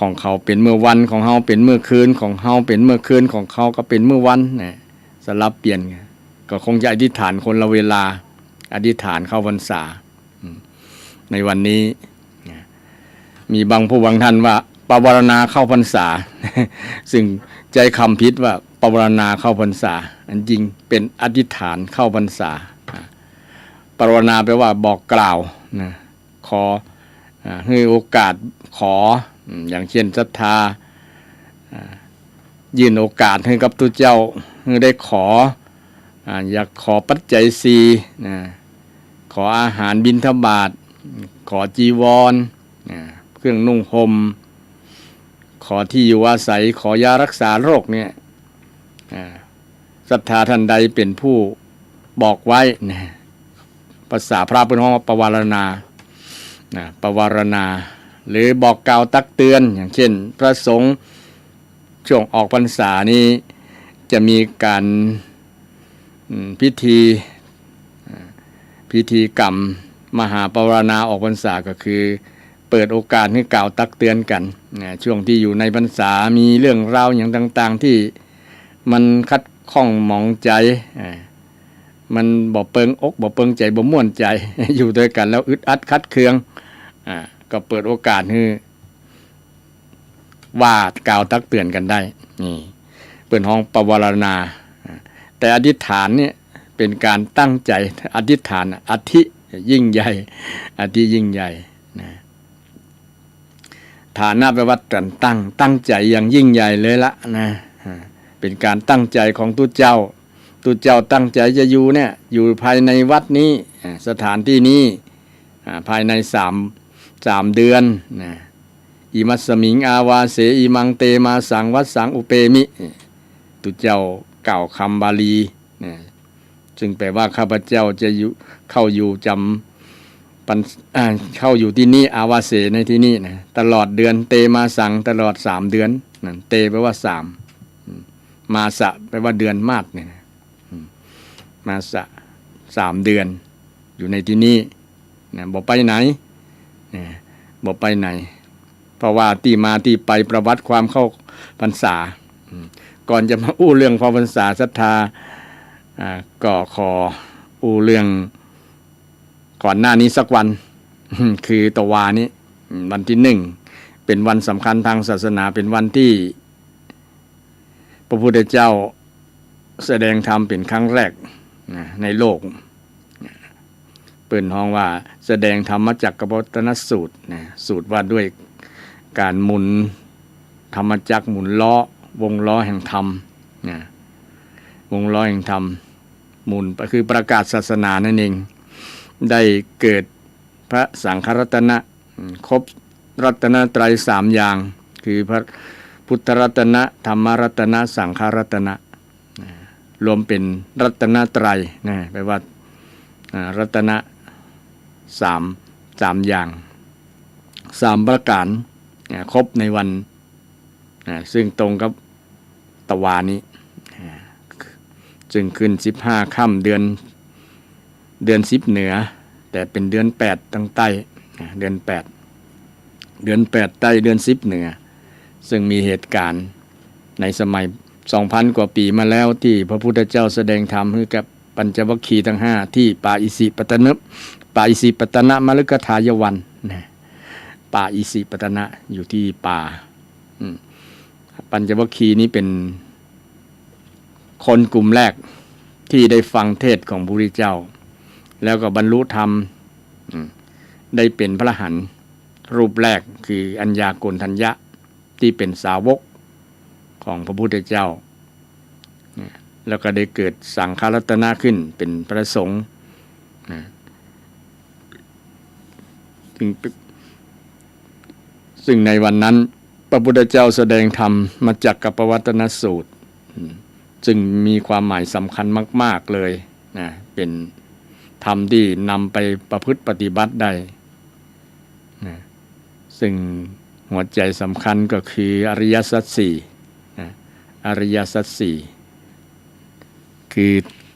ของเขาเป็นเมื่อวันของเฮาเป็นเมื่อคืนของเฮาเป็นเมื่อคืนของเขาก็เป็นเมื่อวันนะสลับเปลี่ยนก็คงจะอธิษฐานคนละเวลาอธิษฐานเข้าพรรษาในวันนี้มีบางผู้บางท่านว่าปวารณาเข้าพรรษา ซึ่งใจคำพิษว่าปวารณาเข้าพรรษาอันจริงเป็นอธิษฐานเข้าพรรษาปวารณาแปลว่าบอกกล่าวนะขอให้โอกาสขออย่างเช่นศรัทธายื่นโอกาสให้กับตุเจ้าให้ได้ขออยากขอปัจจัยสีนะขออาหารบิณฑบาตขอจีวรเครื่องนุ่งห่มขอที่อยู่อาศัยขอยารักษาโรคเนี่ยศรัทธาท่านใดเป็นผู้บอกไว้นะภาษาพระเป็นห้องปวารณาปวารณาหรือบอกกล่าวตักเตือนอย่างเช่นพระสงฆ์ช่วงออกพรรษานี้จะมีการพิธีกรรมมหาปวารณาออกพรรษาก็คือเปิดโอกาสให้กล่าวตักเตือนกันช่วงที่อยู่ในพรรษามีเรื่องราวอย่างต่างๆที่มันคัดข้องหมองใจมันบ่เปิงอกบ่เปิงใจบ่ม่วนใจอยู่ด้วยกันแล้วอึดอัดคัดเคืองก็เปิดโอกาสให้ว่ากล่าวตักเตือนกันได้นี่เปิดห้องปวารณาแต่อธิษฐานเนี่ยเป็นการตั้งใจอธิษฐานอธิยิ่งใหญ่อธิยิ่งใหญ่นะฐานะแปลว่าตั้งใจอย่างยิ่งใหญ่เลยละนะเป็นการตั้งใจของตุเจ้าตั้งใจจะอยู่เนี่ยอยู่ภายในวัดนี้สถานที่นี้ภายใน3 เดือนนะอิมัสสมิงอาวาเสอิมังเตมาสังวัดสังอุเปมิตุเจ้ากล่าวคำบาลีนะซึ่งแปลว่าข้าพเจ้าจะเข้าอยู่เข้าอยู่ที่นี่อาวาเสในที่นี่นะตลอดเดือนเตมาสังตลอด3 เดือนนะเตแปลว่า3มาสะแปลว่าเดือนมาสเนี่ยมาสะ3 เดือนอยู่ในที่นี้นะบอกไปไหนนะบอกไปไหนเพราะว่าที่มาที่ไปประวัติความเข้าพรรษาก่อนจะมาอู้เรื่องเข้าพรรษาศรัทธาก็ขออู้เรื่องก่อนหน้านี้สักวันคือตวานี้วันที่1เป็นวันสำคัญทางศาสนาเป็นวันที่พระพุทธเจ้าแสดงธรรมเป็นครั้งแรกในโลกเปิดห้องว่าแสดงธรรมจักรวัฏนสูตรสูตรว่าด้วยการหมุนธรรมจักรหมุนล้อวงล้อแห่งธรรมวงล้อแห่งธรรมหมุนคือประกาศศาสนานั่นเองได้เกิดพระสังฆรัตนะครบรัตนตรัย3 อย่างคือพระพุทธรัตนะธรรมรัตนะสังฆรัตนะรวมเป็นรัตนตรัยนะแปลว่ารัตนะ3 อย่าง3 ประการครบในวันซึ่งตรงกับตวานี้จึงขึ้น15 ค่ำเดือน10เหนือแต่เป็นเดือน8ตั้งใต้เดือน8ใต้เดือน10เหนือซึ่งมีเหตุการณ์ในสมัย 2,000 กว่าปีมาแล้วที่พระพุทธเจ้าแสดงธรรมให้กับปัญจวัคคีย์ทั้ง5ที่ป่าอิสิปตนะมฤคทายวันป่าอิสิปตนะอยู่ที่ป่าปัญจวัคคีย์นี้เป็นคนกลุ่มแรกที่ได้ฟังเทศน์ของพระพุทธเจ้าแล้วก็บรรลุธรรมได้เป็นพระอรหันต์รูปแรกคืออัญญาโกณฑัญญะที่เป็นสาวกของพระพุทธเจ้าแล้วก็ได้เกิดสังฆรัตนะขึ้นเป็นพระสงฆ์ซึ่งในวันนั้นพระพุทธเจ้าแสดงธรรมมาจากกัปปวัตตนสูตรซึ่งมีความหมายสำคัญมากๆเลยนะเป็นธรรมที่นำไปประพฤติปฏิบัติได้นะซึ่งหัวใจสำคัญก็คืออริยสัจ 4นะอริยสัจ 4คือ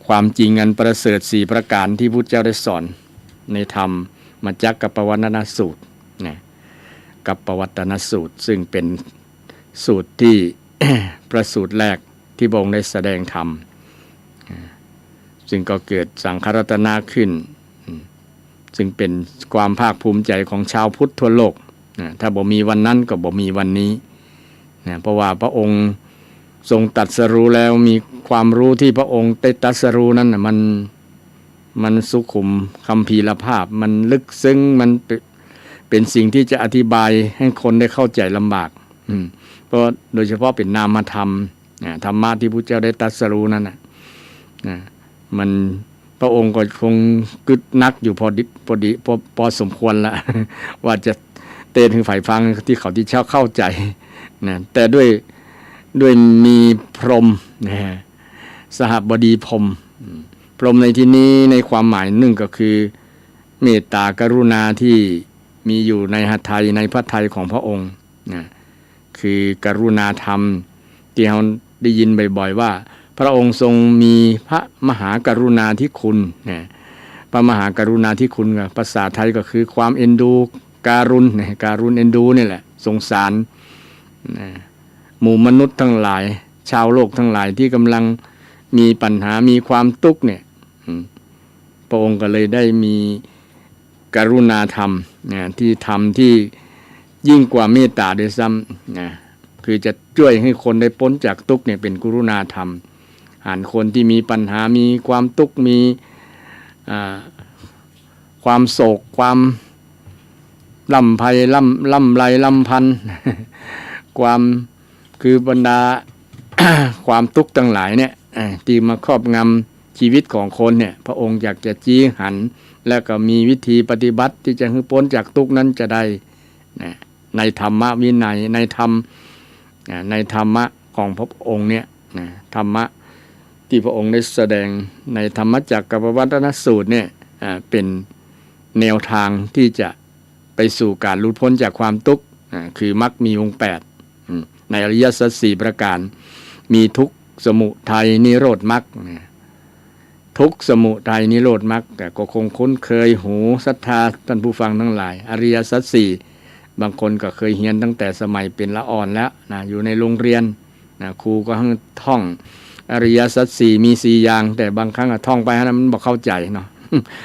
ความจริงอันประเสริฐ4 ประการที่พุทธเจ้าได้สอนในธรรมมาจากกัปปวัตตนสูตรนะ กัปปวัตตนสูตรซึ่งเป็นสูตรที่ ประสูตรแรกที่พระองค์ได้แสดงธรรมซึ่งก็เกิดสังฆรัตนะขึ้นซึ่งเป็นความภาคภูมิใจของชาวพุทธทั่วโลกถ้าบ่มีวันนั้นก็บ่มีวันนี้เพราะว่าพระองค์ทรงตรัสรู้แล้วมีความรู้ที่พระองค์ได้ตรัสรู้นั้นมันสุขุมคัมภีรภาพมันลึกซึ้งมันเป็นสิ่งที่จะอธิบายให้คนได้เข้าใจลำบากเพราะโดยเฉพาะเป็นนามธรรมธรรมะที่พระเจ้าได้ตรัสรู้นั้นมันพระองค์ก็คงกึดนักอยู่พอสมควรละ ว่าจะเตนถึงฝ่ายฟังที่เขาที่เช่าเข้าใจแต่ด้วยมีพรหมสหบดีพรหมพรหมในที่นี้ในความหมายหนึ่งก็คือเมตตากรุณาที่มีอยู่ในหทัยในพระทัยของพระองค์คือกรุณาธรรมที่เราได้ยินบ่อยๆว่าพระองค์ทรงมีพระมหากรุณาธิคุณพระมหากรุณาธิคุณภาษาไทยก็คือความเอ็นดูการุณการุณเอ็นดูนี่แหละสงสารหมู่มนุษย์ทั้งหลายชาวโลกทั้งหลายที่กำลังมีปัญหามีความทุกข์เนี่ยพระองค์ก็เลยได้มีกรุณาธรรมที่ทำที่ยิ่งกว่าเมตตาด้วยซ้ำคือจะช่วยให้คนได้พ้นจากทุกข์เนี่ยเป็นกรุณาธรรมหารคนที่มีปัญหามีความทุกข์มีความโศกความล่ำไรลำพันธ์ความคือบรรดา ความทุกข์ทั้งหลายเนี่ยที่มาครอบงำชีวิตของคนเนี่ยพระองค์อยากจะจี้หันและก็มีวิธีปฏิบัติที่จะให้พ้นจากทุกข์นั้นจะได้ในธรรมวินัยในธรรมะของพระองค์เนี่ยธรรมะที่พระองค์ได้แสดงในธรรมจักรกับวัตนสูตรเนี่ยเป็นแนวทางที่จะไปสู่การหลุดพ้นจากความทุกข์คือมรรคมีองค์8ในอริยสัจ4ประการมีทุกข์สมุทัยนิโรธมรรคทุกข์สมุทัยนิโรธมรรคแต่ก็คงคุ้นเคยหูศรัทธาท่านผู้ฟังทั้งหลายอริยสัจ4บางคนก็เคยเรียนตั้งแต่สมัยเป็นละอ่อนแล้วอยู่ในโรงเรียนครูก็ให้ท่องอริยสัจ4มี4อย่างแต่บางครั้งท่องไปนะมันบ่เข้าใจเนาะ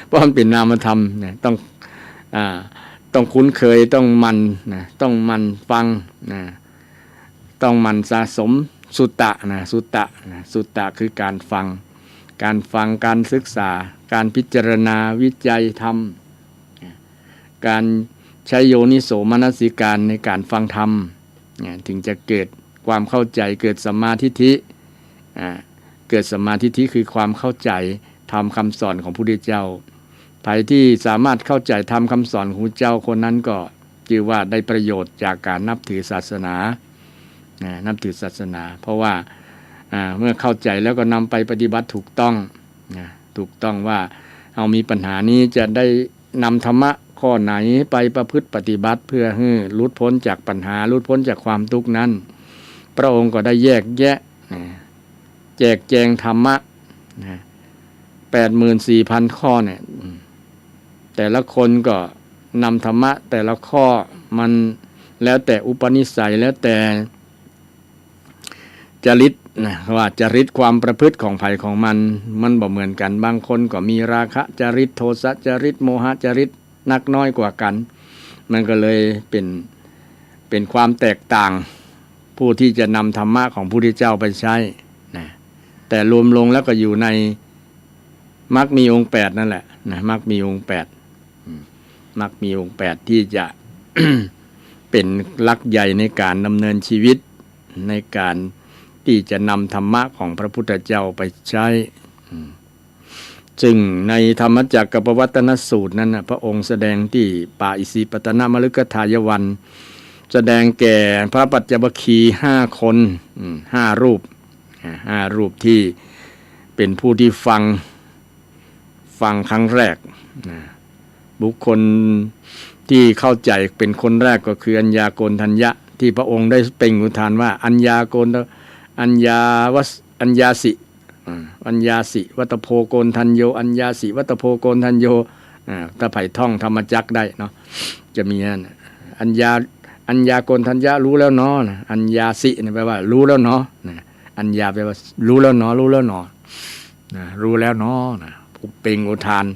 เพราะมันเป็นนามธรรมต้องคุ้นเคยต้องต้องมันฟังต้องมันสะสมสุตตะสุตตะคือการฟังการศึกษาการพิจารณาวิจัยธรรมการใช้โยนิโสมนสิการในการฟังธรรมถึงจะเกิดความเข้าใจเกิดสัมมาทิฏฐิเกิดสัมมาทิฏฐิคือความเข้าใจธรรมคำสอนของพระพุทธเจ้าใครที่สามารถเข้าใจธรรมคำสอนของพระเจ้าคนนั้นก็ถือว่าได้ประโยชน์จากการนับถือศาสนาเพราะว่าเมื่อเข้าใจแล้วก็นำไปปฏิบัติถูกต้องว่าเอามีปัญหานี้จะได้นำธรรมะข้อไหนไปประพฤติปฏิบัติเพื่อให้หลุดพ้นจากปัญหาหลุดพ้นจากความทุกข์นั้นพระองค์ก็ได้แยกแยะแจกแจงธรรมะ 84,000 ข้อเนี่ยแต่ละคนก็นำธรรมะแต่ละข้อมันแล้วแต่อุปนิสัยแล้วแต่จริตว่าจริตความประพฤติของไผ่ของมันบ่เหมือนกันบางคนก็มีราคะจริตโทสะจริตโมหะจริตนักน้อยกว่ากันมันก็เลยเป็นความแตกต่างผู้ที่จะนำธรรมะของพระพุทธเจ้าไปใช้แต่รวมลงแล้วก็อยู่ในมรรคมีองค์8นั่นแหละมรรคมีองค์8มรรคมีองค์8ที่จะ เป็นหลักใหญ่ในการดำเนินชีวิตในการที่จะนำธรรมะของพระพุทธเจ้าไปใช้ซึ่งในธรรมจักรกับวัตนสูตรนั้นพระองค์แสดงที่ป่าอิสิปตนมฤคทายวันแสดงแก่พระปัจจวัคคีย์5 คน5 รูป5 รูปที่เป็นผู้ที่ฟังครั้งแรกบุคคลที่เข้าใจเป็นคนแรกก็คืออัญญาโกณทัญญะที่พระองค์ได้เปล่งอุทานว่าอัญญาสิวัตโพโกณทัญโยอัญญาสิวัตโพโกณทัญโยถ้าไผ่ท่องธรรมจักรได้เนาะจะมีนั่น อัญญาโกณทัญญะรู้แล้วเนาะนะอัญญาสิเนี่ยแปลว่ารู้แล้วเนาะนะอัญญาแปลว่ารู้แล้วเนาะรู้แล้วเนาะนะรู้แล้วเนาะนะอุปเปงอุทาน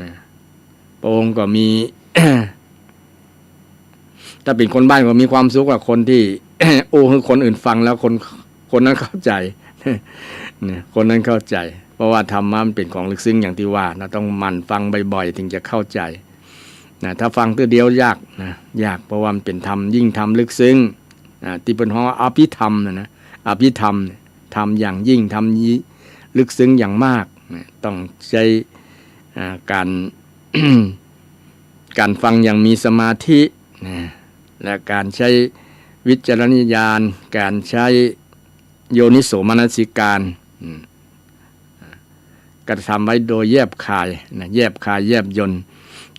นะพระองค์ก็มี ถ้าเป็นคนบ้านก็มีความสุขกว่าคนที่ โอ้คือคนอื่นฟังแล้วคนนั้นเข้าใจเนี่ยคนนั้นเข้าใจเพราะว่าธรรมะมันเป็นของลึกซึ้งอย่างที่ว่าเราต้องหมั่นฟังบ่อยๆถึงจะเข้าใจนะถ้าฟังตัวเดียวยากนะยากเพราะว่ามันเป็นธรรมยิ่งธรรมลึกซึ้งที่เป็นห้องอภิธรรมนะอภิธรรมธรรมอย่างยิ่งธรรมลึกซึ้งอย่างมากนะต้องใช้การ การฟังอย่างมีสมาธินะและการใช้วิจารณญาณการใช้โยนิโสมนสิการกระทำไว้โดยแยบคายนะแยบคายแยบยล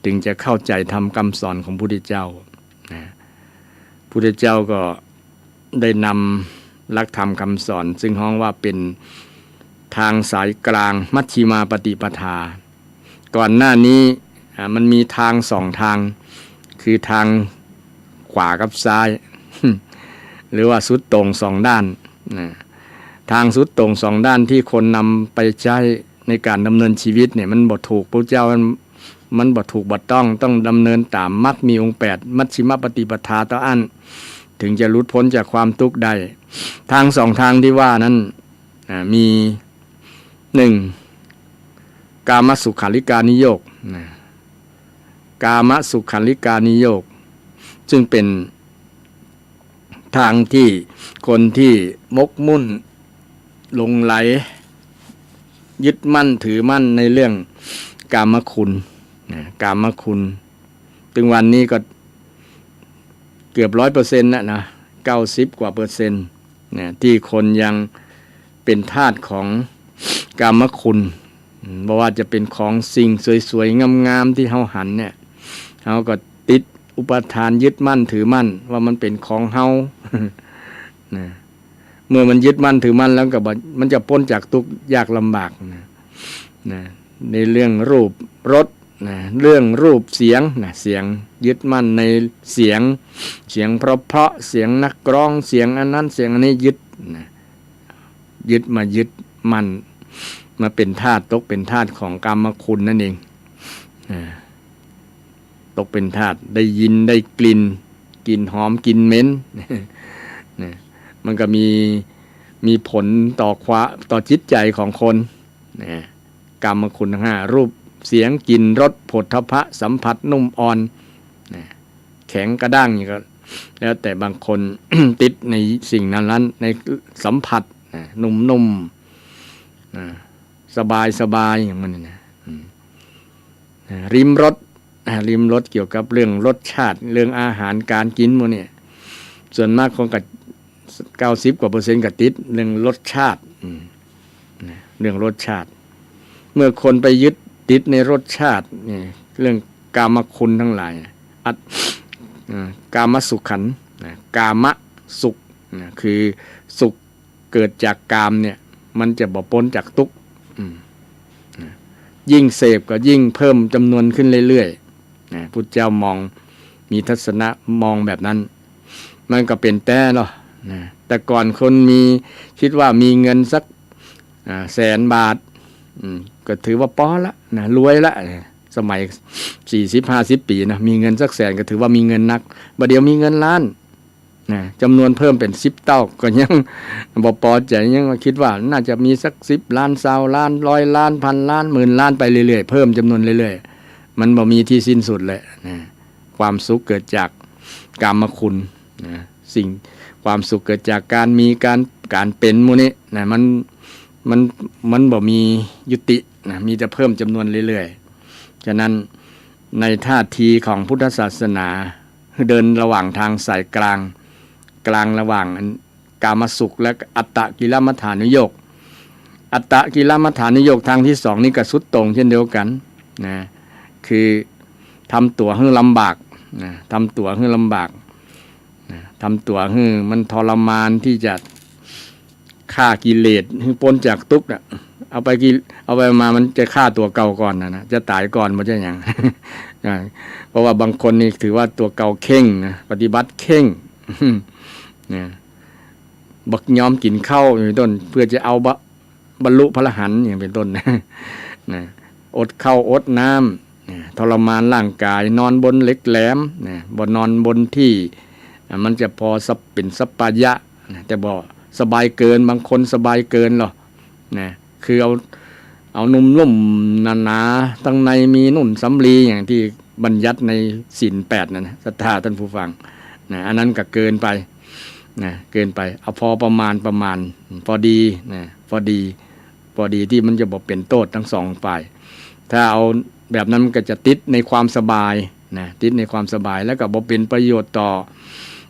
ถึงจะเข้าใจธรรมคำสอนของพระพุทธเจ้านะพระพุทธเจ้าก็ได้นำหลักธรรมคำสอนซึ่งฮ้องว่าเป็นทางสายกลางมัชฌิมาปฏิปทาก่อนหน้านี้มันมีทางสองทางคือทางขวากับซ้าย หรือว่าสุดตรงสองด้านนะทางสุดตรงสองด้านที่คนนำไปใช้ในการดำเนินชีวิตเนี่ยมันบ่ถูกพระเจ้ามันบ่ถูกบ่ต้องดำเนินตามมรรคมีองค์8มัชฌิมปฏิปทาต่ออันถึงจะหลุดพ้นจากความทุกข์ได้ทางสองทางที่ว่านั้นมี1กามสุขันลิกานิโยคกามสุขันลิกานิโยคซึ่งเป็นทางที่คนที่มกมุ่นหลงไหลยึดมั่นถือมั่นในเรื่องกามคุณกามคุณถึงวันนี้ก็เกือบ 100% นะ90 กว่าเปอร์เซ็นต์ที่คนยังเป็นทาสของกามคุณบ่ว่าจะเป็นของสิ่งสวยๆงามๆที่เฮาหันเนี่ยเฮาก็ติดอุปทานยึดมั่นถือมั่นว่ามันเป็นของเฮา นะเมื่อมันยึดมั่นถือมั่นแล้วก็มันจะพ้นจากทุกข์ยากลำบากนะในเรื่องรูปรสนะเรื่องรูปเสียงนะเสียงยึดมั่นในเสียงเพราะเสียงนักร้องเสียงอันนั้นเสียงอันนี้ยึดนะยึดมั่นมาเป็นทาสตกเป็นทาสของกามคุณนั่นเองตกเป็นทาสได้ยินได้กลิ่นหอมกลิ่นเหม็นมันก็มีผลต่อจิตใจของคนกามคุณทั้ง5รูปเสียงกลิ่นรสโผฏฐัพพะสัมผัสนุ่มอ่อนแข็งกระด้างนี่ก็แล้วแต่บางคน ติดในสิ่งนั้นในสัมผัสนุ่มสบายอย่างมันนะริมรสเกี่ยวกับเรื่องรสชาติเรื่องอาหารการกินหมดเนี่ยส่วนมากคงกับ90 กว่าเปอร์เซ็นต์กับติดเรื่องรสชาติเรื่องรสชาติเมื่อคนไปยึดติดในรสชาตินี่เรื่องกามคุณทั้งหลายกามสุขันธ์กามสุขคือสุขเกิดจากกามเนี่ยมันจะบ่พ้นจากทุกข์ยิ่งเสพก็ยิ่งเพิ่มจำนวนขึ้นเรื่อยๆพุทธเจ้ามองมีทัศนะมองแบบนั้นมันก็เป็นแต่ก่อนคนคิดว่ามีเงินสัก100,000 บาทก็ถือว่าป้อละนะรวยละสมัย 40-50 ปีนะมีเงินสัก100,000ก็ถือว่ามีเงินนักบัดเดี๋ยวมีเงินล้านนะจำนวนเพิ่มเป็น10 เท่าก็ยังบ่พอใจยังคิดว่าน่าจะมีสัก10 ล้าน20 ล้าน100 ล้านพันล้านหมื่นล้านไปเรื่อยๆเพิ่มจำนวนเรื่อยๆมันบ่มีที่สิ้นสุดเลยนะความสุขเกิดจากกามคุณนะสิ่งความสุขเกิดจากการมีการเป็นหมู่นี้นะมันบ่มียุตินะมีแต่เพิ่มจำนวนเรื่อยๆฉะนั้นในท่าทีของพุทธศาสนาเดินระหว่างทางสายกลางระหว่างกามสุขและอัตตกิลมัฏฐานุโยคอัตตกิลมัฏฐานุโยคทางที่2นี่ก็สุดตรงเช่นเดียวกันนะคือทำตัวให้ลำบากนะทำตัวให้ลำบากทำตัวให้มันทรมานที่จะฆ่ากิเลสให้พ้นจากทุกข์เอาไปมามันจะฆ่าตัวเก่าก่อนนะจะตายก่อนมันจะอย่าง เพราะว่าบางคนนี่ถือว่าตัวเก่าเข่งนะปฏิบัติเข่งนะบักยอมกินข้าวอย่างเป็นต้นเพื่อจะเอาบรรลุพระอรหันต์อย่างเป็นต้นนะอดข้าวอดน้ำทรมานร่างกายนอนบนเหล็กแหลมนะบ่นอนบนที่มันจะพอเป็นสัปปายะนะแต่บ่สบายเกินบางคนสบายเกินหรอนะคือเอานุ่มลุ่มหนาๆตั้งในมีนุ่นสำลีอย่างที่บัญญัติในศีล8นั่นนะศรัทธาท่านผู้ฟังนะอันนั้นก็เกินไปนะเกินไปเอาพอประมาณพอดีนะพอดีที่มันจะบอกเป็นโทษทั้งสองฝ่ายถ้าเอาแบบนั้นมันก็จะติดในความสบายนะติดในความสบายแล้วก็บ่เป็นประโยชน์ต่อ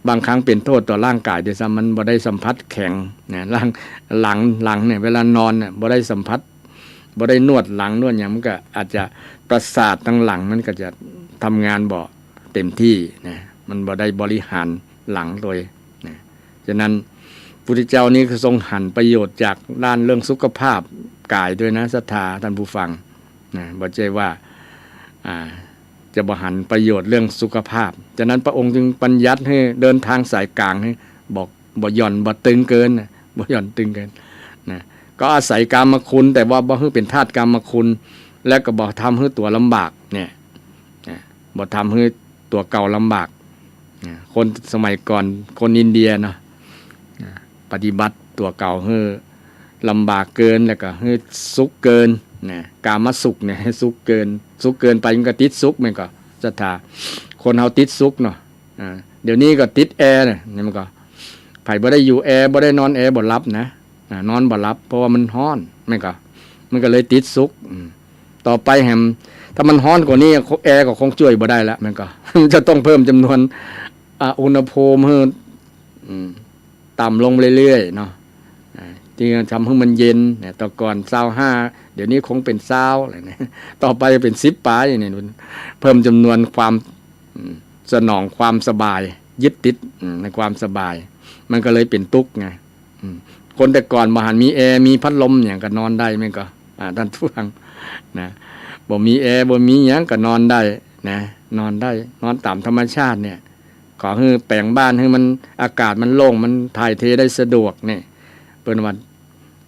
บางครั้งเป็นโทษต่อร่างกายด้วยซ้ำมันบ่ได้สัมผัสแข็งนะหลังเนี่ยเวลานอนเนี่ยบ่ได้สัมผัสบ่ได้นวดหลังนวดอย่างมันก็อาจจะประสาททั้งหลังมันก็จะทำงานบ่เต็มที่นะมันบ่ได้บริหารหลังโดยนะฉะนั้นพุทธเจ้านี้คือทรงหันประโยชน์จากด้านเรื่องสุขภาพกายด้วยนะศรัทธาท่านผู้ฟังนะบ่ใช่ว่าจะบ่หันประโยชน์เรื่องสุขภาพฉะนั้นพระองค์จึงบัญญัติให้เดินทางสายกลางให้บอกบ่หย่อนบ่ตึงเกินนะบ่หย่อนตึงเกินนะก็อาศัยกามคุณแต่ว่าบ่ให้เป็นทาสกามคุณและก็บ่ทำให้ตัวลำบากเนี่ยบ่ทำให้ตัวเก่าลำบากคนสมัยก่อนคนอินเดียเนาะปฏิบัติตัวเก่าให้ลำบากเกินแล้วก็ให้สุขเกินนะกามสุขเนี่ยให้สุขเกินไปมันก็ติดสุขมันก็ศรัทธาคนเฮาติดสุขเนาะเดี๋ยวนี้ก็ติดแอร์เนี่ยมันก็ไผบ่ได้อยู่แอร์บ่ได้นอนแอร์บ่หลับนะนอนบ่หลับเพราะว่ามันร้อนมันก็เลยติดสุขต่อไปแฮมถ้ามันร้อนกว่านี้แอร์ก็คงช่วยบ่ได้แล้วมันก็ จะต้องเพิ่มจำนวนอุณหภูมิให้ต่ำลงเรื่อยๆเนาะที่ทำให้มันเย็นเนี่ยต่อก่อน25เดี๋ยวนี้คงเป็น20อะไรเนี่ยต่อไปเป็น10ปลายเนี่ยเพิ่มจำนวนความสนองความสบายยึดติดในความสบายมันก็เลยเป็นทุกข์ไงคนแต่ก่อนบ่หันมีแอร์มีพัดลมอย่างก็นอนได้แม่นก็ท่านผู้ฟังนะบ่มีแอร์บ่มีหยังก็นอนได้นะนอนได้นอนตามธรรมชาติเนี่ยขอให้แปลงบ้านให้มันอากาศมันโล่งมันถ่ายเทได้สะดวกเนี่ยเปิ้นว่า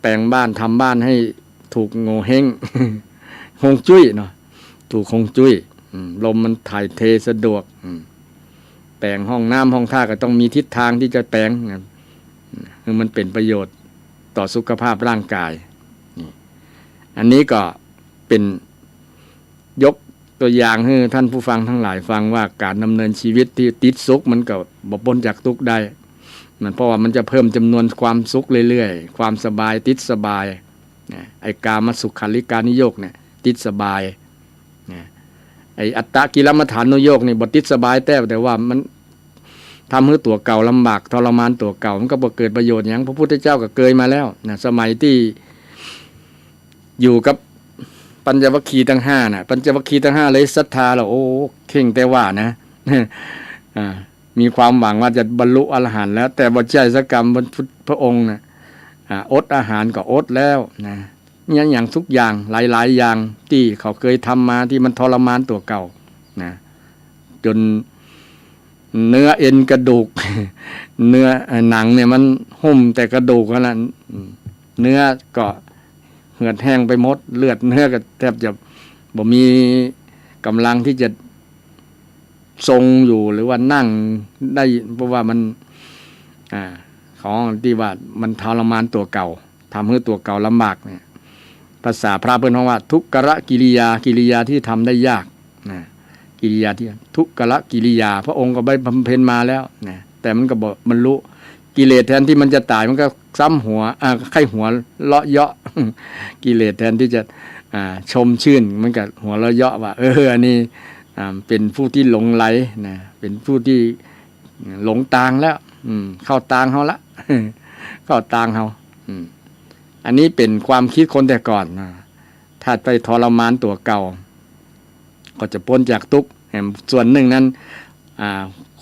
แปลงบ้านทำบ้านให้ถูกโงเห้งฮงจุ้ยเนาะถูกฮงจุ้ยลมมันถ่ายเทสะดวกแปลงห้องน้ำห้องท่าก็ต้องมีทิศทางที่จะแปลงคือมันเป็นประโยชน์ต่อสุขภาพร่างกายอันนี้ก็เป็นยกตัวอย่างให้ท่านผู้ฟังทั้งหลายฟังว่าการดำเนินชีวิตที่ติดสุขมันก็บ่พ้นจากทุกข์ได้มันเพราะว่ามันจะเพิ่มจำนวนความสุขเรื่อยๆความสบายติดสบายไอ้กามสุขขันลิกานิโยคเนี่ยติดสบายไอ้อัตตกิลมัฏฐานุโยคนี่บ่ติดสบายแต่ว่ามันทำให้ตัวเก่าลำบากทรมานตัวเก่ามันก็บ่เกิดประโยชน์หยังพระพุทธเจ้าก็เคยมาแล้วนะสมัยที่อยู่กับปัญจวัคคีย์ทั้ง5น่ะปัญจวัคคีย์ทั้ง5เลยศรัทธาแล้วโอ้เข่งแต่ว่านะมีความหวังว่าจะบรรลุอรหันต์แล้วแต่บ่ใช่สักกรรมพระองค์นะอดอาหารก็อดแล้วนะอย่างทุกอย่างหลายๆอย่างที่เขาเคยทำมาที่มันทรมานตัวเก่านะจนเนื้อเอ็นกระดูก เนื้อหนังเนี่ยมันหุ้มแต่กระดูกนั่นแหละเนื้อก็เหือดแห้งไปหมดเลือดเนื้อก็แทบจะบ่มีกำลังที่จะทรงอยู่หรือว่านั่งได้เพราะว่ามันของที่ว่ามันทรมานตัวเก่าทำให้ตัวเก่าลำบากเนี่ยภาษาพระเพิ่นว่าทุกขะกิริยาที่ทำได้ยากนะกิริยาที่ทุกขะกิริยาพระองค์ก็ได้บำเพ็ญมาแล้วนะแต่มันก็บ่บรรลุกิเลสแทนที่มันจะตายมันก็ซ้ำหัวไข้หัวเลาะเยาะกิเลสแทนที่จะชมชื่นมันก็หัวเลาะเยาะว่าอันนี้เป็นผู้ที่หลงไหลนะเป็นผู้ที่หลงทางแล้วเข้าทางเฮาละ เข้าทางเฮาอันนี้เป็นความคิดคนแต่ก่อนนะถ้าไปทรมานตัวเก่าก็จะพ้นจากทุกข์ส่วนหนึ่งนั้น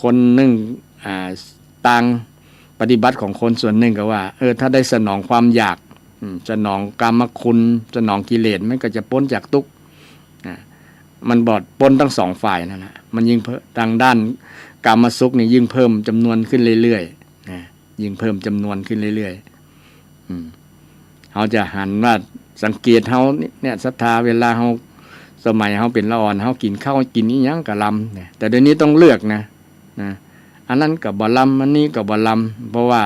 คนหนึ่งต่างปฏิบัติของคนส่วนหนึ่งก็ว่าถ้าได้สนองความอยากสนองกามคุณสนองกิเลสมันก็จะพ้นจากทุกข์ มันบอดปนทั้งสองฝ่ายนั่นแหละมันยิ่งทางด้านกามสุขนี่ยิ่งเพิ่มจำนวนขึ้นเรื่อยๆนะยิ่งเพิ่มจำนวนขึ้นเรื่อยๆเขาจะหันว่าสังเกตเขาเนี่ยศรัทธาเวลาเขาสมัยเขาเป็นละอ่อนเขากินข้าวกินนี่ยังกะลำเนี่ยแต่เดี๋ยวนี้ต้องเลือกนะอันนั้นกับบะลำอันนี้กับบะลำเพราะว่า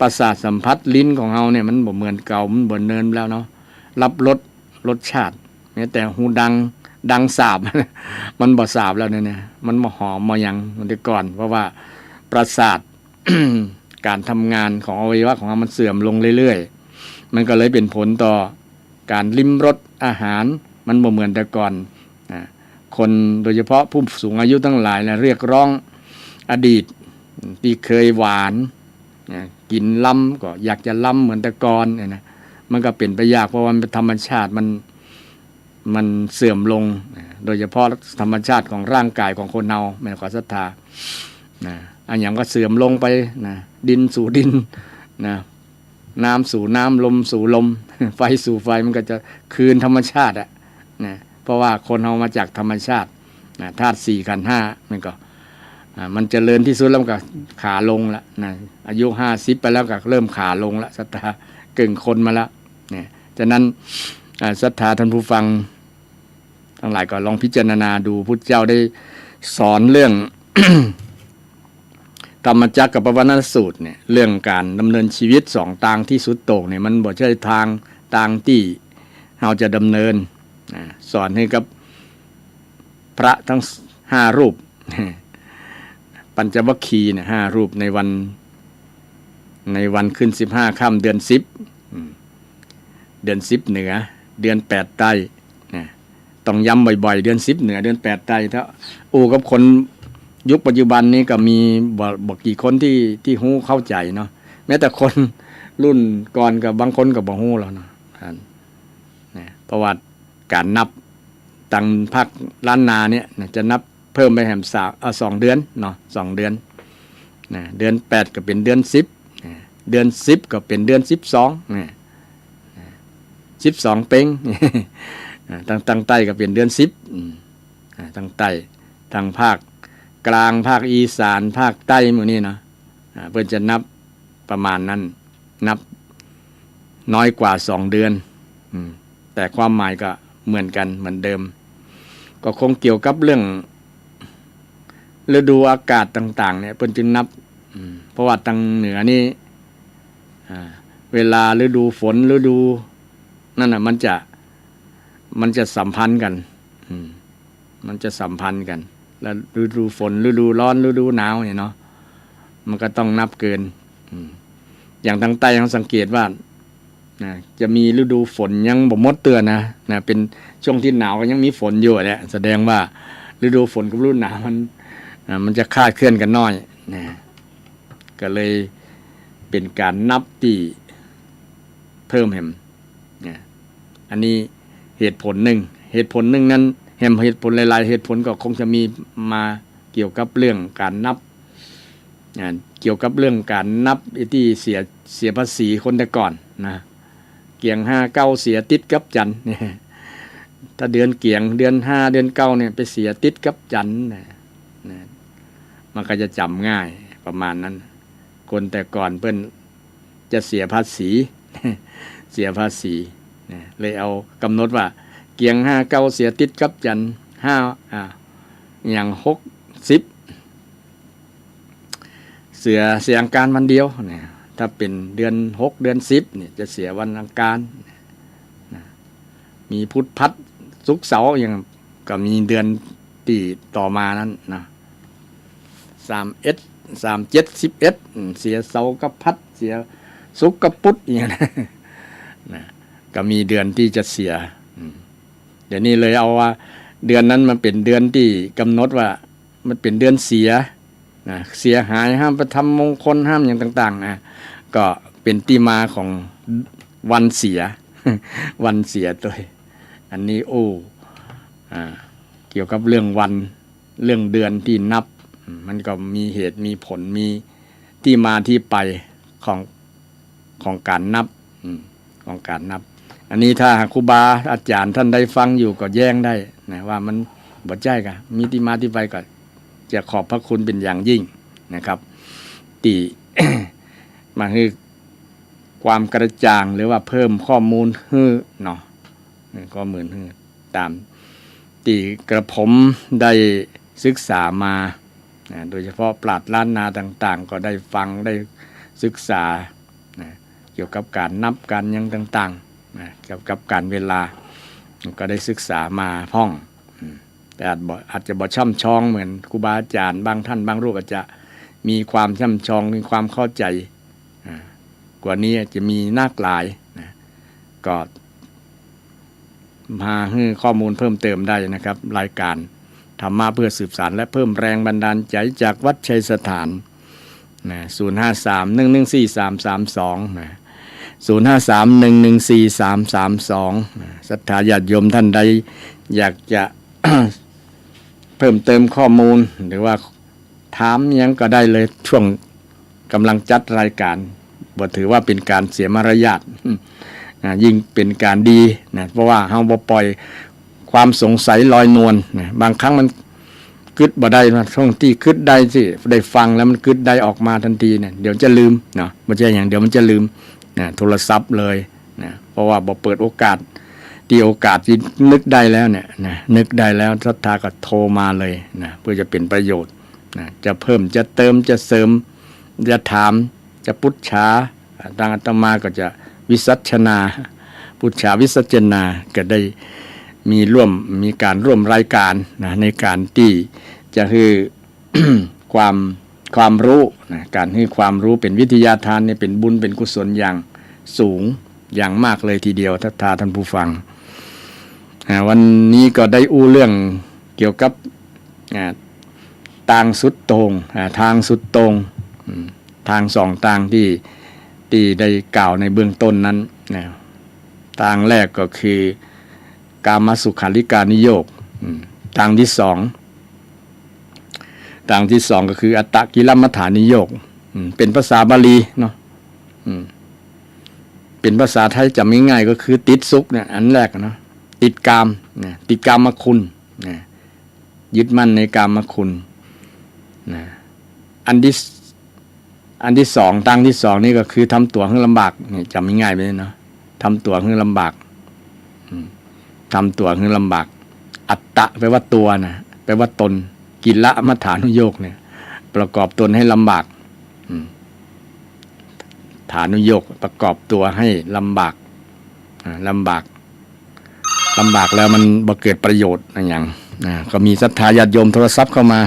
ประสาทสัมผัสลิ้นของเขาเนี่ยมันบ่เหมือนเก่ามันบ่เนินแล้วเนาะรับรสชาติแม้แต่หูดังสาบ มันบ่สาบแล้วเนี่ยมันบ่หอมมายังมันแต่ก่อนเพราะว่าประสาท การทำงานของอวัยวะของเรามันเสื่อมลงเรื่อยๆมันก็เลยเป็นผลต่อการลิ้มรสอาหารมันบ่เหมือนแต่ก่อนคนโดยเฉพาะผู้สูงอายุทั้งหลายนะเรียกร้องอดีตที่เคยหวานกินล้ำก็อยากจะล้ำเหมือนแต่ก่อนเนี่ยนะมันก็เป็นไปยากเพราะว่าธรรมชาติมันเสื่อมลงโดยเฉพาะธรรมชาติของร่างกายของคนเราแม้ขอศรัทธาอันอย่างก็เสื่อมลงไปนะดินสู่ดินนะน้ำสู่น้ำลมสู่ลม ไฟสู่ไฟมันก็จะคืนธรรมชาตินะเพราะว่าคนเรามาจากธรรมชาติธาตุสี่ขันธ์ห้ามันก็มันเจริญที่สุดแล้วก็ขาลงละนะอายุ50ไปแล้วก็เริ่มขาลงละศรัทธากึ่งคนมาแล้วเนี่ยฉะนั้นศรัทธาท่านผู้ฟังทั้งหลายก็ลองพิจารณาดูพุทธเจ้าได้สอนเรื่อง ธรรมจักรกับปวัณณสูตรเนี่ยเรื่องการดำเนินชีวิตสองทางที่สุดโต่งเนี่ยมันบ่ใช่ทางที่เราจะดำเนินสอนให้กับพระทั้ง5รูปปัญจวัคคีย์เนี่ย5รูปในวันขึ้น15ค่ำเดือน10เดือน10เหนือเดือน8ใต้ต้องย้ำบ่อยๆเดือน10เหนือเดือน8ใต้ถ้ากับคนยุคปัจจุบันนี้ก็มีบอกกี่คนที่ฮู้เข้าใจเนาะแม้แต่คนรุ่นก่อนกับบางคนก็บ่ฮู้แล้วเนาะเพราะว่าการนับตังภาคล้านนาเนี่ยจะนับเพิ่มไปแหม2 เดือนเนาะ2 เดือนเดือน8ก็เป็นเดือน10เดือน10ก็เป็นเดือน12 12เป้ง ตั้งใต้ก็เป็นเดือน10ตั้งใต้ทางภาคกลางภาคอีสานภาคใต้หมู่นี้เนาะเพิ่นจะนับประมาณนั้นนับน้อยกว่า2 เดือนแต่ความหมายก็เหมือนกันเหมือนเดิมก็คงเกี่ยวกับเรื่องฤดูอากาศต่างๆเนี่ยเพิ่นจึงนับเพราะว่าทางเหนือนี่เวลาฤดูฝนฤดูนั่นน่ะมันจะสัมพันธ์กันมันจะสัมพันธ์กันแล้วฤดูฝนฤดูร้อนฤดูหนาวเนี่ยเนาะมันก็ต้องนับเกินอย่างทางใต้เขาสังเกตว่าจะมีฤดูฝนยังบ่หมดเตือนนะเป็นช่วงที่หนาวก็ยังมีฝนอยู่แหละแสดงว่าฤดูฝนกับฤดูหนาวมันจะคลาดเคลื่อนกันน้อยนะก็เลยเป็นการนับที่เพิ่มแหมอันนี้เหตุผลหนึ่งนั้นเหตุผลหลายๆเหตุผลก็คงจะมีมาเกี่ยวกับเรื่องการนับเกี่ยวกับเรื่องการนับที่เสียภาษีคนแต่ก่อนนะเกี่ยง5 9เสียติดกับจันทร์เนี่ยถ้าเดือนเกี่ยงเดือน5เดือน9เนี่ยไปเสียติดกับจันทร์นะมันก็จะจำง่ายประมาณนั้นคนแต่ก่อนเพิ่นจะเสียภาษีเลยเอากำหนดว่าเกี่ยง5 9เสียติดกับจันทร์อย่าง60เสียอังคารวันเดียวเนี่ยถ้าเป็นเดือน6เดือน10เนี่ยจะเสียวันอังคารมีพุธพัดศุกร์เสาร์อย่างก็มีเดือนที่ต่อมานั้นนะ31 37 11เสียเสาร์กับพัดเสียศุกร์กับพุธอย่างนั้นนะก็มีเดือนที่จะเสียเดี๋ยวนี้เลยเอาว่าเดือนนั้นมันเป็นเดือนที่กำหนดว่ามันเป็นเดือนเสียเสียหายห้ามไปทำมงคลห้ามอย่างต่างๆก็เป็นที่มาของวันเสีย วันเสียตัวอันนี้เกี่ยวกับเรื่องวันเรื่องเดือนที่นับมันก็มีเหตุมีผลมีที่มาที่ไปของการนับของการนับอันนี้ถ้าครูบาอาจารย์ท่านได้ฟังอยู่ก็แย้งได้ นะว่ามันบ่ใจกะมีที่มาที่ไปก็จะขอบพระคุณเป็นอย่างยิ่งนะครับที่ มาให้ความกระจ่างหรือว่าเพิ่มข้อมูลให้เนาะข้อมูลให้ตามที่กระผมได้ศึกษามานะโดยเฉพาะปราชญ์ล้านนาต่างๆก็ได้ฟังได้ศึกษานะเกี่ยวกับการนับการยังต่างๆนะเกี่ยวกับการเวลาก็ได้ศึกษามาพ่องแต่อาจจะบ่ช่ำชองเหมือนครูบาอาจารย์บางท่านบางรูปอาจจะมีความช่ำชองมีความเข้าใจกว่านี้จะมีนักหลายนะก็มาให้ข้อมูลเพิ่มเติมได้นะครับรายการธรรมะเพื่อสืบสานและเพิ่มแรงบันดาลใจจากวัดชัยสถานนะ053-114-332นะ053-114-332ศรัทธาญาติโยมท่านใดอยากจะ เพิ่มเติมข้อมูลหรือว่าถามยังก็ได้เลยช่วงกำลังจัดรายการบ่ถือว่าเป็นการเสียมารยาทยิ่งเป็นการดีนะเพราะว่าเฮาบ่ปล่อยความสงสัยลอยนวลนะบางครั้งมันกึดบ่ได้นะช่วงที่กึดได้สิได้ฟังแล้วมันกึดได้ออกมาทันทีเนี่ยเดี๋ยวจะลืมเนาะบ่ใช่อย่างเดี๋ยวมันจะลืมนะโทรศัพท์เลยนะเพราะว่าบ่เปิดโอกาสที่โอกาสที่นึกได้แล้วเนี่ยนะนึกได้แล้วศรัทธาก็โทรมาเลยนะเพื่อจะเป็นประโยชน์นะจะเพิ่มจะเติมจะเสริมจะถามจะพุทธาทางอาตมาก็จะวิสัชนาพุทธาวิสัชนาก็ได้มีการร่วมรายการนะในการที่จะคือ ความรู้นะการให้ความรู้เป็นวิทยาทานเนี่ยเป็นบุญเป็นกุศลอย่างสูงอย่างมากเลยทีเดียวท่านผู้ฟังวันนี้ก็ได้อู้เรื่องเกี่ยวกับทางสุดตรงทางสุดตรงทางสองทางที่ได้กล่าวในเบื้องต้นนั้นนะทางแรกก็คือกามสุขาริการนิโยคทางที่สองก็คืออัตตกิลมัฏฐานิโยคเป็นภาษาบาลีเนาะเป็นภาษาไทยจำง่ายๆก็คือติดสุขเนี่ยอันแรกเนาะติดกามนะติดกามคุณนะยึดมั่นในกามคุณนะอันที่สองทางที่สองนี่ก็คือทำตัวให้ลำบากนี่จำง่ายๆไปเลยเนาะทำตัวให้ลำบากทำตัวให้ลำบากอัตตะแปลว่าตัวนะแปลว่าตนกิลมัฏฐานุโยคเนี่ยประกอบตนให้ลำบากฐานุโยคประกอบตัวให้ลำบากลำบากแล้วมันบ่เกิดประโยชน์อะไรอย่างก็มีศรัทธาญาติโยมโทรศัพท์เข้ามา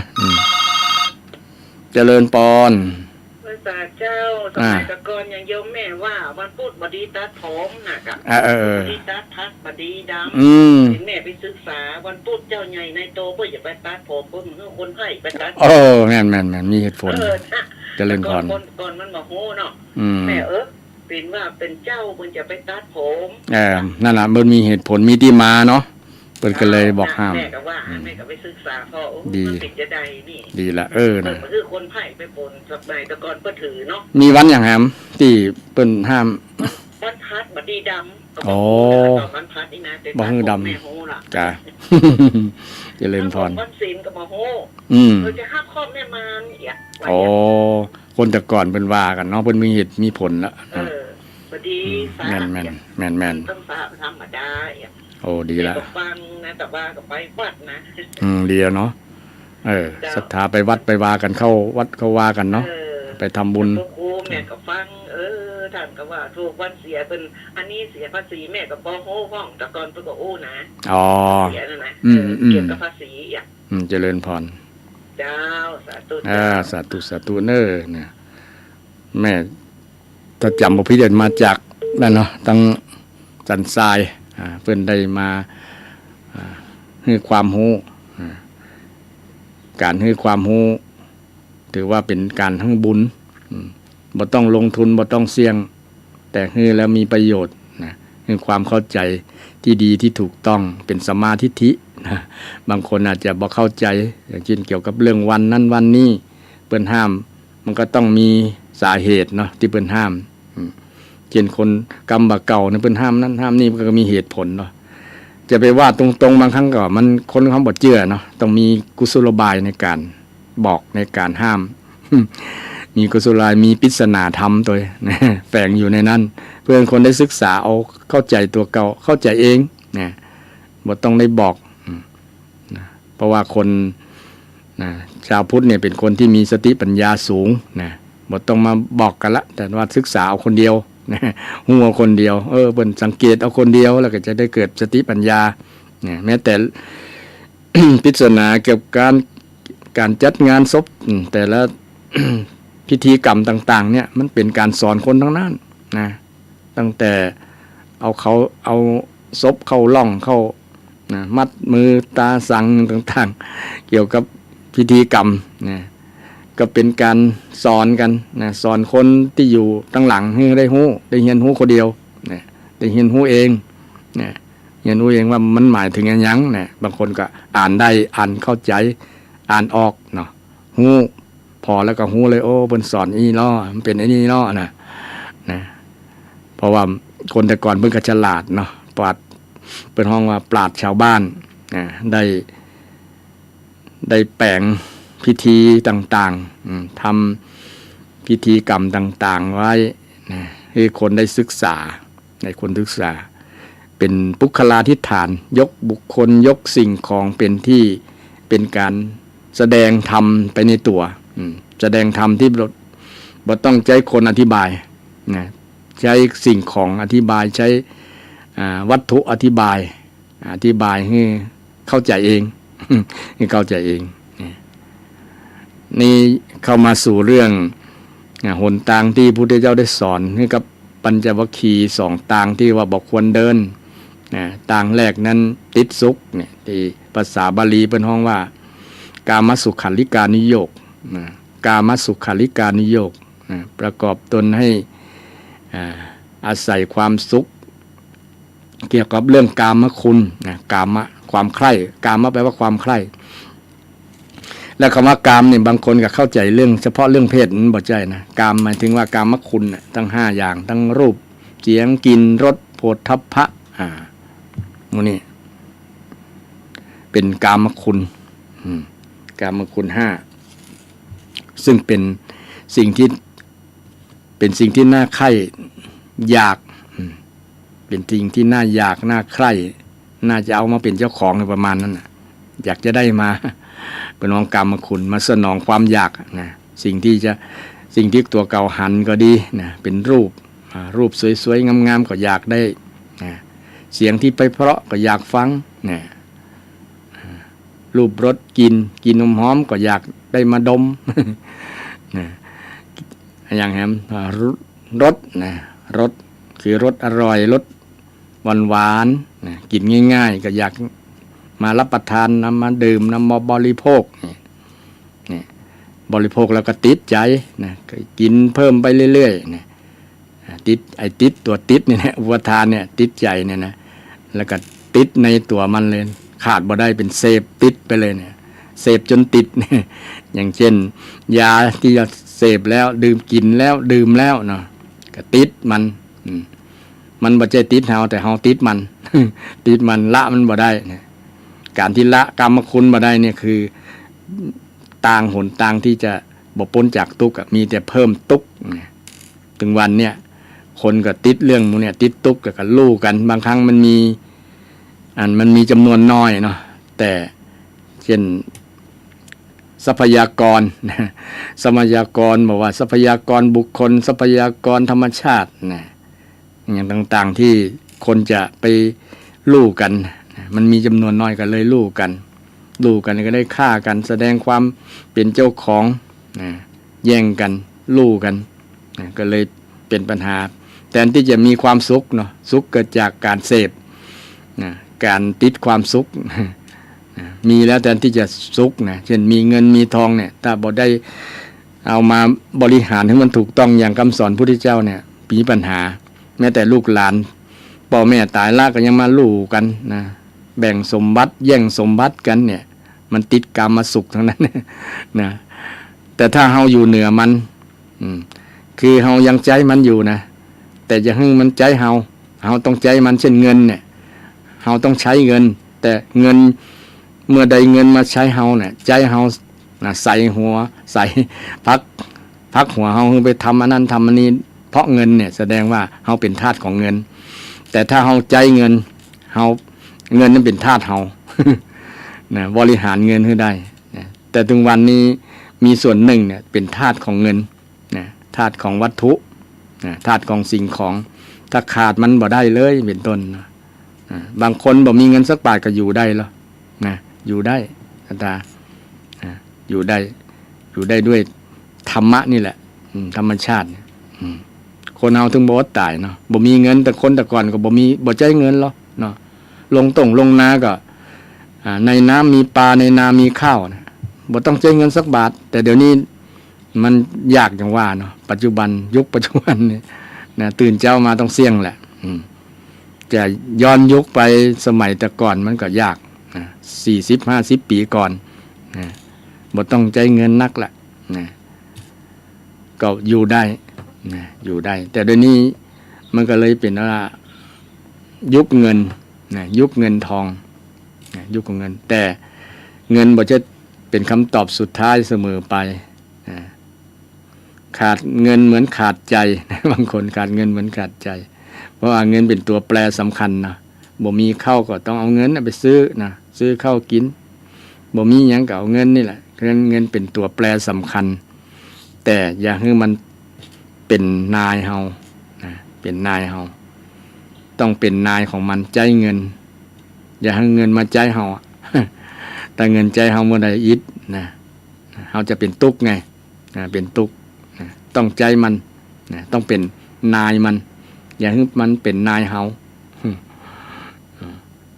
เจริญปอนพระศาสเจ้าสมัยตะกอนอย่างโยมแม่ว่าวันพุธบดีตัดผมน่ะกับบดีตัดทักบดีดำเห็นแม่ไปศึกษาวันพุธเจ้าใหญ่ในโตเพื่ออย่าไปตัดผมเพื่อคนไข้ไปตัดแม่นมีเหตุผลเจริญพรก่อนมันมาโหเนาะแม่เป็นว่าเป็นเจ้าเพิ่นจะไปตัดผมนั่นแหละมันมีเหตุผลมีที่มาเนาะเพิ่นก็เลยบอกห้ามแม่ก็ว่าแม่ก็ไปศึกษาพ่อมันติดจะใดนี่ดีละนะคือคนไผ่ไปปนสมัยตะกอนเพิ่นถือเนาะมีวันอย่างแฮมที่เพิ่นห้ามวันพัดบดีดำวันพัดนี่นะบ่ฮือดำแม่โหล่ะจ้ะเจริญพรวันศีลก็บ่โหเพิ่นจะห้ามครอบแม่มารอีกคนแต่ก่อนเพิ่นว่ากันเนาะเพิ่นมีเหตุมีผลละบดีสาแม่นต้องธรรมดาดีละฟังนะแต่ว่าก็ไปวัดนะดีเนาะศรัทธาไปวัดไปว่ากันเข้าวัดเข้าว่ากันเนาะไปทำบุญครูแม่ก็ฟังท่านก็ว่าถูกวันเสียเป็นอันนี้เสียภาษีแม่ก็บ่โหห้องแต่ก่อนเพิ่นก็นะเสียนั่นนะเกี่ยวกับภาษีเจริญพรเจ้าสาธุสาธุเน้อเนี่ยแม่ถ้าจำบ่ผิดมาจากนั่นเนาะตั้งสันทรายเพิ่นได้มาให้ความรู้การให้ความรู้ถือว่าเป็นการให้บุญบ่ต้องลงทุนบ่ต้องเสี่ยงแต่ให้แล้วมีประโยชน์นะให้ความเข้าใจที่ดีที่ถูกต้องเป็นสัมมาทิฏฐินะบางคนอาจจะบ่เข้าใจอย่างเช่นเกี่ยวกับเรื่องวันนั้นวันนี้เพิ่นห้ามมันก็ต้องมีสาเหตุเนาะที่เพิ่นห้ามเช่นคนกรรมบาเก่าเนี่ยเพิ่นห้ามนั้นห้ามนี่มันก็มีเหตุผลเนาะ จะไปว่าตรงๆบางครั้งก็มันคนเขาบ่เชื่อเนาะต้องมีกุศโลบายในการบอกในการห้าม มีกุศโลบายมีปริศนาธรรมตัวนะแฝงอยู่ในนั้นเพื่อคนได้ศึกษาเอาเข้าใจตัวเก่าเข้าใจเองนะบ่ต้องได้บอกนะเพราะว่าคนนะชาวพุทธเนี่ยเป็นคนที่มีสติปัญญาสูงนะบ่ต้องมาบอกกันละแต่ว่าศึกษาเอาคนเดียวนะหัวคนเดียวเพิ่นสังเกตเอาคนเดียวแล้วก็จะได้เกิดสติปัญญาเนี่ยแม้แต่ ปริศนาเกี่ยวกับการจัดงานศพแต่ละ พิธีกรรมต่างๆเนี่ยมันเป็นการสอนคนทั้งนั้นนะตั้งแต่เอาศพเข้าล่องเข้านะมัดมือตาสังต่างๆเกี่ยวกับพิธีกรรมนะก็เป็นการสอนกันนะสอนคนที่อยู่ตั้งหลังให้ได้ฮู้ได้เรียนรู้คนเดียวนะได้เรียนรู้เองนะเรียนรู้เองว่ามันหมายถึงอย่างยังนะบางคนก็อ่านได้อ่านเข้าใจอ่านออกเนาะฮู้พอแล้วก็ฮู้เลยโอ้เพิ่นสอนอีเนาะมันเป็นไอ้นี่เนาะนะเพราะว่าคนแต่ก่อนเพิ่นก็ฉลาดเนาะปราชญ์เป็นห้องว่าปราชญ์ชาวบ้านนะได้แปลงพิธีต่างๆทำพิธีกรรมต่างๆไว้นะให้คนได้ศึกษาในคนศึกษาเป็นปุคลาธิฐานยกบุคคลยกสิ่งของเป็นที่เป็นการแสดงธรรมไปในตัวแสดงธรรมที่บ่ต้องใช้คนอธิบายนะใช้สิ่งของอธิบายใช้วัตถุอธิบายให้เข้าใจเอง ให้เข้าใจเองนี่เข้ามาสู่เรื่องหนทางที่พระพุทธเจ้าได้สอนให้กับปัญจวัคคีย์2ทางที่ว่าบอกควรเดินทางแรกนั้นติดสุขเนี่ยที่ภาษาบาลีเป็นห้องว่ากามสุขันลิกานิโยกกามสุขันลิกานิโยกประกอบตนให้อาศัยความสุขเกี่ยวกับเรื่องกามคุณกามะความใคร่กามะแปลว่าความใคร่แล้วคำว่ากามเนี่ยบางคนก็เข้าใจเรื่องเฉพาะเรื่องเพศมันบ่ใช่นะกามหมายถึงว่ากามคุณทั้ง5อย่างทั้งรูปเสียงกลิ่นรสโผฏฐัพพะพวกนี้เป็นกามคุณกามคุณ5ซึ่งเป็นสิ่งที่น่าใคร่อยากเป็นสิ่งที่น่าอยากน่าใคร่น่าจะเอามาเป็นเจ้าของประมาณนั้นนะอยากจะได้มาเป็นองค์กรรมคุณมาสนองความอยากนะสิ่งที่ตัวเก่าหันก็ดีนะเป็นรูปสวยๆงามๆก็อยากได้นะเสียงที่ไปเพราะก็อยากฟังนะรูปรสกินหอมก็อยากได้มาดม นะอย่างแฮมรสนะรสคือรสอร่อยรสหวานๆนะกินง่ายๆก็อยากมารับประทานนำมาดื่มนำมาบริโภคนี่บริโภคแล้วก็ติดใจนะก็กินเพิ่มไปเรื่อยๆนะติดตัวติดนี่นะอุปทานเนี่ยติดใจเนี่ยนะแล้วก็ติดในตัวมันเลยขาดบ่ได้เป็นเสพติดไปเลยเนี่ยเสพจนติด อย่างเช่นยาที่จะเสพแล้วดื่มกินแล้วดื่มแล้วเนาะก็ติดมันบ่ใช่ติดเฮาแต่เฮาติดมัน ติดมันละมันบ่ได้นะการที่ละกรรมคุณบ่ได้เนี่ยคือหนทางที่จะบ่พ้นจากทุกข์มีแต่เพิ่มทุกข์ถึงวันเนี่ยคนก็ติดเรื่องพวกเนี่ยติดทุกข์ก็รู้กันบางครั้งมันมีจำนวนน้อยเนาะแต่เช่นทรัพยากรบอกว่าทรัพยากรบุคคลทรัพยากรธรรมชาตินะอย่างต่างๆที่คนจะไปรู้กันมันมีจำนวนน้อยก็เลยรู้กันก็ได้ฆ่ากันแสดงความเป็นเจ้าของแย่งกันรู้กันก็เลยเป็นปัญหาแทนที่จะมีความสุขเนาะสุขเกิดจากการเสพการติดความสุขมีแล้วแทนที่จะสุขนะเช่นมีเงินมีทองเนี่ยถ้าบ่ได้เอามาบริหารให้มันถูกต้องอย่างคำสอนพระพุทธเจ้าเนี่ยมีปัญหาแม้แต่ลูกหลานพ่อแม่ตายแล้วก็ยังมาลู่กันนะแบ่งสมบัติแย่งสมบัติกันเนี่ยมันติดกามสุขทั้งนั้นนะแต่ถ้าเฮาอยู่เหนือมันคือเฮายังใจมันอยู่นะแต่จะให้มันใจเฮาต้องใจมันเช่นเงินเนี่ย เฮาต้องใช้เงิน แต่เงินเมื่อใดเงินมาใช้เฮาเนี่ยใจเฮาใส่หัวใส่พักหัวเฮาไปทำอันนั้นทำอันนี้เพราะเงินเนี่ยแสดงว่าเฮาเป็นทาสของเงินแต่ถ้าเฮาใจเงินนั้นเป็นทาสเฮา นะบริหารเงินให้ได้นะแต่ถึงวันนี้มีส่วนหนึ่งเนี่ยเป็นทาสของเงินนะทาสของวัตถุนะทาสของสิ่งของถ้าขาดมันบ่ได้เลยเป็นต้นนะบางคนบ่มีเงินสักบาทก็อยู่ได้แล้วนะอยู่ได้อาจารย์อยู่ได้ด้วยธรรมะนี่แหละธรรมชาติคนเอาถึงบ่อดตายเนาะบ่มีเงินแต่คนแต่ก่อนก็บ่ใจเงินหรอกเนาะลงนาก็ในน้ำมีปลาในนามีข้าวนะบ่ต้องใจเงินสักบาทแต่เดี๋ยวนี้มันยากอย่างว่าเนาะปัจจุบันยุคปัจจุบันนี่นะตื่นเช้ามาต้องเสี่ยงแหละจะย้อนยุคไปสมัยแต่ก่อนมันก็ยากนะ40-50 ปีก่อนนะบ่ต้องใจเงินนักละนะก็อยู่ได้นะอยู่ได้แต่เดี๋ยวนี้มันก็เลยเป็นว่ายุคเงินนะยุคเงินทองนะยุคของเงินแต่เงินบ่จะเป็นคำตอบสุดท้ายเสมอไปนะขาดเงินเหมือนขาดใจนะบางคนขาดเงินเหมือนขาดใจเพราะว่าเงินเป็นตัวแปรสำคัญนะบ่มีข้าวก็ต้องเอาเงินไปซื้อนะซื้อข้าวกินบ่มีหยังก็เอาเงินนี่แหละเงินเป็นตัวแปรสำคัญแต่อย่าให้มันเป็นนายเฮานะเป็นนายเฮาต้องเป็นนายของมันใจเงินอย่าให้เงินมาใจเฮา แต่เงินใจเฮาเมื่อใดอิดนะเฮาจะเป็นทุกข์ไงเป็นทุกข์ต้องใจมันต้องเป็นนายมันอย่าให้มันเป็นนายเฮา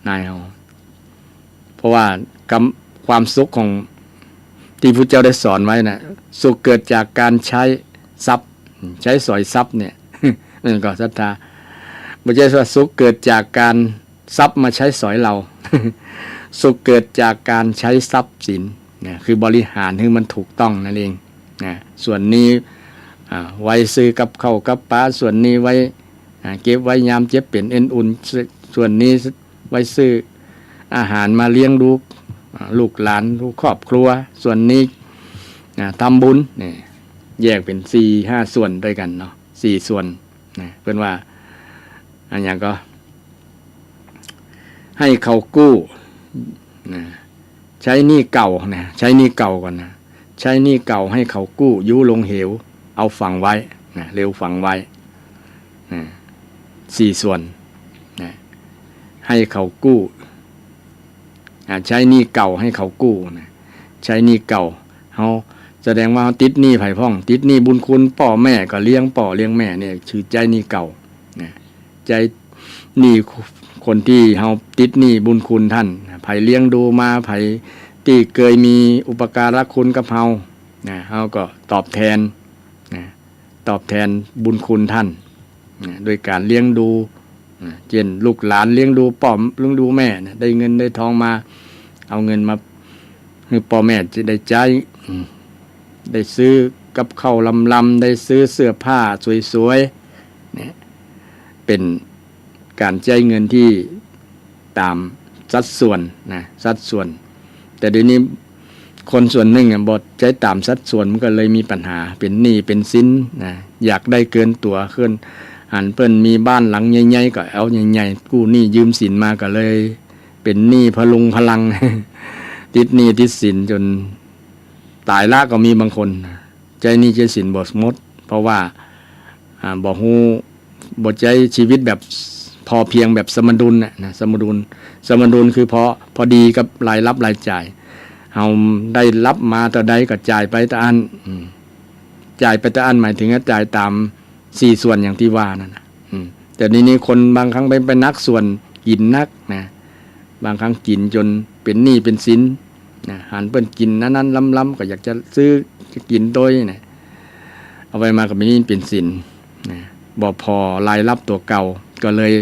นายเฮาเพราะว่าความสุขของที่พระเจ้าได้สอนไว้นะสุขเกิดจากการใช้ทรัพย์ใช้สอยทรัพย์เนี่ยนั่นก็ศรัทธาไม่ใช่ว่าสุขเกิดจากการทรัพย์มาใช้สอยเรา สุขเกิดจากการใช้ทรัพย์สินเนี่ยคือบริหารให้มันถูกต้องนั่นเองนะส่วนนี้ไว้ซื้อกับข้าวกับปลาส่วนนี้ไว้เก็บไว้ยามเจ็บเป็นเอ็นอุ่นส่วนนี้ไว้ซื้ออาหารมาเลี้ยงดูลูกหลานลูกครอบครัวส่วนนี้ทำบุญนี่แยกเป็น 4-5 ส่วนด้วยกันเนาะ4 ส่วนนะเพื่อนว่าอันอย่างก็ให้เขากู้นะใช้หนี้เก่านะใช้หนี้เก่าก่อนนะใช้หนี้เก่าให้เขากู้ยุลงเหวเอาฝังไว้นะเร็วฝังไว้นะ4 ส่วนนะให้เขากู้ใช้หนี้เก่าให้เขากู้นะใช้หนี้เก่าเขาแสดงว่าติดหนี้ไผ่พ่องติดหนี้บุญคุณพ่อแม่ก็เลี้ยงพ่อเลี้ยงแม่เนี่ยชื่อใจหนี้เก่านะใจหนี้คนที่เขาติดหนี้บุญคุณท่านไผ่เลี้ยงดูมาไผ่ที่เคยมีอุปการะคุณกับเขานะเขาก็ตอบแทนนะตอบแทนบุญคุณท่านนะโดยการเลี้ยงดูเช่นลูกหลานเลี้ยงดูพ่อเลี้ยงดูแม่นะได้เงินได้ทองมาเอาเงินมาคือพ่อแม่จะได้ใจได้ซื้อกับข้าวลำได้ซื้อเสื้อผ้าสวยๆเนี่ยเป็นการใช้เงินที่ตามสัดส่วนนะสัดส่วนแต่เดี๋ยวนี้คนส่วนหนึ่งบทใช้ตามสัดส่วนมันก็เลยมีปัญหาเป็นหนี้เป็นสินนะอยากได้เกินตัวขึ้นหันเปิ้นมีบ้านหลังใหญ่ๆก็เอาใหญ่ๆกู้หนี้ยืมสินมาก็เลยเป็นหนี้พลุงพลัง ติดหนี้ติดสินจนตายละก็มีบางคนใจหนี้ใจสินบ่หมดเพราะว่าบ่ฮู้บ่ใจชีวิตแบบพอเพียงแบบสมดุลนะสมดุลคือพอดีกับรายรับรายจ่ายเฮาได้รับมาแต่ใดก็จ่ายไปแต่อันจ่ายไปแต่อันหมายถึงว่าจ่ายตาม4 ส่วนอย่างที่ว่านั่นนะแต่นี้คนบางครั้งไปนักส่วนกินนักนะบางครั้งกินจนเป็นหนี้เป็นสินนะหันเปิ้นกินนั้นล้ำๆก็อยากจะซื้อจะกินโดยนะเอาไปมาก็เป็นหนี้เป็นสินนะบ่พอรายรับตัวเก่าก็เลย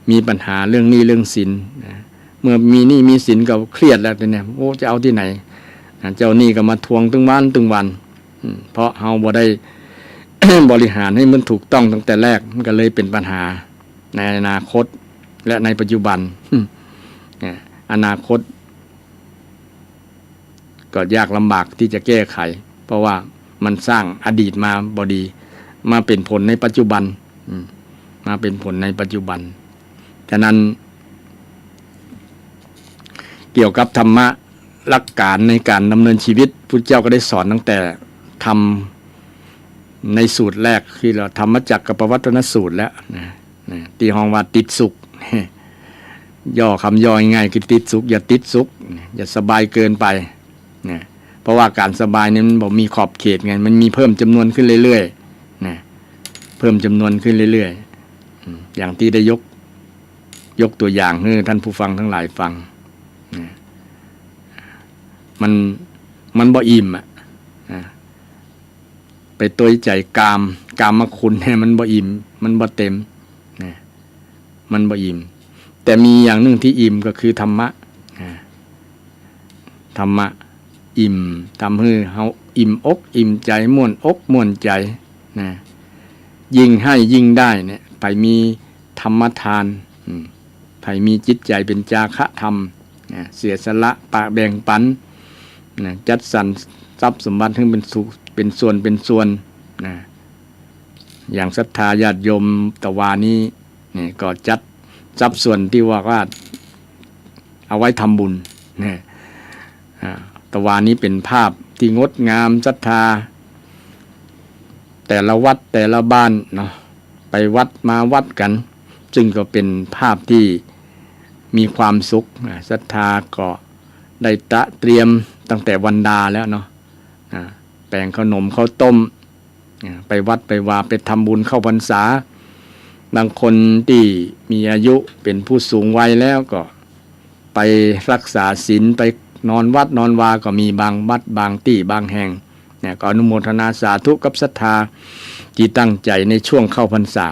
มีปัญหาเรื่องหนี้เรื่องสินนะเมื่อมีหนี้มีสินก็เครียดแล้วเนี่ยโอ้จะเอาที่ไหนเจ้าหนี้ก็มาทวงตึงวันเพราะเฮาบ่ได้ บริหารให้มันถูกต้องตั้งแต่แรกมันก็เลยเป็นปัญหาในอนาคตและในปัจจุบัน อนาคตก็ยากลำบากที่จะแก้ไขเพราะว่ามันสร้างอดีตมาบดีมาเป็นผลในปัจจุบันมาเป็นผลในปัจจุบันฉะนั้นเกี่ยวกับธรรมะหลักการในการดำเนินชีวิตพุทธเจ้าก็ได้สอนตั้งแต่ทำในสูตรแรกคือเราธรรมจักรกับปวัตตนสูตรแล้วตีห้องว่าติดสุขย่อคำย่อง่ายๆคือติดสุขอย่าติดสุขอย่าสบายเกินไปนะเพราะว่าการสบายนี่มันบอกมีขอบเขตไงมันมีเพิ่มจำนวนขึ้นเรื่อยๆนะเพิ่มจำนวนขึ้นเรื่อยๆอย่างที่ได้ยกตัวอย่างให้ท่านผู้ฟังทั้งหลายฟังนะมันบ่อิ่มอ่ะไปตัวใจกามคุณเนี่ยมันบ่อิ่มมันบ่เต็มนะมันบ่อิ่มแต่มีอย่างหนึ่งที่อิ่มก็คือธรรมะธรรมะอิ่มทำให้เฮาอิ่มอกอิ่มใจม่วนอกม่วนใจนะยิ่งให้ยิ่งได้เนี่ยไปมีธรรมทานไปมีจิตใจเป็นจาคะธรรมเสียสละปะแบ่งปันจัดสรรทรัพย์สมบัติให้เป็นส่วนนะอย่างศรัทธาญาติโยมตะวานี้นี่ก็จัดทรัพย์ส่วนที่ว่าเอาไว้ทำบุญนะตะวานี้เป็นภาพที่งดงามศรัทธาแต่ละวัดแต่ละบ้านเนาะไปวัดมาวัดกันจึงก็เป็นภาพที่มีความสุขศรัทธาก็ได้เตรียมตั้งแต่วันดาแล้วเนาะแป้งขนมข้าวต้มไปวัดไปวาไปทำบุญเข้าพรรษาบางคนที่มีอายุเป็นผู้สูงวัยแล้วก็ไปรักษาศีลไปนอนวัดนอนวาก็มีบางวัดบางที่บางแห่งเนี่ยก็อนุโมทนาสาธุกับศรัทธาที่ตั้งใจในช่วงเข้าพรรษา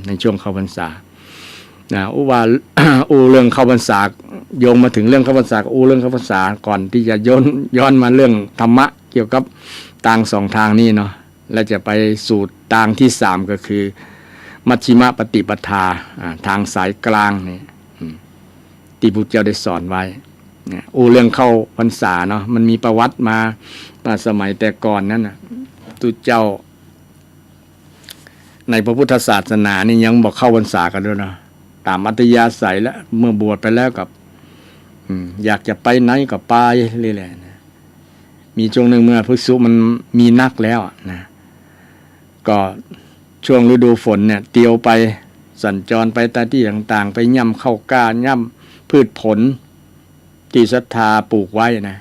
ในช่วงเข้าพรรษาว่า เรื่องเข้าพรรษาโยงมาถึงเรื่องเข้าพรรษาเรื่องเข้าพรรษาก่อนที่จะย้อนมาเรื่องธรรมะเกี่ยวกับทางสองทางนี้เนาะและจะไปสู่ทางที่3ก็คือมัชฌิมปฏิปทาทางสายกลางนี่ที่พุทธเจ้าได้สอนไว้เรื่องเข้าพรรษาเนาะมันมีประวัติมาสมัยแต่ก่อนนั้นพุทธเจ้าในพระพุทธศาสนานี่ยังบอกเข้าพรรษากันด้วยนะตามอัธยาศัยแล้วเมื่อบวชไปแล้วกับอยากจะไปไหนก็ไปเรื่อยๆนะมีช่วงหนึ่งเมื่อภิกษุมันมีนักแล้วนะก็ช่วงฤดูฝนเนี่ยเตียวไปสัญจรไปตามที่ต่างๆไปย่ำเข้ากล้าย่ำพืชผลที่ศรัทธาปลูกไว้นะ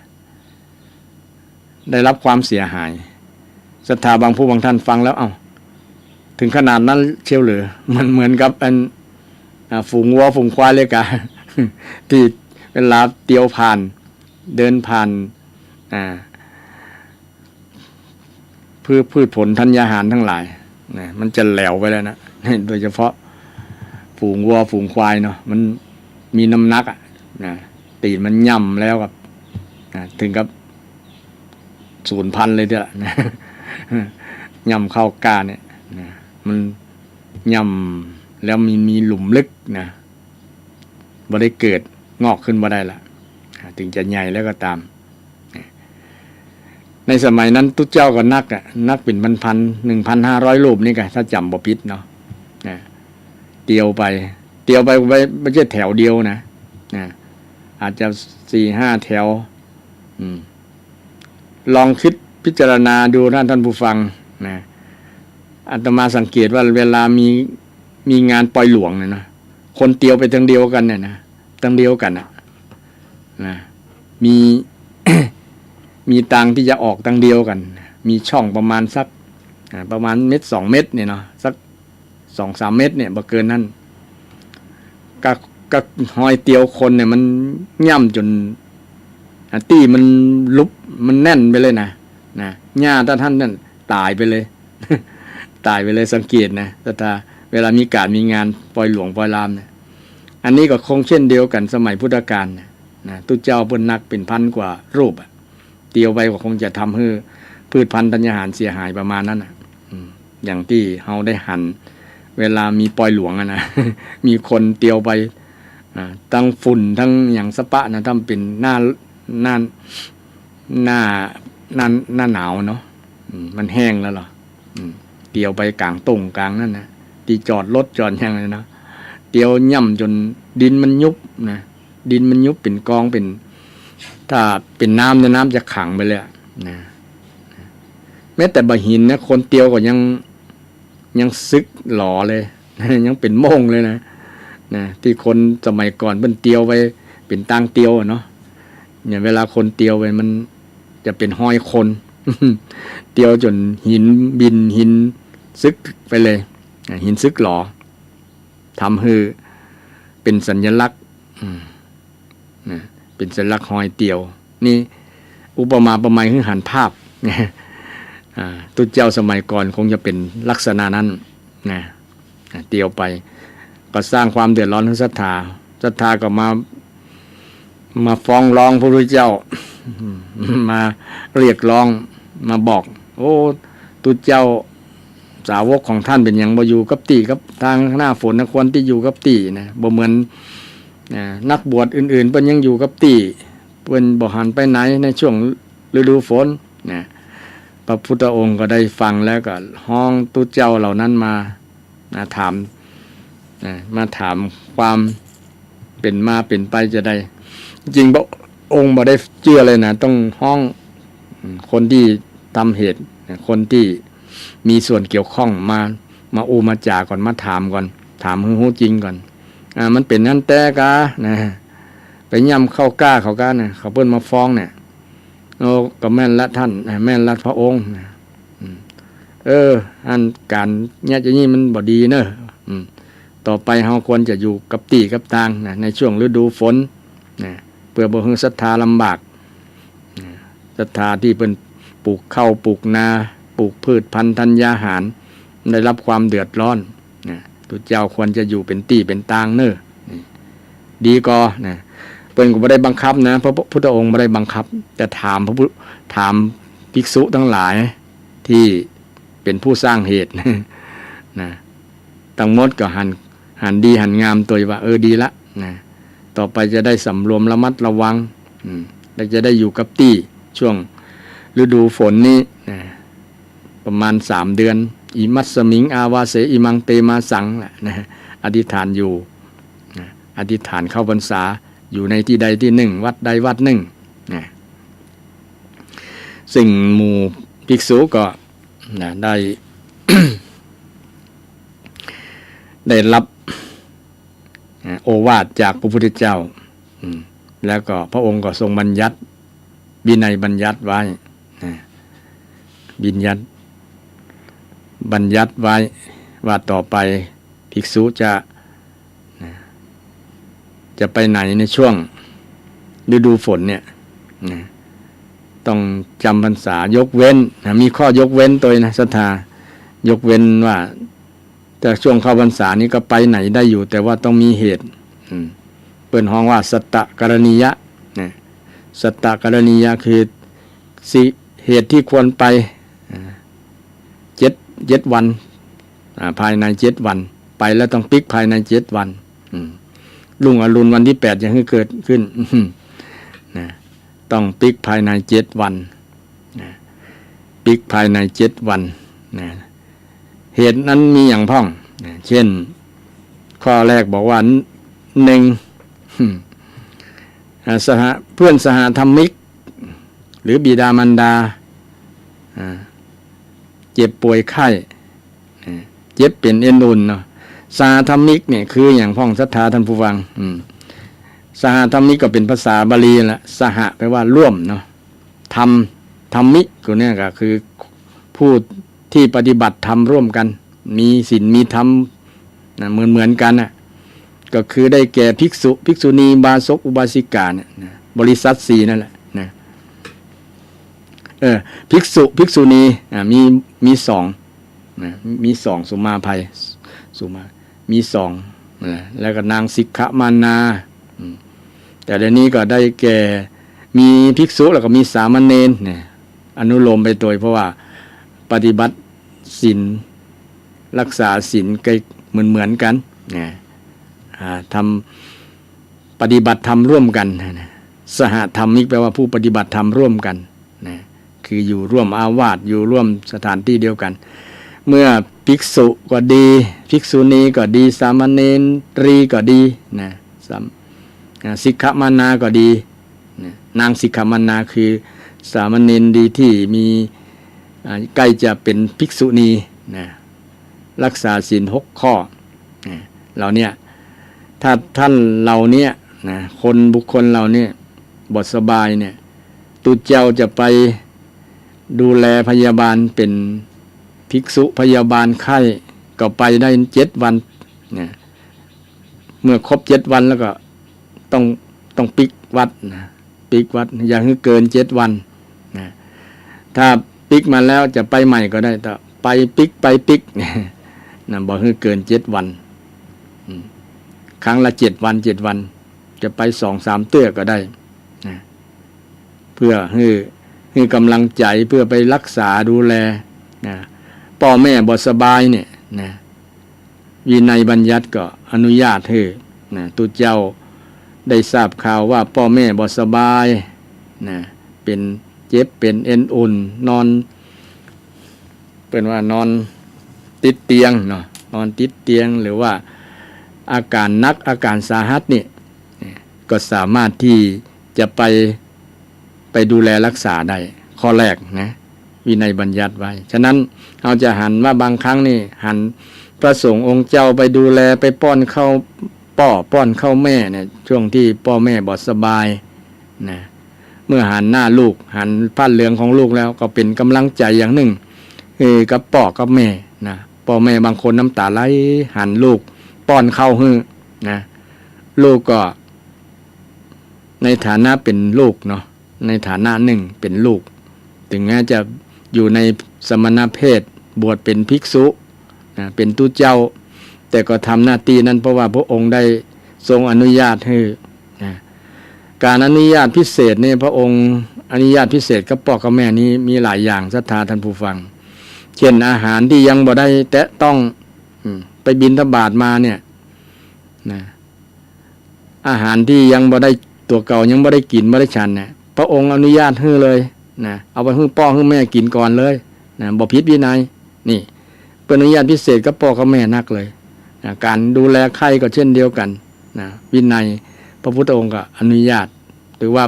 ได้รับความเสียหายศรัทธาบางผู้บางท่านฟังแล้วถึงขนาดนั้นเชียวหรือมันเหมือนกับฝูงวัวฝูงควายเลยกะ ที่เวลาเตียวผ่านเดินผ่านพืชผลธัญญาหารทั้งหลายนะมันจะแหลวไปแล้วนะ โดยเฉพาะฝูงวัวฝูงควายเนาะมันมีน้ำหนักนะตีนมันย่ำแล้วกับถึงกับ0,000เลยเด้อนะ ย่ำเข้ากาเนี่ยนะมันย่ำแล้วมีหลุมลึกนะบ่ได้เกิดงอกขึ้นบ่ได้ละถึงจะใหญ่แล้วก็ตามในสมัยนั้นทุกเจ้าก็นักเป็นพัน 1,500 รูปนี่ไงถ้าจำบ่ผิดเนาะเตียวไปไม่ใช่แถวเดียวนะอาจจะ 4-5 แถวลองคิดพิจารณาดูท่านผู้ฟังนะอาตมาสังเกตว่าเวลามีงานปล่อยหลวงเนี่ยนะคนเตียวไปทางเดียวกันเนี่ยนะทางเดียวกันนะมี มีตังที่จะออกทางเดียวกันมีช่องประมาณสักประมาณ1-2 เมตรเนี่ยเนาะสัก 2-3 เมตรเนี่ยบ่เกินนั้นก็หอยเตียวคนเนี่ยมันย่ำจนตี้มันลุบมันแน่นไปเลยนะหญ้าถ้าท่านนั่นตายไปเลย ตายไปเลยสังเกตนะถ้าเวลามีการมีงานปล่อยหลวงปล่อยลามเนี่ยอันนี้ก็คงเช่นเดียวกันสมัยพุทธกาลนะตุเจ้าเพิ่นนักเป็นพันกว่ารูปเตียวไปก็คงจะทำให้พืชพันธุ์ธัญญาหารเสียหายประมาณนั้นอย่างที่เฮาได้หันเวลามีปล่อยหลวงนะ มีคนเตียวไป ทั้งฝุ่นทั้งอย่างสปะนะทำเป็นหน้าหน้าหน้าหนาวเนาะมันแห้งแล้วเหรอเตียวไปกลางตรงกลางนั่นนะที่จอดรถจอดยังเลยนะเตียวย่ำจนดินมันยุบนะดินมันยุบเป็นกองเป็นถ้าเป็นน้ำเนี่ยน้ำจะขังไปเลยนะแม้แต่บะหินนะคนเตียวก็ยังซึกหล่อเลยยังเป็นโม่งเลยนะที่คนสมัยก่อนเป็นเตียวไปเป็นตางเตียวเนาะเนี่ยเวลาคนเตียวไปมันจะเป็นห้อยคน เตียวจนหินบินหินซึกไปเลยหินซึกหล่อทำให้เป็นสัญลักษณ์เป็นสัญลักษณ์ห้อยเตียวนี่อุปมาประไมยคือหันภาพตุเจ้าสมัยก่อนคงจะเป็นลักษณะนั้นนะเตียวไปก็สร้างความเดือดร้อนให้ศรัทธาก็มาฟ้องร้องพระพุทธเจ้า มาเรียกร้องมาบอกโอ้ตุเจ้าสาวกของท่านเป็นอย่างบ่อยู่กับตีกับทางหน้าฝนนะควรที่อยู่กับตีนะบ่เหมือนนักบวชอื่นๆเพิ่นยังอยู่กับตีเพิ่นบ่หันไปไหนในช่วงฤดูฝนนะพระพุทธองค์ก็ได้ฟังแล้วก็ห้องตุเจ้าเหล่านั้นมาถามความเป็นมาเป็นไปจะได้จริงบ่องค์บ่ได้เชื่อเลยนะต้องห้องคนที่ทำเหตุคนที่มีส่วนเกี่ยวข้องมาอูมาจาก่อนมาถามก่อนถามฮู้จริงก่อนมันเป็นนั่นแต่กะนะไปย่ำเข้ากล้าเขากะนะเขาเพิ่นมาฟ้องเนี่ยโอ้ก็แม่นละท่านแม่นละพระองค์อันการเนี่ยจะนี่มันบ่ดีเนอะต่อไปเฮาควรจะอยู่กับตีกับทางนะในช่วงฤดูฝนนะเพื่อบ่ให้ศรัทธาลำบากศรัทธาที่เป็นปลูกข้าวปลูกนาปลูกพืชพันธุ์ธัญญาหารได้รับความเดือดร้อนนะตุเจ้าควรจะอยู่เป็นตีเป็นตางเนอะดีก็นะเพิ่นก็บ่ได้บังคับนะพระพุทธองค์บ่ได้บังคับแต่ถามภิกษุทั้งหลายที่เป็นผู้สร้างเหตุนะทั้งหมดก็หันดีหันงามตัวว่าดีละนะต่อไปจะได้สำรวมระมัดระวังและจะได้อยู่กับตี้ช่วงฤดูฝนนี้นะประมาณ3 เดือนอิมัสสมิงอาวาเสอิมังเตมาสังนะอธิษฐานอยู่นะอธิษฐานเข้าพรรษาอยู่ในที่ใดที่หนึ่งวัดใดวัดหนึ่งนะสิ่งหมู่ภิกษุก็นะได้ ได้รับโอวาทจากพระพุทธเจ้าแล้วก็พระองค์ก็ทรงบัญญัติวินัยบัญญัติไว้บัญญัติไว้ว่าต่อไปภิกษุจะไปไหนในช่วงฤดูฝนเนี่ยต้องจำพรรษายกเว้นมีข้อยกเว้นตัวนะศรัทธายกเว้นว่าแต่ช่วงเข้าพรรษานี้ก็ไปไหนได้อยู่แต่ว่าต้องมีเหตุเปิ้นฮ้องว่าสัตตกรณียะสัตตกรณียะคือเหตุที่ควรไป7 วันภายใน7 วันไปแล้วต้องปิกภายใน7 วันรุ่งอรุณวันที่8ยังให้เกิดขึ้นต้องปิกภายใน7 วันปิกภายใน7 วันเหตุนั้นมีอย่างพ้องเช่นข้อแรกบอกว่า1เพื่อนสหธรรมิกหรือบิดามารดาเจ็บป่วยไข้เจ็บเป็นเอ็นอุ่นเนาะสหธรรมิกเนี่ยคืออย่างพ้องศรัทธาท่านผู้ฟังสหธรรมิกก็เป็นภาษาบาลีแหละสหแปลว่าร่วมเนาะธรรมิก็เนี่ยก็คือผู้ที่ปฏิบัติธรรมร่วมกันมีศีลมีธรรมเหมือนกันน่ะก็คือได้แก่ภิกษุภิกษุณีบาศกอุบาสิกาเนี่ยบริษัท4นั่นแหละนะภิกษุภิกษุณีมี2นะมี2สุมาภัยสุมามี2นะแล้วก็นางสิกขมานาแต่เดี๋ยวนี้ก็ได้แก่มีภิกษุแล้วก็มีสามเณรเนี่ยอนุโลมไปโดยเพราะว่าปฏิบัติศีลรักษาศีลใกล้เหมือนกันนะท ปฏิบัติธรรมร่วมกันนะสหธรรมิกแปลว่าผู้ปฏิบัติธรรมร่วมกันนะคืออยู่ร่วมอาวาสอยู่ร่วมสถานที่เดียวกันเมื่อภิกษุก็ดีภิกษุณีก็ดีสามเณรีก็ดีนะสิกขมานาก็ดีนะนางสิกขมานาคือสามเณรดีที่มีใกล้จะเป็นภิกษุณีนะรักษาศีล6 ข้อนะเราเนี่ยถ้าท่านเราเนี่ยนะคนบุคคลเราเนี่ยบทสบายเนี่ยตุเจ้าจะไปดูแลพยาบาลเป็นภิกษุพยาบาลไข้ก็ไปได้7 วันนะเมื่อครบ7 วันแล้วก็ต้องปิกวัดนะปิกวัดอย่าให้เกิน7 วันนะถ้าปิกมาแล้วจะไปใหม่ก็ได้แต่ไปปิกนะบอกให้เกิน7 วันครั้งละ7 วันจะไป2-3 เตื้อก็ได้นะเพื่อให้กำลังใจเพื่อไปรักษาดูแลนะพ่อแม่บ่สบายเนี่ยนะวินัยบัญญัติก็อนุญาตให้นะตุเจ้าได้ทราบข่าวว่าพ่อแม่บ่สบายนะเป็นเจ็บเป็นเอ็นอุ่นนอนเป็นว่านอนติดเตียงเนาะนอนติดเตียงหรือว่าอาการนักอาการสาหัสนี่ก็สามารถที่จะไปดูแลรักษาได้ข้อแรกนะวินัยบัญญัติไว้ฉะนั้นเราจะหันว่าบางครั้งนี่หันพระสงฆ์องค์เจ้าไปดูแลไปป้อนข้าวป้อนข้าวแม่เนี่ยช่วงที่พ่อแม่บ่สบายนะเมื่อหันหน้าลูกหันผ้าเหลืองของลูกแล้วก็เป็นกำลังใจอย่างหนึ่งกับพ่อกับแม่นะพ่อแม่บางคนน้ำตาไหลหันลูกป้อนข้าวให้นะลูกก็ในฐานะเป็นลูกเนาะในฐานะหนึ่งเป็นลูกถึงแม้จะอยู่ในสมณเพศบวชเป็นภิกษุนะเป็นตุเจ้าแต่ก็ทำหน้าที่นั้นเพราะว่าพระองค์ได้ทรงอนุญาตให้นะการอนุญาตพิเศษเนี่ยพระองค์อนุญาตพิเศษกับพ่อกับแม่นี้มีหลายอย่างศรัทธาท่านผู้ฟังเช่นอาหารที่ยังบ่ได้แตะต้องไปบิณฑบาตมาเนี่ยนะอาหารที่ยังบ่ได้ตัวเก่ายังบ่ได้กินบ่ได้ฉันเนี่ยพระองค์อนุญาตให้เลยนะเอาไปให้พ่อให้แม่กินก่อนเลยนะบ่ผิดวินัยนี่เป็นอนุญาตพิเศษกับพ่อกับแม่นักเลยนะการดูแลไข้ก็เช่นเดียวกันนะวินัยพระพุทธองค์ก็อนุญาตหรือว่า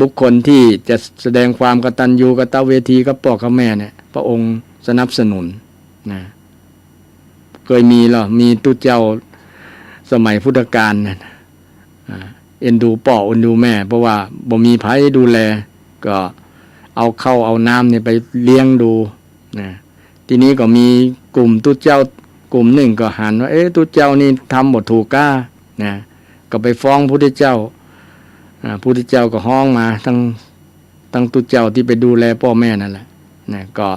บุคคลที่จะแสดงความกตัญญูกตเวทีกับพ่อกับแม่เนี่ยพระองค์สนับสนุนนะเคยมีหรอมีตุเจ้าสมัยพุทธกาลนะเอ็นดูพ่อเอ็นดูแม่เพราะว่าบ่มีไผดูแลก็เอาเข้าเอาน้ำเนี่ยไปเลี้ยงดูนะทีนี้ก็มีกลุ่มตุเจ้ากลุ่มหนึ่งก็หันว่าตุเจ้านี่ทำบ่ถูกก้านะก็ไปฟ้องพุทธเจ้าพุทธเจ้าก็ห้องมาทั้งตุเจ้าที่ไปดูแลพ่อแม่นั่นแหละนะก็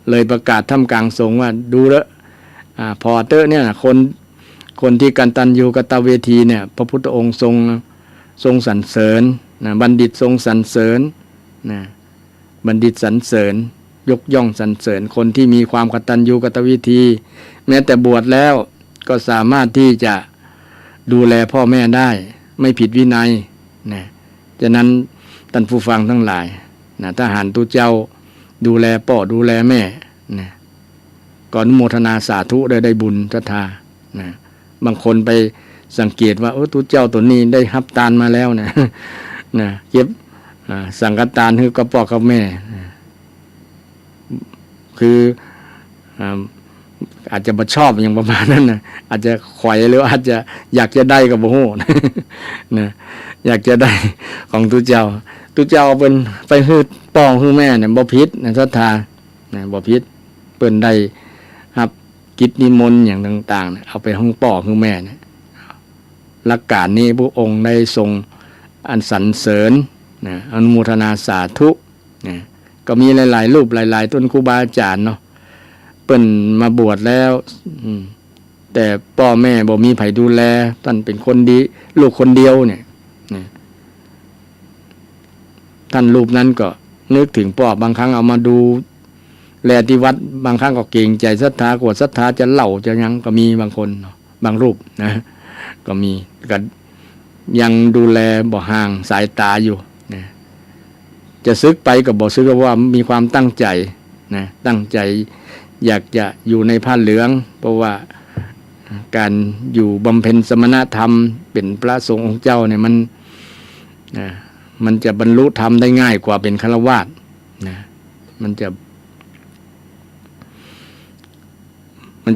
เลยประกาศท่ามกลางสงฆ์ว่าดูแล้วพอเตอร์เนี่ยคนที่กันตัญญูกตเวทีเนี่ยพระพุทธองค์ทรงสรรเสริญนะบัณฑิตทรงสรรเสริญนะบัณฑิตสรรเสริญยกย่องสรรเสริญคนที่มีความกตัญญูกตเวทีแม้แต่บวชแล้วก็สามารถที่จะดูแลพ่อแม่ได้ไม่ผิดวินัยนะฉะนั้นท่านผู้ฟังทั้งหลายนะทหารตุเจ้าดูแลพ่อดูแลแม่นะก่อนโมทนาสาธุได้บุญศรัทธานะบางคนไปสังเกตว่าตุเจ้าตัวนี้ได้รับทานมาแล้วนะนะเก็บสังฆทานให้กับพ่อกับแม่คืออาจจะบ่ชอบอย่างประมาณนั้นนะอาจจะไขว่หรืออาจจะอยากจะได้กับบ่ฮู้นะอยากจะได้ของตุเจ้าเป็นไปฮืดป้องฮือแม่เนี่ยบ่ผิดนะศรัทธานะบ่ผิดเปิ้นได้รับกิจนิมนต์อย่างต่างๆนะเอาไปห้องป้อฮือแม่เนี่ยหลักการนี้พระองค์ได้ทรงอันสรรเสริญนะอนุโมทนาสาธุนะก็มีหลายๆรูปหลายๆต้นครูบาอาจารย์เนาะเปิ้นมาบวชแล้วแต่พ่อแม่บ่มีไผดูแลท่านเป็นคนดีลูกคนเดียวเนี่ยท่านรูปนั้นก็นึกถึงพ่อบางครั้งเอามาดูแลที่วัดบางครั้งก็เกรงใจศรัทธากวดศรัทธาจะเล่าจะยังก็มีบางคนบางรูปนะก็มีก็ ยังดูแลบ่ห่างสายตาอยู่นะจะซึกไปกับบ่ซึกเพราะว่ามีความตั้งใจนะตั้งใจอยากจะอยู่ในผ้าเหลืองเพราะว่าการอยู่บำเพ็ญสมณธรรมเป็นพระสงฆ์องค์เจ้าเนี่ยมันจะบรรลุธรรมได้ง่ายกว่าเป็นฆราวาสนะมัน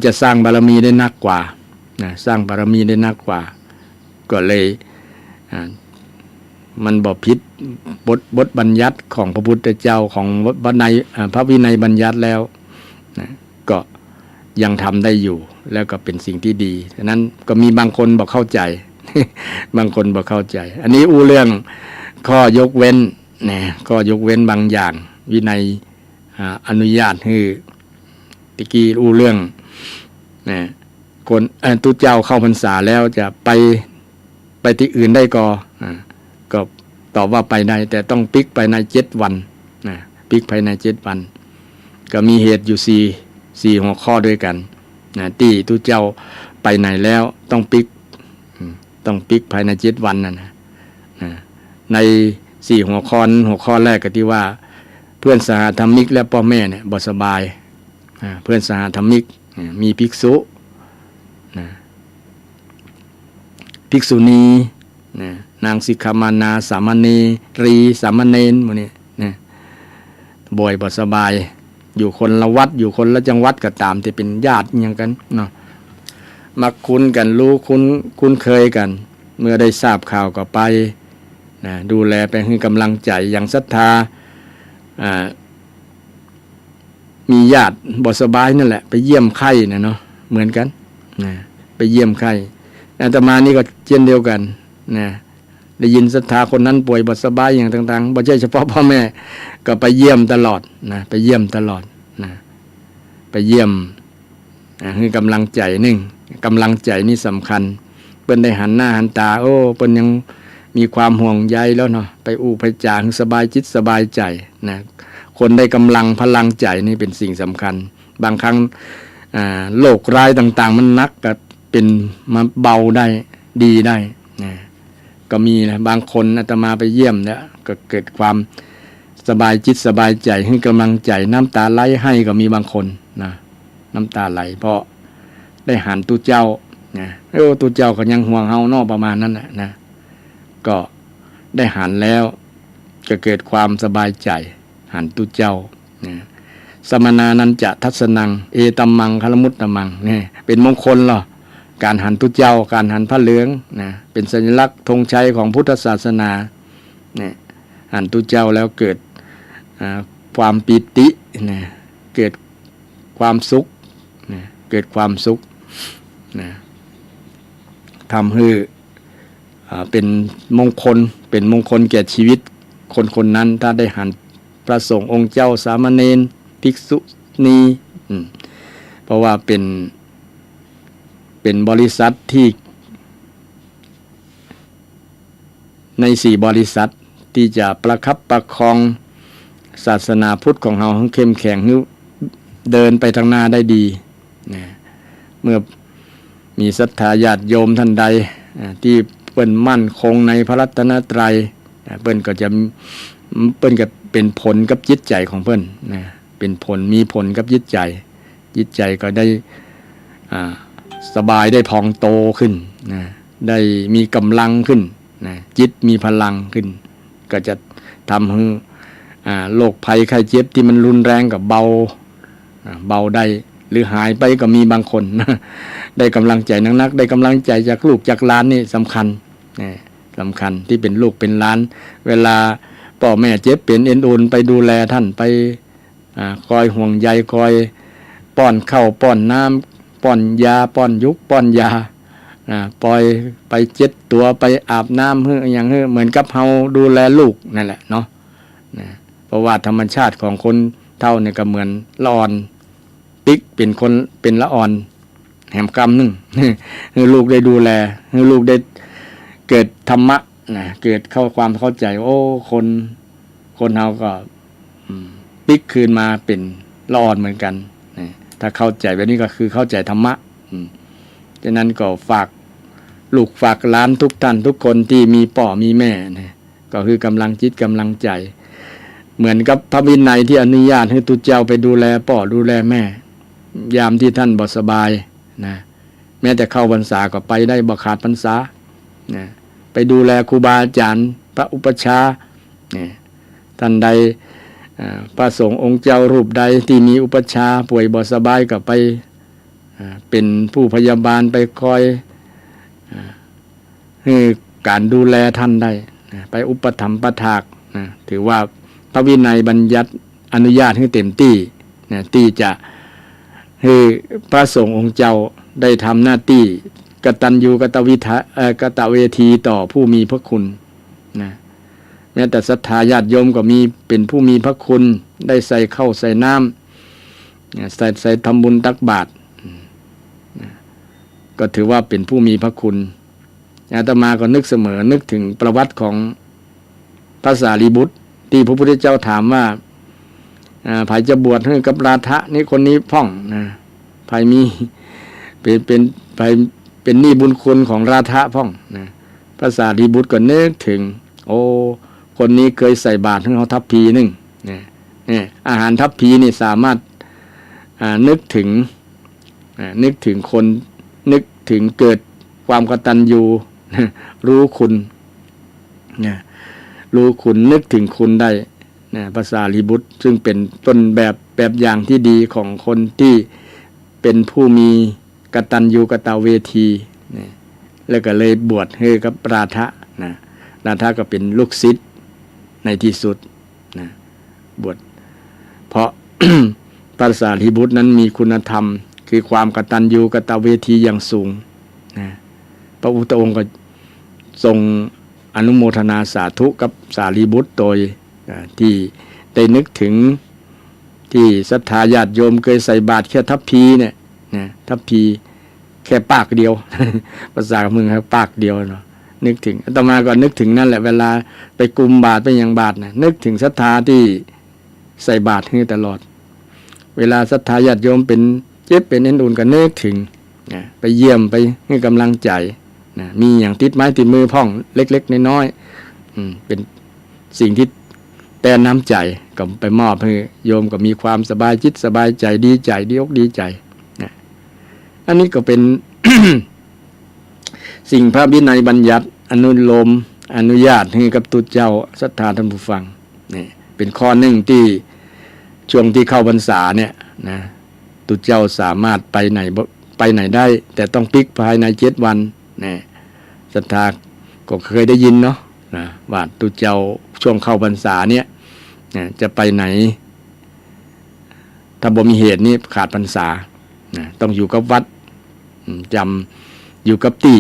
จะสร้างบารมีได้นักกว่านะสร้างบารมีได้นักกว่าก็เลยมันบ่ผิดบทบัญญัติของพระพุทธเจ้าของพระวินัยบัญญัติแล้วนะก็ยังทำได้อยู่แล้วก็เป็นสิ่งที่ดีฉะนั้นก็มีบางคนบอกเข้าใจ บางคนบอกเข้าใจอันนี้เรื่องข้อยกเว้นนะข้อยกเว้นบางอย่างวินัยอนุญาตให้ตะกี้เรื่องนะคนตุเจ้าเข้าพรรษาแล้วจะไปที่อื่นได้ก็ตอบว่าไปได้แต่ต้องปิกภายใน7 วันนะปิกภายใน7 วันก็มีเหตุอยู่4หัวข้อด้วยกันนะที่ตุเจ้าไปไหนแล้วต้องปิกภายใน7 วันนะใน4หัวข้อแรกก็ที่ว่าเพื่อนสหธรรมิกและพ่อแม่เนี่ยบ่สบายเพื่อนสหธรรมิกมีภิกษุภิกษุณีนางสิกขามานาสามเณรีสามเณรหมดนี่นะบ่อยบ่สบายอยู่คนละวัดอยู่คนละจังหวัดก็ตามที่เป็นญาติอย่างกันเนาะมักคุ้นกันรู้คุ้นเคยกันเมื่อได้ทราบข่าวก็ไปนะดูแลไปให้กำลังใจอย่างศรัทธามีญาติบ่สบายนั่นแหละไปเยี่ยมไข้นะเนาะเหมือนกันนะไปเยี่ยมไข้อาตมานี่ก็เช่นเดียวกันนะได้ยินศรัทธาคนนั้นป่วยบ่สบายอย่างต่างๆบ่ใช่เฉพาะพ่อแม่ก็ไปเยี่ยมตลอดนะไปเยี่ยมตลอดนะไปเยี่ยมให้กำลังใจกำลังใจนี่สำคัญเพิ่นได้หันหน้าหันตาเพิ่นยังมีความห่วงใยแล้วเนาะไปไปจางสบายจิตสบายใจนะคนได้กำลังพลังใจนี่เป็นสิ่งสำคัญบางครั้งโรคร้ายต่างๆมันนักก็เป็นมาเบาได้ดีได้นะก็มีนะบางคนอาตมาไปเยี่ยมเนี่ยก็เกิดความสบายจิตสบายใจให้กำลังใจน้ำตาไหลให้ก็มีบางคนนะน้ำตาไหลเพราะได้หันตุเจ้านะตุเจ้าก็ยังห่วงเฮาเนาะประมาณนั้นนะก็ได้หันแล้วก็เกิดความสบายใจหันตุเจ้านะสมนานันจะทัศนังเอตัมมังคลมุตตมังนี่เป็นมงคลเหรอการหันตุเจ้าการหันผ้าเหลืองนะเป็นสัญลักษณ์ธงชัยของพุทธศาสนาเนี่ยหันตุเจ้าแล้วเกิดความปิตินะเกิดความสุขนะเกิดความสุขนะทำให้เป็นมงคลแก่ชีวิตคนนั้นถ้าได้หันพระสงฆ์องค์เจ้าสามเณรภิกษุณีเพราะว่าเป็นบริษัทที่ใน4 บริษัทที่จะประคับประคองศาสนาพุทธของเราให้เข้มแข็งเดินไปทางหน้าได้ดีนะเมื่อมีศรัทธาญาติโยมท่านใดที่เปิ้นมั่นคงในพระรัตนตรัยเปิ้นก็เป็นผลกับจิตใจของเปิ้นนะเป็นผลมีผลกับจิตใจก็ได้สบายได้พองโตขึ้นนะได้มีกำลังขึ้นนะจิตมีพลังขึ้นก็จะทำให้โรคภัยไข้เจ็บที่มันรุนแรงกับเบาได้หรือหายไปก็มีบางคนนะได้กำลังใจนักได้กำลังใจจากลูกจากหลานนี่สำคัญสำคัญที่เป็นลูกเป็นหลานเวลาพ่อแม่เจ็บเป็นเอ็นอุ่นไปดูแลท่านไปคอยห่วงใยคอยป้อนข้าวป้อนน้ำป้อนยาป้อนยุกป้อนยาปล่อยไปเจ็ดตัวไปอาบน้ำอย่างเหมือนกับเฮาดูแลลูกนั่นแหละเนาะเพราะว่าธรรมชาติของคนเท่าเนี่ยก็เหมือนละอ่อนปิ๊กเป็นคนเป็นละอ่อนแหมกำนึงให้ลูกได้ดูแลให้ลูกได้เกิดธรรมะนะเกิดความเข้าใจคนเฮาก็ปิ๊กคืนมาเป็นละอ่อนเหมือนกันถ้าเข้าใจแบบนี้ก็คือเข้าใจธรรมะฉะนั้นก็ฝาก ลูกฝากหลานทุกท่านทุกคนที่มีพ่อมีแม่นะก็คือกำลังจิตกำลังใจเหมือนกับพระวินัยที่อนุญาตให้ตุเจ้าไปดูแลพ่อดูแลแม่ยามที่ท่านบ่สบายนะแม้แต่เข้าพรรษาก็ไปได้บ่ขาดพรรษานะไปดูแลครูบาอาจารย์พระอุปัชฌาย์นะท่านใดพระสงฆ์องค์เจ้ารูปใดที่มีอุปัชฌาย์ป่วยบ่สบายก็ไปเป็นผู้พยาบาลไปคอยให้การดูแลท่านได้ไปอุปถัมภ์ประทากถือว่าพระวินัยบัญญัติอนุญาตให้เต็มที่ที่จะให้พระสงฆ์องค์เจ้าได้ทำหน้าที่กตัญญูกตเวทีต่อผู้มีพระคุณนะแม้แต่ศรัทธาญาติโยมก็มีเป็นผู้มีพระคุณได้ใส่ข้าวใส่น้ำใส่ทำบุญตักบาตรก็ถือว่าเป็นผู้มีพระคุณอาตมาก็นึกเสมอนึกถึงประวัติของพระสารีบุตรที่พระพุทธเจ้าถามว่าไผจะบวชให้กับราธะนี่คนนี้พ่องนะไผมีเป็นหนี้บุญคุณของราธะพ่องนะพระสารีบุตรก็นึกถึงโอ้คนนี้เคยใส่บาตรให้เขาทัพพีนึงนี่อาหารทัพพีนี่สามารถนึกถึงคนนึกถึงเกิดความกตัญญูรู้คุณรู้คุณนึกถึงคุณได้ภาษาลีบุตรซึ่งเป็นต้นแบบอย่างที่ดีของคนที่เป็นผู้มีกตัญญูกตเวทีแล้วก็เลยบวชให้กับราธะราธะก็เป็นลูกศิษย์ในที่สุดบวชเพราะ ภาษาลีบุตรนั้นมีคุณธรรมคือความกตัญญูกตเวทีอย่างสูงพระพุทธองค์ก็ทรงอนุโมทนาสาธุกับสารีบุตรโดยที่ได้นึกถึงที่ศรัทธาญาติโยมเคยใส่บาตรแค่ทัพพีเนี่ยทัพพีแค่ปากเดียว ภาษาเมืองครับปากเดียวเนาะนึกถึงอาตมาก็นึกถึงนั่นแหละเวลาไปกุมบาตรไปยังบาตรนะนึกถึงศรัทธาที่ใส่บาตรให้ตลอดเวลาศรัทธาญาติโยมเป็นเจ็บเป็นเอ็นอุ่นก็นึกถึงไปเยี่ยมไปให้กำลังใจมีอย่างติดไม้ติดมือพ่องเล็กๆน้อยๆเป็นสิ่งที่แต่น้ำใจก็ไปมอบให้โยมก็มีความสบายจิตสบายใจดีใจดีอกดีใจอันนี้ก็เป็น สิ่งพระวินัยบัญญัติอนุญาตให้กับตุเจ้าศรัทธาท่านผู้ฟังนี่เป็นข้อหนึ่งที่ช่วงที่เข้าพรรษาเนี่ยนะตุเจ้าสามารถไปไหนได้แต่ต้องปิกภายใน7 วันนี่ศรัทธาก็เคยได้ยินเนาะว่าตุเจ้าช่วงเข้าพรรษาเนี่ยจะไปไหนถ้าบ่มีเหตุนี้ขาดพรรษาต้องอยู่กับวัดจำอยู่กับที่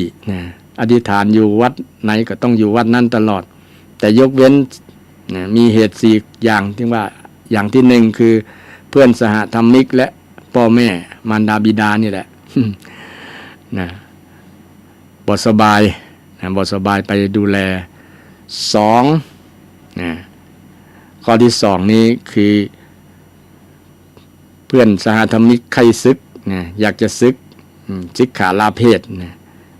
อธิษฐานอยู่วัดไหนก็ต้องอยู่วัดนั้นตลอดแต่ยกเว้นมีเหตุ4 อย่างที่ว่าอย่างที่1คือเพื่อนสหธรรมิกและพ่อแม่มารดาบิดานี่แหละบ่สบายไปดูแล2ข้อที่2นี้คือเพื่อนสหธรรมิกใครศึกอยากจะศึกขาลาเพศ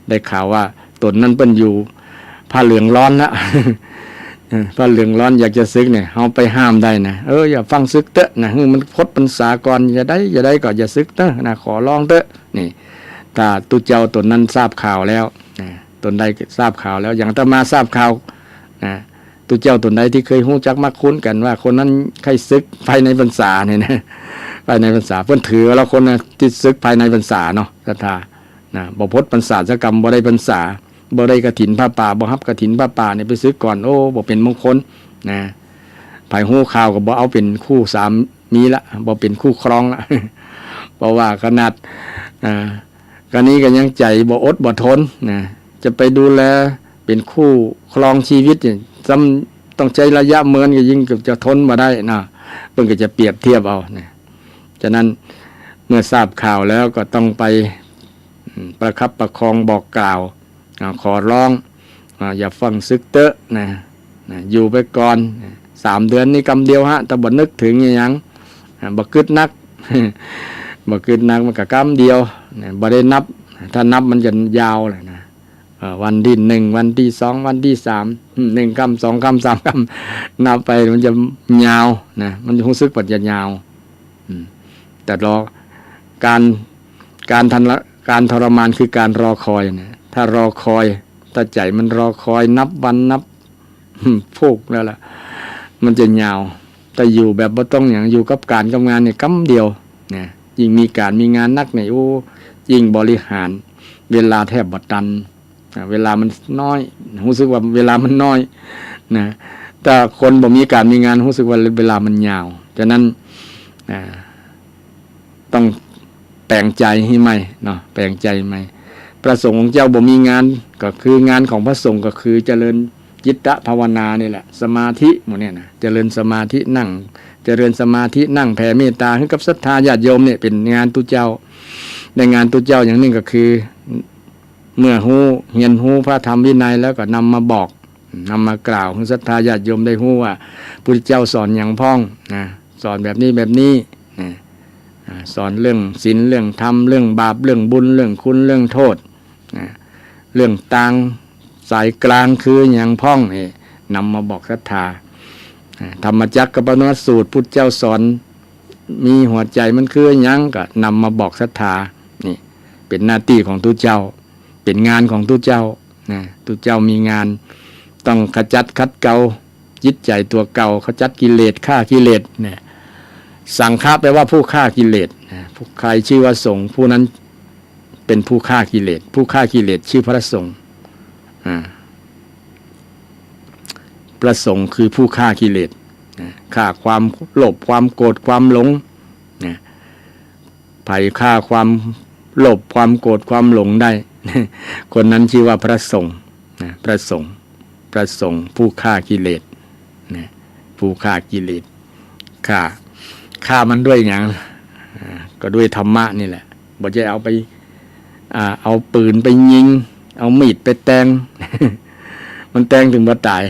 ได้ข่าวว่าตนนั้นเปิ้นอยู่ผ้าเหลืองร้อนละผ้าเหลืองร้อนอยากจะศึกเนี่ยเฮาไปห้ามได้นะอย่าฟังศึกเตอะนะมันพดพรรษาก่อนอย่าได้ก็อย่าศึกเตอะนะขอร้องเตอะนี่ถ้าตุเจ้าตนนั้นทราบข่าวแล้วตนใดทราบข่าวแล้วอย่างอาตมาทราบข่าวตุเจ้าตนใดที่เคยฮู้จักมักคุ้นกันว่าคนนั้นใครศึกภายในพรรษาเนี่ยนะภายในพรรษาเพิ่นถือแล้วคนที่ศึกภายในพรรษาเนาะศรัทธาบ่พดพรรษาสกรรมบ่ได้พรรษาบ่ได้กฐินผ้าป่าบ่รับกฐินผ้าป่าเนี่ยไปศึกก่อนบ่เป็นมงคลภายฮู้ข่าวก็บ่เอาเป็นคู่สามีละบ่เป็นคู่ครองละ เพราะว่าขนาดกันนี้ก็ยังใจบ่อดบ่ทนจะไปดูแลเป็นคู่ครองชีวิตเนี่ยต้องใช้ระยะเมินก็ยิ่งจะทนมาได้นะเพิ่นก็จะเปรียบเทียบเอาฉะนั้นเมื่อทราบข่าวแล้วก็ต้องไปประคับประคองบอกกล่าวขอร้องอย่าฟังซึกเตอะอยู่ไปก่อน3 เดือนนี่กำเดียวแต่บ่นึกถึงอย่างบ่กึดนัก บ่กึดนักมันก็กำเดียวบ่ได้นับถ้านับมันจะยาวเลยนะ วันที่หนึ่งวันที่สองวันที่สาม1 ค่ำ 2 ค่ำ 3 ค่ำนับไปมันจะยาวนะมันจะรู้สึกว่าจะยาวแต่รอการทรมานคือการรอคอยนะถ้ารอคอยถ้าใจมันรอคอยนับวันนับพูกแล้วล่ะมันจะยาวแต่อยู่แบบบ่ต้องอย่างอยู่กับการกับงานเนี่ยกำเดียวนะยิ่งมีการมีงานนักเนี่ยยิ่งบริหารเวลาแทบบ่ทันเวลามันน้อยรู้สึกว่าเวลามันน้อยนะแต่คนบ่มีการมีงานรู้สึกว่าเวลามันยาวฉะนั้นต้องแปลงใจให้ใหม่เนาะแปลงใจใหม่พระสงฆ์ของเจ้าบ่มีงานก็คืองานของพระสงฆ์ก็คือเจริญจิตตภาวนานี่แหละสมาธิหมดเนี่ยนะเจริญสมาธินั่งเจริญสมาธินั่งแผ่เมตตาให้กับศรัทธาญาติโยมเนี่ยเป็นงานตุเจ้าในงานตุเจ้าอย่างนึงก็คือเมื่อเรียนรู้พระธรรมวินัยแล้วก็นำมาบอกนำมากล่าวให้ศรัทธาญาติโยมได้รู้ว่าพุทธเจ้าสอนอย่างพ้องนะสอนแบบนี้นะสอนเรื่องศีลเรื่องธรรมเรื่องบาปเรื่องบุญเรื่องคุณเรื่องโทษนะเรื่องต่างสายกลางคืออย่างพ้องนี่นำมาบอกศรัทธาธรรมจักรกับปวัตสูตรพุทธเจ้าสอนมีหัวใจมันคืออย่างก็นำมาบอกศรัทธานี่เป็นหน้าที่ของทุกเจ้าเป็นงานของทุกเจ้านะทุกเจ้ามีงานต้องขจัดขัดเกลาจิตใจตัวเก่าขจัดกิเลสฆ่ากิเลสเนี่ยสังฆะแปลว่าผู้ฆ่ากิเลสผู้ใครชื่อว่าสงฆ์ผู้นั้นเป็นผู้ฆ่ากิเลสผู้ฆ่ากิเลสชื่อพระสงฆ์พระสงฆ์คือผู้ฆ่ากิเลสฆ่าความโลภความโกรธความหลงไผ่ฆ่าความโลภความโกรธความหลงได้คนนั้นชื่อว่าพระสงฆ์พระสงฆ์ผู้ฆ่ากิเลสผู้ฆ่ากิเลสฆ่ามันด้วยอย่างก็ด้วยธรรมะนี่แหละบ่จะเอาไปเอาปืนไปยิงเอามีดไปแทง มันแทงถึงบ่ตาย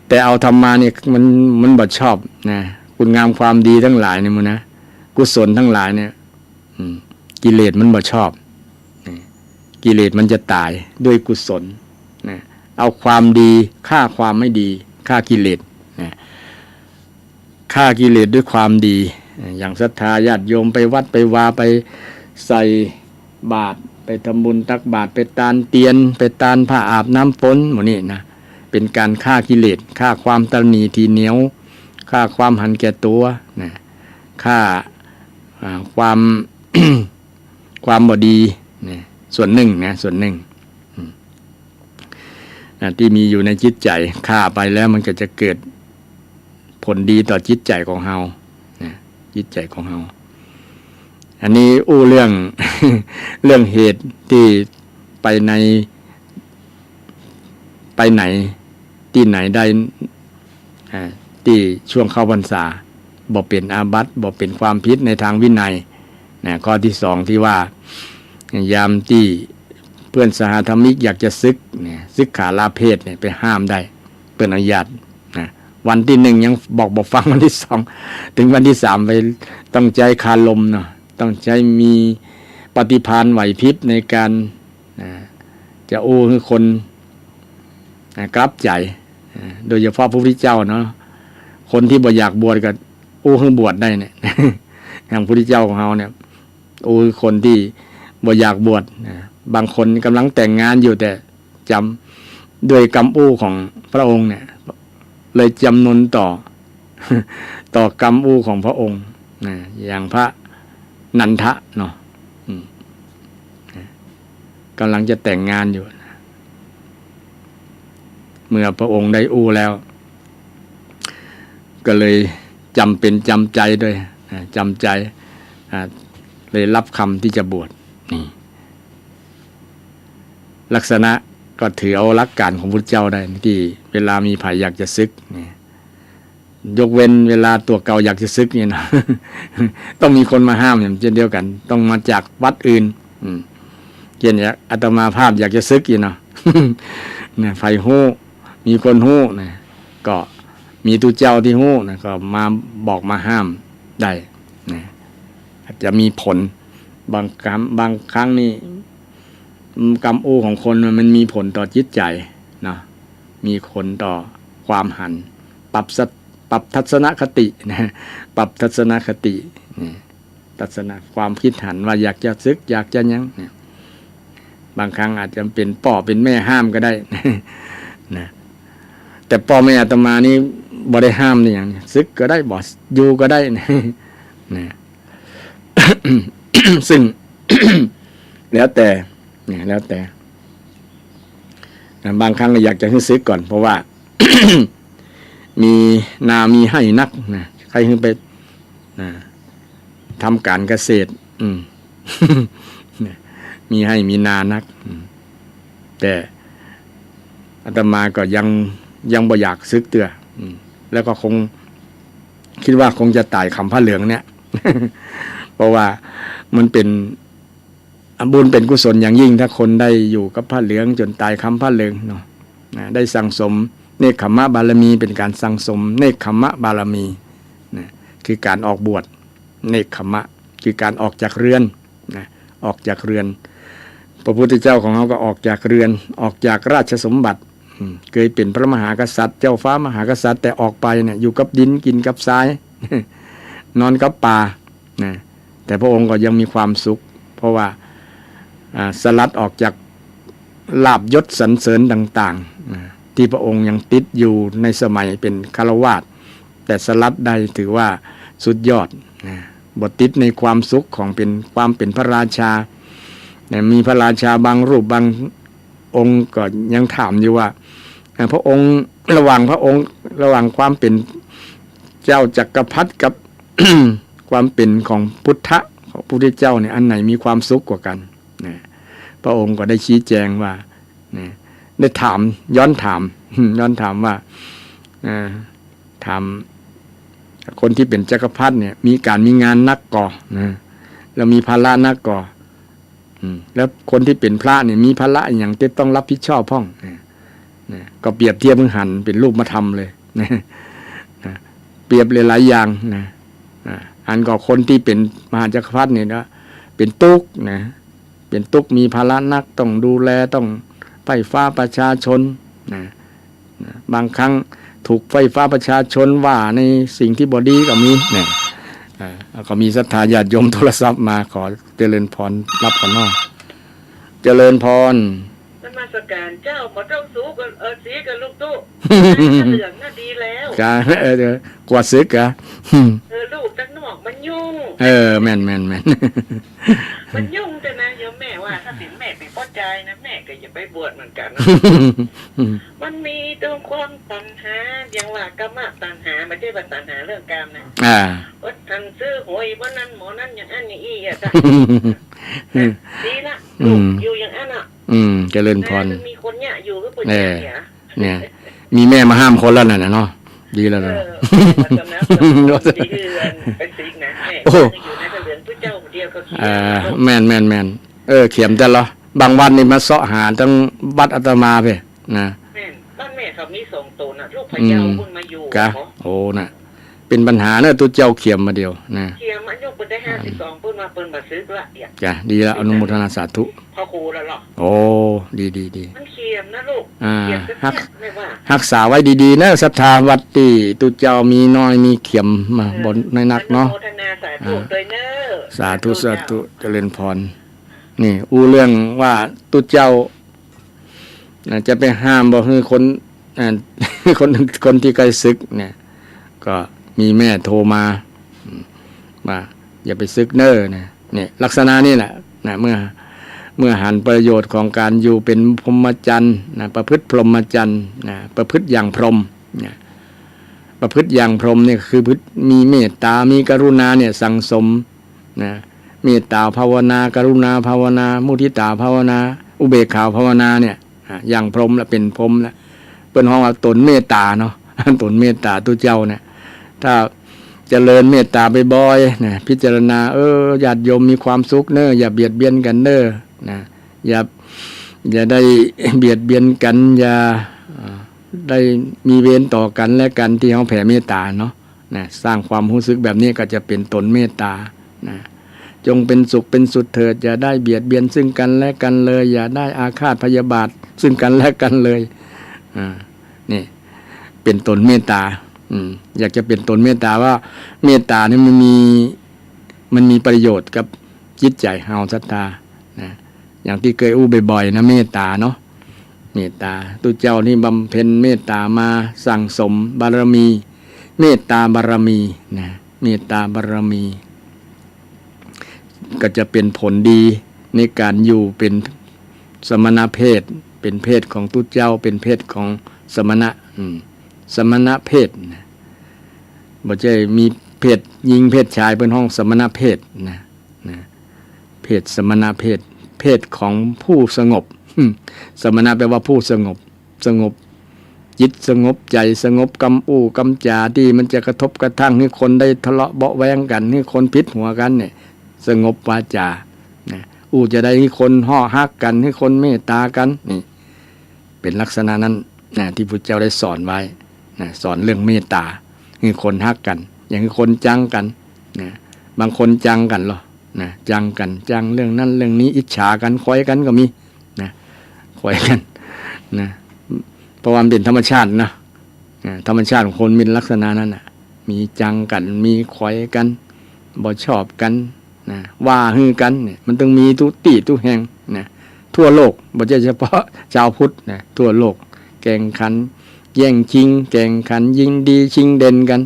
แต่เอาธรรมะเนี่ยมันบ่ชอบนะคุณงามความดีทั้งหลายเนี่ยมึงนะกุศลทั้งหลายเนี่ยกิเลสมันบ่ชอบกิเลสมันจะตายด้วยกุศลนะเอาความดีฆ่าความไม่ดีฆ่ากิเลสนะฆ่ากิเลสด้วยความดีอย่างศรัทธาญาติโยมไปวัดไปวาไปใส่บาตรไปทำบุญตักบาตรไปตานเตียนไปตานผ้าอาบน้ำฝนหมดนี่นะเป็นการฆ่ากิเลสฆ่าความตนีทีเหนียวฆ่าความหันแก่ตัวนะฆ่าความ ความบดีนะส่วนหนึ่งที่มีอยู่ในจิตใจฆ่าไปแล้วมันก็จะเกิดผลดีต่อจิตใจของเฮาจิตใจของเฮาอันนี้เรื่อง เรื่องเหตุที่ไปไหนที่ไหนได้ที่ช่วงเข้าพรรษาบ่เป็นอาบัติบ่เป็นความผิดในทางวินัยข้อที่สองที่ว่ายามที่เพื่อนสหธรรมิกอยากจะซึกขาลาเพศไปห้ามได้เพื่อนอนุญาตวันที่หนึ่งยังบอกฟังวันที่สองถึงวันที่สามไปต้องใจคาลมเนาะต้องใจมีปฏิภาณไหวพริบในการจะให้คนกลับใจโดยเฉพาะพระพุทธเจ้าเนาะคนที่บ่อยากบวชก็ให้บวชได้เนี่ย อย่างพระพุทธเจ้าของเราเนี่ยคนที่บ่อยากบวชบางคนกำลังแต่งงานอยู่แต่จำด้วยกรรมของพระองค์เนี่ยเลยจำนนต่อกรรมของพระองค์อย่างพระนันทะเนาะกำลังจะแต่งงานอยู่เมื่อพระองค์ได้แล้วก็เลยจำเป็นจำใจด้วยจำใจเลยรับคำที่จะบวชนี่ลักษณะก็ถือเอาหลักการของพุทธเจ้าได้ที่เวลามีภัยอยากจะซึกนี่ยกเว้นเวลาตัวเก่าอยากจะซึกเนี่ยนะ ต้องมีคนมาห้ามอย่างเช่นเดียวกันต้องมาจากวัดอื่นเช่นอย่างอาตมาภาพอยากจะซึกอยู่เนาะ เนี่ยไฟมีคนนะก็มีตุเจ้าที่นะก็มาบอกมาห้ามได้นะอาจจะมีผลบางครั้งนี่ กรรมโอของคนมันมีผลต่อจิตใจเนาะมีผลต่อความหันปรับทัศนคตินะปรับทัศนคติทัศนะความคิดหันว่าอยากจะซึกอยากจะยังเนี่ยบางครั้งอาจจะเป็นพ่อเป็นแม่ห้ามก็ได้นะแต่พ่อแม่อาตมานี่บ่ได้ห้ามนี่อย่างซึกก็ได้บ่อยู่ก็ได้นะ ซึ่ง แล้วแต่เนี่ยแล้วแต่บางครั้งเราอยากจะให้ซึกก่อนเพราะว่า มีนามีให้นักนะใครขึ้นไปทำการเกษตร มีให้มีนานักแต่อาตมาก็ยังบ่อยากซึกเตือแล้วก็คงคิดว่าคงจะตายคำผ้าเหลืองเนี่ย เพราะว่ามันเป็นบุญเป็นกุศลอย่างยิ่งถ้าคนได้อยู่กับผ้าเหลืองจนตายคำผ้าเหลืองเนาะได้สั่งสมเนกขมะบารมีเป็นการสั่งสมเนกขมะบารมีนะคือการออกบวชเนกขมะคือการออกจากเรือนนะออกจากเรือนพระพุทธเจ้าของเราก็ออกจากเรือนออกจากราชสมบัติเคยเป็นพระมหากษัตริย์เจ้าฟ้ามหากษัตริย์แต่ออกไปเนี่ยอยู่กับดินกินกับทราย นอนกับป่านะแต่พระองค์ก็ยังมีความสุขเพราะว่าสลัดออกจากลาภยศสรรเสริญต่างๆที่พระองค์ยังติดอยู่ในสมัยเป็นฆราวาสแต่สลัดได้ถือว่าสุดยอดบทติดในความสุขของเป็นความเป็นพระราชามีพระราชาบางรูปบางองค์ก็ยังถามอยู่ว่าพระองค์ระหว่างความเป็นเจ้าจักรพรรดิกับ ความเป็นของพุทธะของพระพุทธเจ้าเนี่ยอันไหนมีความสุขกว่ากันพระองค์ก็ได้ชี้แจงว่าได้ถามย้อนถามว่าถามคนที่เป็นจักรพรรดิเนี่ยมีงานนักก่อแล้วมีภาระนักก่อแล้วคนที่เป็นพระเนี่ยมีภาระอย่างที่ต้องรับผิดชอบพ้องก็เปรียบเทียบมึงหันเป็นรูปมาทำเลยเปรียบหลายอย่างนะอันก็คนที่เป็นมหาจักรพรรดิเนี่ยนะเป็นตุ๊กนะเป็นตุ๊กมีภาระนักต้องดูแลต้องไฟฟ้าประชาชนนะบางครั้งถูกไฟฟ้าประชาชนว่าในสิ่งที่บดีก็มีเนี่ยก็มีศรัทธาญาติโยมโทรศัพท์มาขอเจริญพรรับกันเนาะเจริญพรนมัสการเจ้าบ่ต้องสู้กันสีกันลูกตู้เหลืองน่ะดีแล้วกว่าซึกอะลูกจังนอกมันยุ่งแม่นมันยุ่งแต่นะโยมแม่ว่าถ้าสิแม่ไปพอใจนะแม่ก็อย่าไปบวชเหมือนกันมันมีตัวความตัณหาอย่างว่ากรรมตัณหาไม่ใช่ว่าตัณหาเรื่องกรรมนะว่าทันซื้อหวยว่านั้นหมอนั้นอย่างอันนี้อ่ะจ้ะดีละอยู่อย่างอันอ่ะเจริญพรมีคนเนี่ยอยู่ก็เป็นเนี่ยมีแม่มาห้ามคนแล้วน่ะเนาะดีแล้วนะเป็นสิงนะแม่อยู่ในเหลืองพระเจ้าเดียวก็แม่นเขียมแต่ละบางวันนี่มาเสาะหาทั้งบัดอาตมาไปนะแม่บ้านแม่เขามี2ตัวน่ะลูกพะเยาเพิ่งมาอยู่โอ้น่ะเป็นปัญหาเนอะตัวเจ้าเขียมมาเดียวนะเขียมมันยกเพิ่นได้52เพิ่นมาซื้อละจ้ะดีแล้วอนุโมทนาสาธุพ่อครูแล้วหรอโอ้ดีมันเขียมนะลูกรักษาไว้ดีๆนะศรัทธาวัดที่ตุเจ้ามีน้อยมีเขียมมาบนในนักเนาะสาธุเจริญพรนี่เรื่องว่าตุเจ้าจะไปห้ามบ่คือคนที่ใกล้ศึกเนี่ยก็มีแม่โทรมาว่าอย่าไปซึกเน้อเนี่ยลักษณะนี้แหละนะเมื่อหันประโยชน์ของการอยู่เป็นพรหมจรรย์นะประพฤติพรหมจรรย์นะประพฤติอย่างพรหมนะประพฤติอย่างพรหมเนี่ยคือมีเมตตามีกรุณาเนี่ยสังสมนะเมตตาภาวนากรุณาภาวนามุทิตาภาวนาอุเบกขาภาวนาเนี่ยอย่างพรหมละเป็นพรหมละเป็นห้องว่าตนเมตตาเนาะตนเมตตาตัวเจ้าเนี่ยถ้าเจริญเมตตาบ่อยๆนะพิจารณาญาติโยมมีความสุขเน้ออย่าเบียดเบียนกันเน้อนะอย่าได้เบียดเบียนกันอย่าได้มีเวรต่อกันและกันที่เขาแผ่เมตตาเนาะนะสร้างความรู้สึกแบบนี้ก็จะเป็นตนเมตตานะ จงเป็นสุขเป็นสุดเถิดอย่าได้เบียดเบียนซึ่งกันและกันเลยอย่าได้อาฆาตพยาบาทซึ่งกันและกันเลยนี่เป็นตนเมตตาอยากจะเป็นตนเมตตาว่าเมตตานี่มันมีประโยชน์กับจิตใจเฮาศรัทธานะอย่างที่เคยอู้บ่อยๆนะเมตตาเนาะเมตตาตุเจ้านี่บำเพ็ญเมตตามาสั่งสมบารมีเมตตาบารมีนะเมตตาบารมีก็จะเป็นผลดีในการอยู่เป็นสมณเพศเป็นเพศของตุเจ้าเป็นเพศของสมณะสมณเพศนะบ่ใช่มีเพศหญิงเพศชายเป็นห้องสมณเพศนะเพศสมณเพศเพศของผู้สงบสมณะแปลว่าผู้สงบจิตสงบใจสงบกำอู้กำจาที่มันจะกระทบกระทั่งให้คนได้ทะเลาะเบาะแว้งกันให้คนพิษหัวกันเนี่ยสงบวาจาอู้จะได้ให้คนห่อฮักกันให้คนเมตตากันนี่เป็นลักษณะนั้นที่พระเจ้าได้สอนไว้สอนเรื่องเมตตาให้คนฮักกันอย่างให้คนจังกันบางคนจังกันหรอจังกันจังเรื่องนั้นเรื่องนี้อิจฉากันคอยกันก็มีคอยกันเพราะว่าเป็นธรรมชาตินะธรรมชาติของคนมีลักษณะนั้นมีจังกันมีคอยกันบ่ชอบกันว่าฮือกันเนี่ยมันต้องมีทุติทุแห่งทั่วโลกบ่ใช่เฉพาะชาวพุทธทั่วโลกแข่งขันแย่งชิงแข่งขันยิงดีชิงเด่นกัน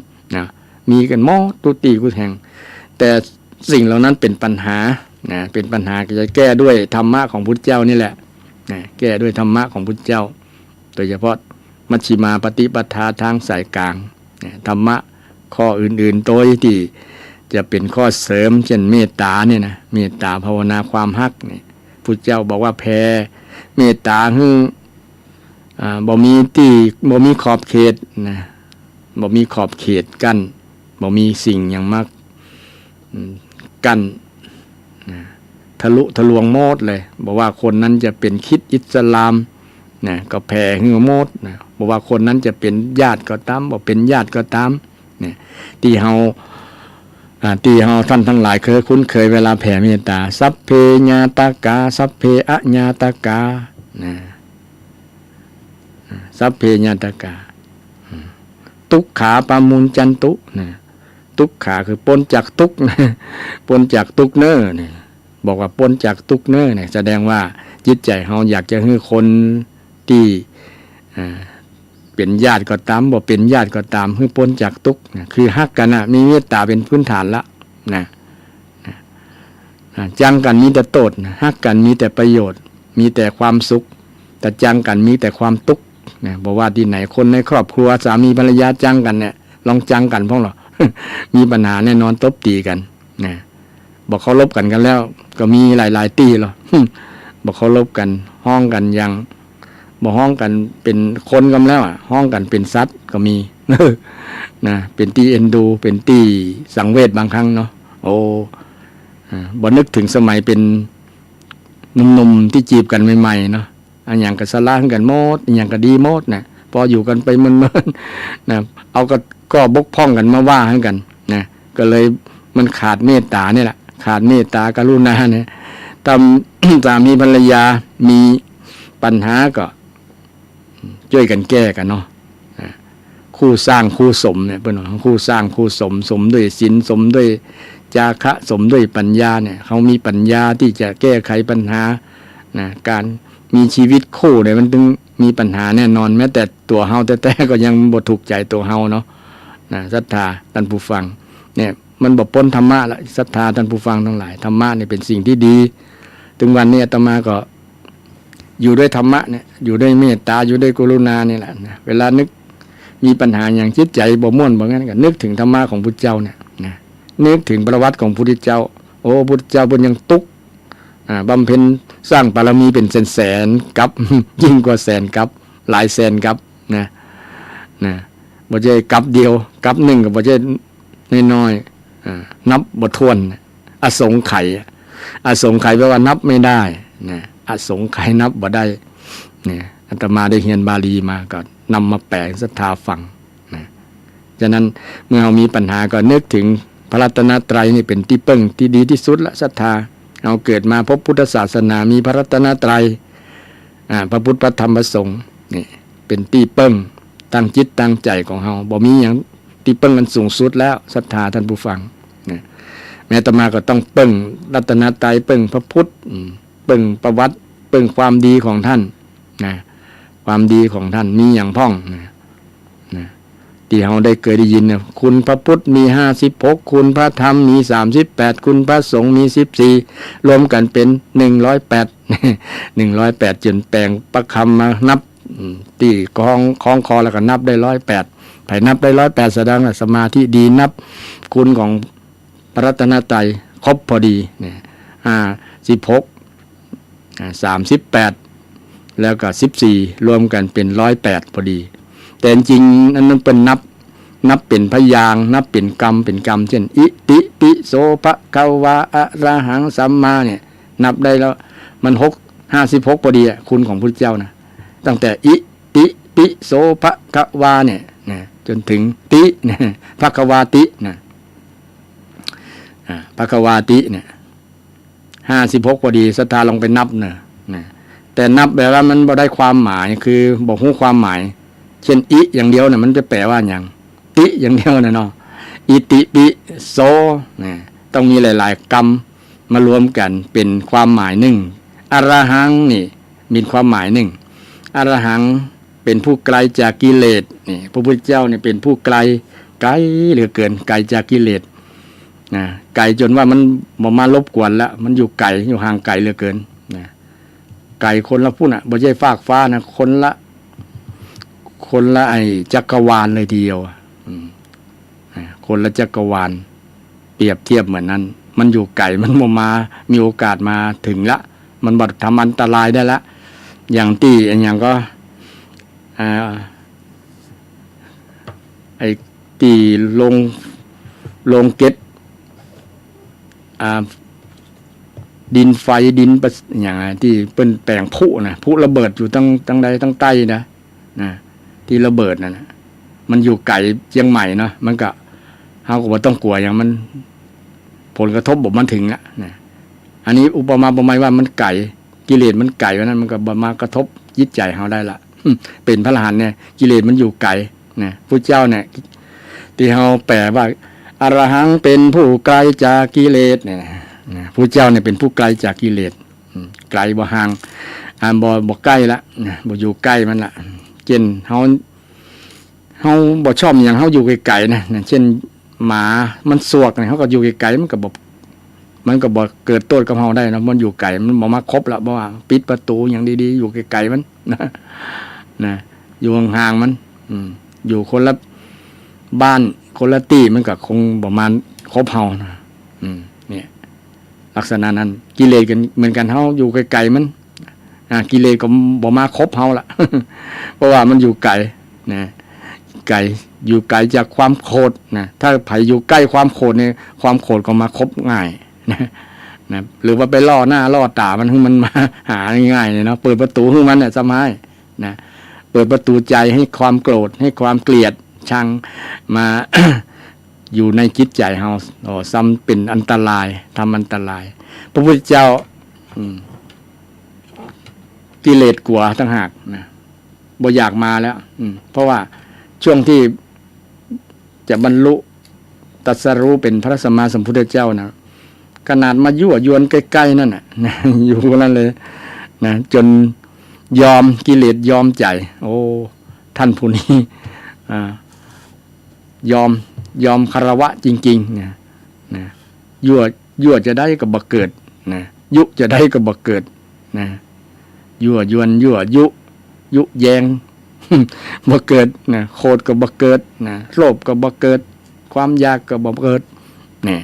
มีกันหม้อทุติทุแห่งแต่สิ่งเหล่านั้นเป็นปัญหาเป็นปัญหาจะแก้ด้วยธรรมะของพุทธเจ้านี่แหละแก้ด้วยธรรมะของพุทธเจ้าโดยเฉพาะมัชฌิมาปฏิปทาทางสายกลางธรรมะข้ออื่นๆโดยที่จะเป็นข้อเสริมเช่นเมตตาเนี่ยนะเมตตาภาวนาความฮักเนี่ยพุทธเจ้าบอกว่าแผ่เมตตาบ่มีขอบเขตนะบ่มีขอบเขตกั้นบ่มีสิ่งอย่างมากกั้นทะลุทะลวงโมดเลยบอกว่าคนนั้นจะเป็นคริสต์อิสลามก็แผ่หือโมดบอกว่าคนนั้นจะเป็นญาติก็ตามบอกเป็นญาติก็ตามที่เฮาท่านทั้งหลายเคยคุ้นเคยเวลาแผ่เมตตาสัพเพญาตากาสัพเพอญาตากาสัพเพญาตากาทุกขาปามุญจันตุทุกขาคือพ้นจากทุกข์พ้นจากทุกข์เน้อเนี่ยบอกว่าพ้นจากทุกข์เน้อเนี่ยแสดงว่าจิตใจเฮาอยากจะให้คนที่เป็นญาติก็ตามบ่เป็นญาติก็ตามให้พ้นจากทุกข์คือฮักกันมีเมตตาเป็นพื้นฐานละจังกันมีแต่โทษฮักกันมีแต่ประโยชน์มีแต่ความสุขแต่จังกันมีแต่ความทุกข์บอกว่าที่ไหนคนในครอบครัวสามีภรรยาจังกันเนี่ยลองจังกันพ้องหรอ มีปัญหาแน่นอนตบตีกันบอกเขาลบกันแล้วก็มีหลายตีหรอ บอกเขาลบกันห้องกันยังบอกห้องกันเป็นคนกันแล้วห้องกันเป็นสัตว์ก็มี เป็นตีเอ็นดูเป็นตีสังเวชบางครั้งเนาะโอ้บ่นึกถึงสมัยเป็นหนุ่มๆที่จีบกันใหม่ๆเนาะอันอย่างก็สลากันโมดอันอย่างก็ดีโมดพออยู่กันไปมันเอาก็บกพร่องกันมาว่าให้กันก็เลยมันขาดเมตตาเนี่ยแหละขาดเมตตากรุณาเนี่ยตามสามีภรรยามีปัญหาก็ช่วยกันแก้กันเนาะคู่สร้างคู่สมเนี่ยเป็นคู่สร้างคู่สมด้วยศีลสมด้วยจาคะสมด้วยปัญญาเนี่ยเขามีปัญญาที่จะแก้ไขปัญหาการมีชีวิตคู่เนี่ยมันต้องมีปัญหาแน่นอนแม้แต่ตัวเฮาแต่ก็ยังบ่ถูกใจตัวเฮาเนาะศรัทธาท่านผู้ฟังเนี่ยมันบ่พ้นธรรมะละศรัทธาท่านผู้ฟังทั้งหลายธรรมะเนี่ยเป็นสิ่งที่ดีถึงวันนี้อาตมาก็อยู่ด้วยธรรมะเนี่ยอยู่ด้วยเมตตาอยู่ด้วยกรุณานี่แหละเวลานึกมีปัญหาอย่างจิตใจบ่ม่วนบ่งั้นก็นึกถึงธรรมะของพุทธเจ้าเนี่ยนึกถึงประวัติของพุทธเจ้าโอ้พุทธเจ้าเพิ่นยังทุกข์บำเพ็ญสร้างบารมีเป็นแสนๆกับ ยิ่งกว่าแสนกับหลายแสนกับบ่ใช่กับเดียวกับหนึ่งก็บ่ใช่น้อยๆนับบ่ถ้วนอสงไขยแปลว่านับไม่ได้อสงไขยนับบ่ได้อาตมาได้เรียนบาลีมาก็นำมาแปลศรัทธาฟังฉะนั้นเมื่อเรามีปัญหาก็นึกถึง พระรัตนตรัยนี่เป็นที่พึ่งที่ดีที่สุดละศรัทธาเอาเกิดมาพบพุทธศาสนามีพระรัตนตรัยพระพุทธพระธรรมพระสงฆ์นี่เป็นที่พึ่งตั้งจิตตั้งใจของเฮาบ่มีหยังที่พึ่งอันสูงสุดแล้วศรัทธาท่านผู้ฟังนะแม้อาตมาก็ต้องพึ่งรัตนตรัยพึ่งพระพุทธพึ่งประวัติพึ่งความดีของท่านนะความดีของท่านมีอย่างพ้องนะที่เราได้เคยได้ยินเนี่ยคุณพระพุทธมี56คุณพระธรรมมี38คุณพระสงฆ์มี14รวมกันเป็น108 108จนแปลงประคำมานับที่คล้องคอแล้วก็นับได้108ไผนับได้108แสดงว่าสมาธิดีนับคุณของพระรัตนตรัยครบพอดีเนี่ย16 38แล้วก็14รวมกันเป็น108พอดีแต่จริงนั้นเป็นนับเป็นพยางค์นับเป็นกรรมเช่นอิติปิโสภะคะวะอะระหังสัมมาเนี่ยนับได้แล้วมัน56พอดีอ่ะคุณของพุทธเจ้านะตั้งแต่อิติปิโสภะคะวะเนี่ยนะจนถึงตินะภะคะวาตินะภะคะวาติเนี่ย56พอดีศรัทธาลองไปนับนะแต่นับแบบว่ามันบ่ได้ความหมายคือบ่ฮู้ความหมายเช่นอิอย่างเดียวเนี่ยมันจะแปลว่าหยังติอย่างเดียวนะเนาะอิติปิโสเนี่ยต้องมีหลายๆกรรมมารวมกันเป็นความหมายหนึ่งอรหังนี่มีความหมายหนึ่งอรหังเป็นผู้ไกลจากกิเลสนี่พระพุทธเจ้าเนี่ยเป็นผู้ไกลเหลือเกินไกลจากกิเลสนะไกลจนว่ามันบ่มารบกวนแล้วมันอยู่ไกลอยู่ห่างไกลเหลือเกินนะไกลคนละผู้น่ะบ่ใช่ฟากฟ้านะคนละไอ้จักรวาลเลยทีเดียวคนละจักรวาลเปรียบเทียบเหมือนนั้นมันอยู่ไกลมันมามีโอกาสมาถึงละมันบัดทำอันตรายได้ละอย่างที่อย่างก็ไอ้ที่ลงเก็บดินไฟดินอย่างที่เป็นแปลงผุนะผุระเบิดอยู่ตั้งใดตั้งใต้นะที่ระเบิดนั่นนะมันอยู่ไกลเชียงใหม่เนาะมันก็เฮาก็บ่ต้องกลัวอย่างมันผลกระทบบ่มันถึงละนะอันนี้อุปมาอุปไมยว่ามันไกลกิเลสมันไกลว่านั้นมันก็บ่มากระทบจิตใจเฮาได้ละเป็นพระอรหันต์เนี่ยกิเลสมันอยู่ไกลนะพุทธเจ้าเนี่ยที่เฮาแปลว่าอรหังเป็นผู้ไกลจากกิเลสเนี่ยนะพุทธเจ้าเนี่ยเป็นผู้ไกลจากกิเลสไกลบ่ห่างบ่ใกล้ละบ่อยู่ใกล้มันละเช่นเฮาบ่ชอบอย่างเฮาอยู่ไกลๆนะเช่นหมามันสวกเนี่ยเฮาก็อยู่ไกลๆมันก็บ่เกิดโทษกับเฮาได้นะมันอยู่ไกลมันบ่มาครบละบ่ว่าปิดประตูอย่างดีๆอยู่ไกลๆมันนะอยู่ห่างๆมันอยู่คนละบ้านคนละที่มันก็คงประมาณครบเฮานะเนี่ยลักษณะนั้นกิเลสกันเหมือนกันเฮาอยู่ไกลๆมันกิเลสก็บ่มาครบเฮาละ เพราะว่ามันอยู่ไกลนะไกลอยู่ไกลจากความโกรธนะถ้าไผอยู่ใกล้ความโกรธเนี่ยความโกรธก็มาครบง่ายนะหรือว่าไปล่อหน้าล่อตามันให้มันมาหาง่ายๆเนี่ยเนาะเปิดประตูให้มันเนี่ยสบายนะเปิดประตูใจให้ความโกรธให้ความเกลียดชังมา อยู่ในจิตใจเฮาซ้ำเป็นอันตรายทำอันตรายพระพุทธเจ้ากิเลสกลัวต่างหากนะบ่อยากมาแล้วเพราะว่าช่วงที่จะบรรลุตรัสรู้เป็นพระสัมมาสัมพุทธเจ้านะขนาดมายั่วยวนใกล้ๆนั่นน่ะอยู่นั่นเลยนะจนยอมกิเลสยอมใจโอ้ท่านผู้นี้ยอมคารวะจริงๆนะยั่วจะได้ก็บ่เกิดนะยุจะได้ก็บ่เกิดนะยั่วยวนยั่วยุแยงบ่เกิดนะโคตรก็บ่เกิดนะโลภก็บ่เกิดความอยากก็บ่เกิดนี่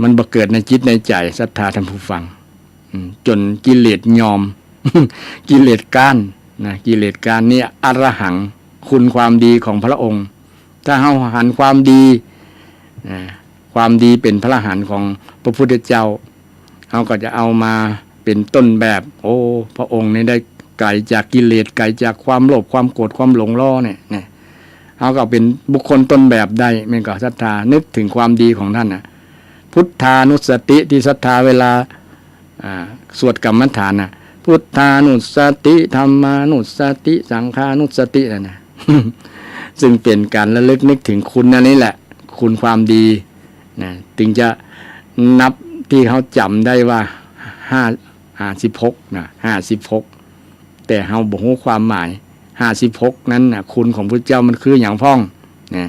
มันบ่เกิดในจิตในใจศรัทธาท่านผู้ฟังจนกิเลสยอม กิเลสก้านนะกิเลสก้านเนี่ยอรหังคุณความดีของพระองค์ถ้าเฮาหันความดีความดีเป็นพระอรหันต์ของพระพุทธเจ้าเฮาก็จะเอามาเป็นต้นแบบโอ้พระองค์นี่ได้ไกลจากกิเลสไกลจากความโลภความโกรธความหลงล่อเนี่ยเฮ เขาก็เป็นบุคคลต้นแบบได้แม่นก็ศรัทธานึกถึงความดีของท่านน่ะพุทธานุสติที่ศรัทธาเวลาสวดกรรมฐานน่ะพุทธานุสติธรรมานุสติสังฆานุสตินั่นน่ะ ซึ่งเป็นการระลึกนึกถึงคุณนั่นนี่แหละคุณความดีนะถึงจะนับที่เขาจำได้ว่า56นะ56แต่เขาบ่รู้ความหมาย56นั้นนะคุณของพระเจ้ามันคืออย่างพ้องนะ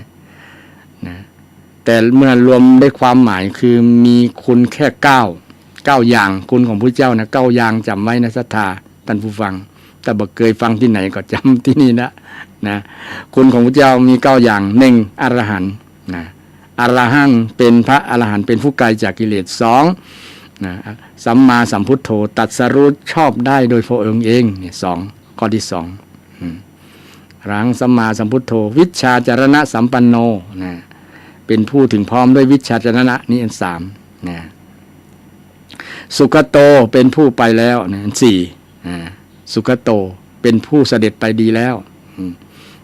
แต่เมื่อรวมได้ความหมายคือมีคุณแค่9อย่างคุณของพระเจ้านะ9อย่างจำไว้นะศรัทธาท่านผู้ฟังแต่บ่เคยฟังที่ไหนก็จำที่นี่นะคุณของพระเจ้ามี9อย่าง1อรหันต์นะอรหังเป็นพระอรหันต์เป็นผู้ไกลจากกิเลส2นะสัมมาสัมพุทโธตรัสรู้ชอบได้โดยพระองค์เองเนี่ย2ข้อที่2รังสัมมาสัมพุทโธวิชชาจารณะสัมปันโนนะเป็นผู้ถึงพร้อมด้วยวิชชาจารณะนี่อัน3นะสุขโตเป็นผู้ไปแล้วนะอัน4สุขโตเป็นผู้เสด็จไปดีแล้ว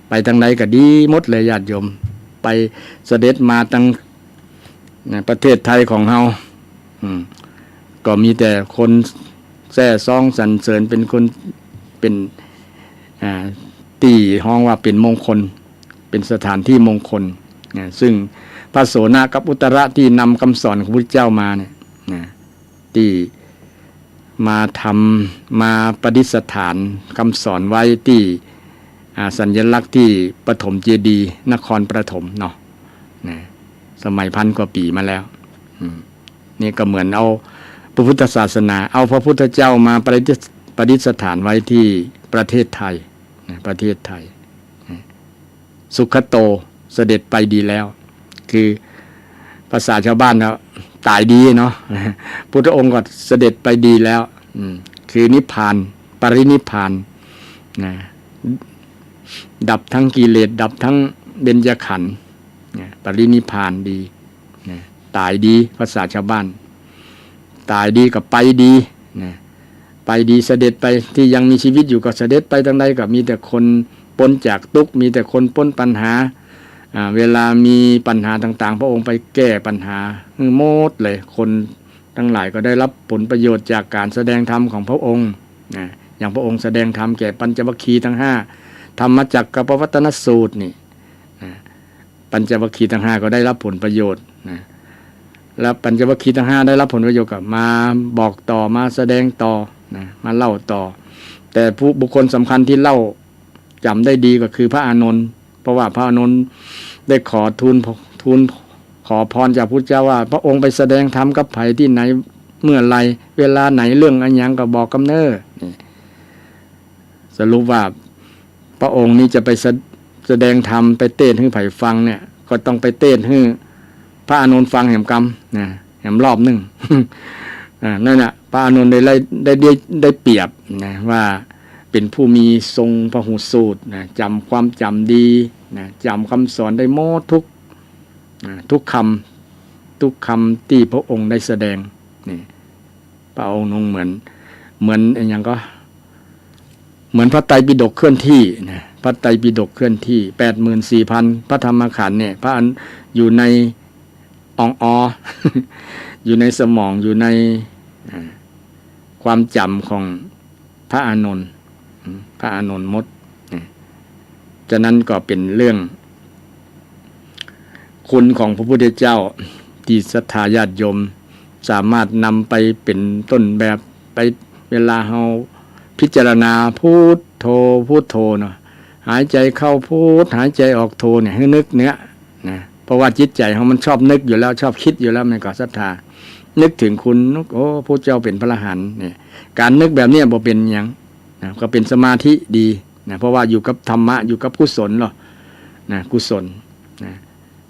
ไปทางไหนก็ดีหมดเลยญาติโยมไปเสด็จมาตั้งประเทศไทยของเฮาก็มีแต่คนแซ่ซ่องสรรเสริญเป็นคนเป็นตีห้องว่าเป็นมงคลเป็นสถานที่มงคลซึ่งพระโสนกับอุตระที่นำคำสอนของพระพุทธเจ้ามาเนี่ยที่มาทำมาประดิษฐานคำสอนไว้ที่สัญลักษณ์ที่ปฐมเจดีย์นครปฐมเนาะสมัย1,000 กว่าปีมาแล้วนี่ก็เหมือนเอาพระพุทธศาสนาเอาพระพุทธเจ้ามาประดิษฐานไว้ที่ประเทศไทยประเทศไทยสุขโตเสด็จไปดีแล้วคือภาษาชาวบ้านแล้วตายดีเนาะพุทธองค์ก็เสด็จไปดีแล้วคือนิพพานปรินิพพานนะดับทั้งกิเลสดับทั้งเบญจขันธ์ปรินิพพานดีตายดีภาษาชาวบ้านตายดีกับไปดีไปดีเสด็จไปที่ยังมีชีวิตอยู่ก็เสด็จไปทางใดก็มีแต่คนพ้นจากทุกข์มีแต่คนพ้นปัญหาเวลามีปัญหาต่างๆพระองค์ไปแก้ปัญหาหมดเลยคนทั้งหลายก็ได้รับผลประโยชน์จากการแสดงธรรมของพระองค์อย่างพระองค์แสดงธรรมแก่ปัญจวัคคีย์ทั้ง5ธรรมจักรกับปวัตตนสูตรนี่ปัญจวัคคีย์ทั้ง5ก็ได้รับผลประโยชน์แล้วปัญจวัคคีย์ทั้ง5ได้รับผลประโยชน์กับมาบอกต่อมาแสดงต่อมาเล่าต่อแต่ผู้บุคคลสำคัญที่เล่าจำได้ดีก็คือพระอานนท์เพราะว่าพระอานนท์ได้ขอทูลขอพรจากพุทธเจ้าว่าพระองค์ไปแสดงธรรมกับไผที่ไหนเมื่อไรเวลาไหนเรื่องอันยังก็บอกกำเนิดสรุปว่าพระองค์นี้จะไปแสดงธรรมไปเต้นให้ไผฟังเนี่ยก็ต้องไปเต้นให้พระอานนท์ฟังแห่งกรรมแห่งรอบหนึ่ง นั่นน่ะพระอานนท์ได้เปรียบนะว่าเป็นผู้มีทรงพหูสูตรจำความจำดีจำคำสอนได้หมดทุกคำที่พระองค์ได้แสดงนี่พระองค์เหมือนอย่างก็เหมือนพระไตรปิฎกเคลื่อนที่นะพระไตรปิฎกเคลื่อนที่ 84,000 พระธรรมขันธ์เนี่ยพระอยู่ในอยู่ในสมองอยู่ในความจำของพระอานนท์มดฉะนั้นก็เป็นเรื่องคุณของพระพุทธเจ้าที่ศรัทธาญาติโยมสามารถนำไปเป็นต้นแบบไปเวลาเราพิจารณาพุทโธเนาะหายใจเข้าพุทหายใจออกโธเนี่ยให้นึกเนี้ยนะเพราะว่าจิตใจของมันชอบนึกอยู่แล้วชอบคิดอยู่แล้วมันก็ศรัทธานึกถึงคุณโอ้พระเจ้าเป็นพระอรหันต์เนี่ยการนึกแบบนี้บ่เป็นหยังนะก็เป็นสมาธิดีนะเพราะว่าอยู่กับธรรมะอยู่กับกุศลหรอนะกุศลนะ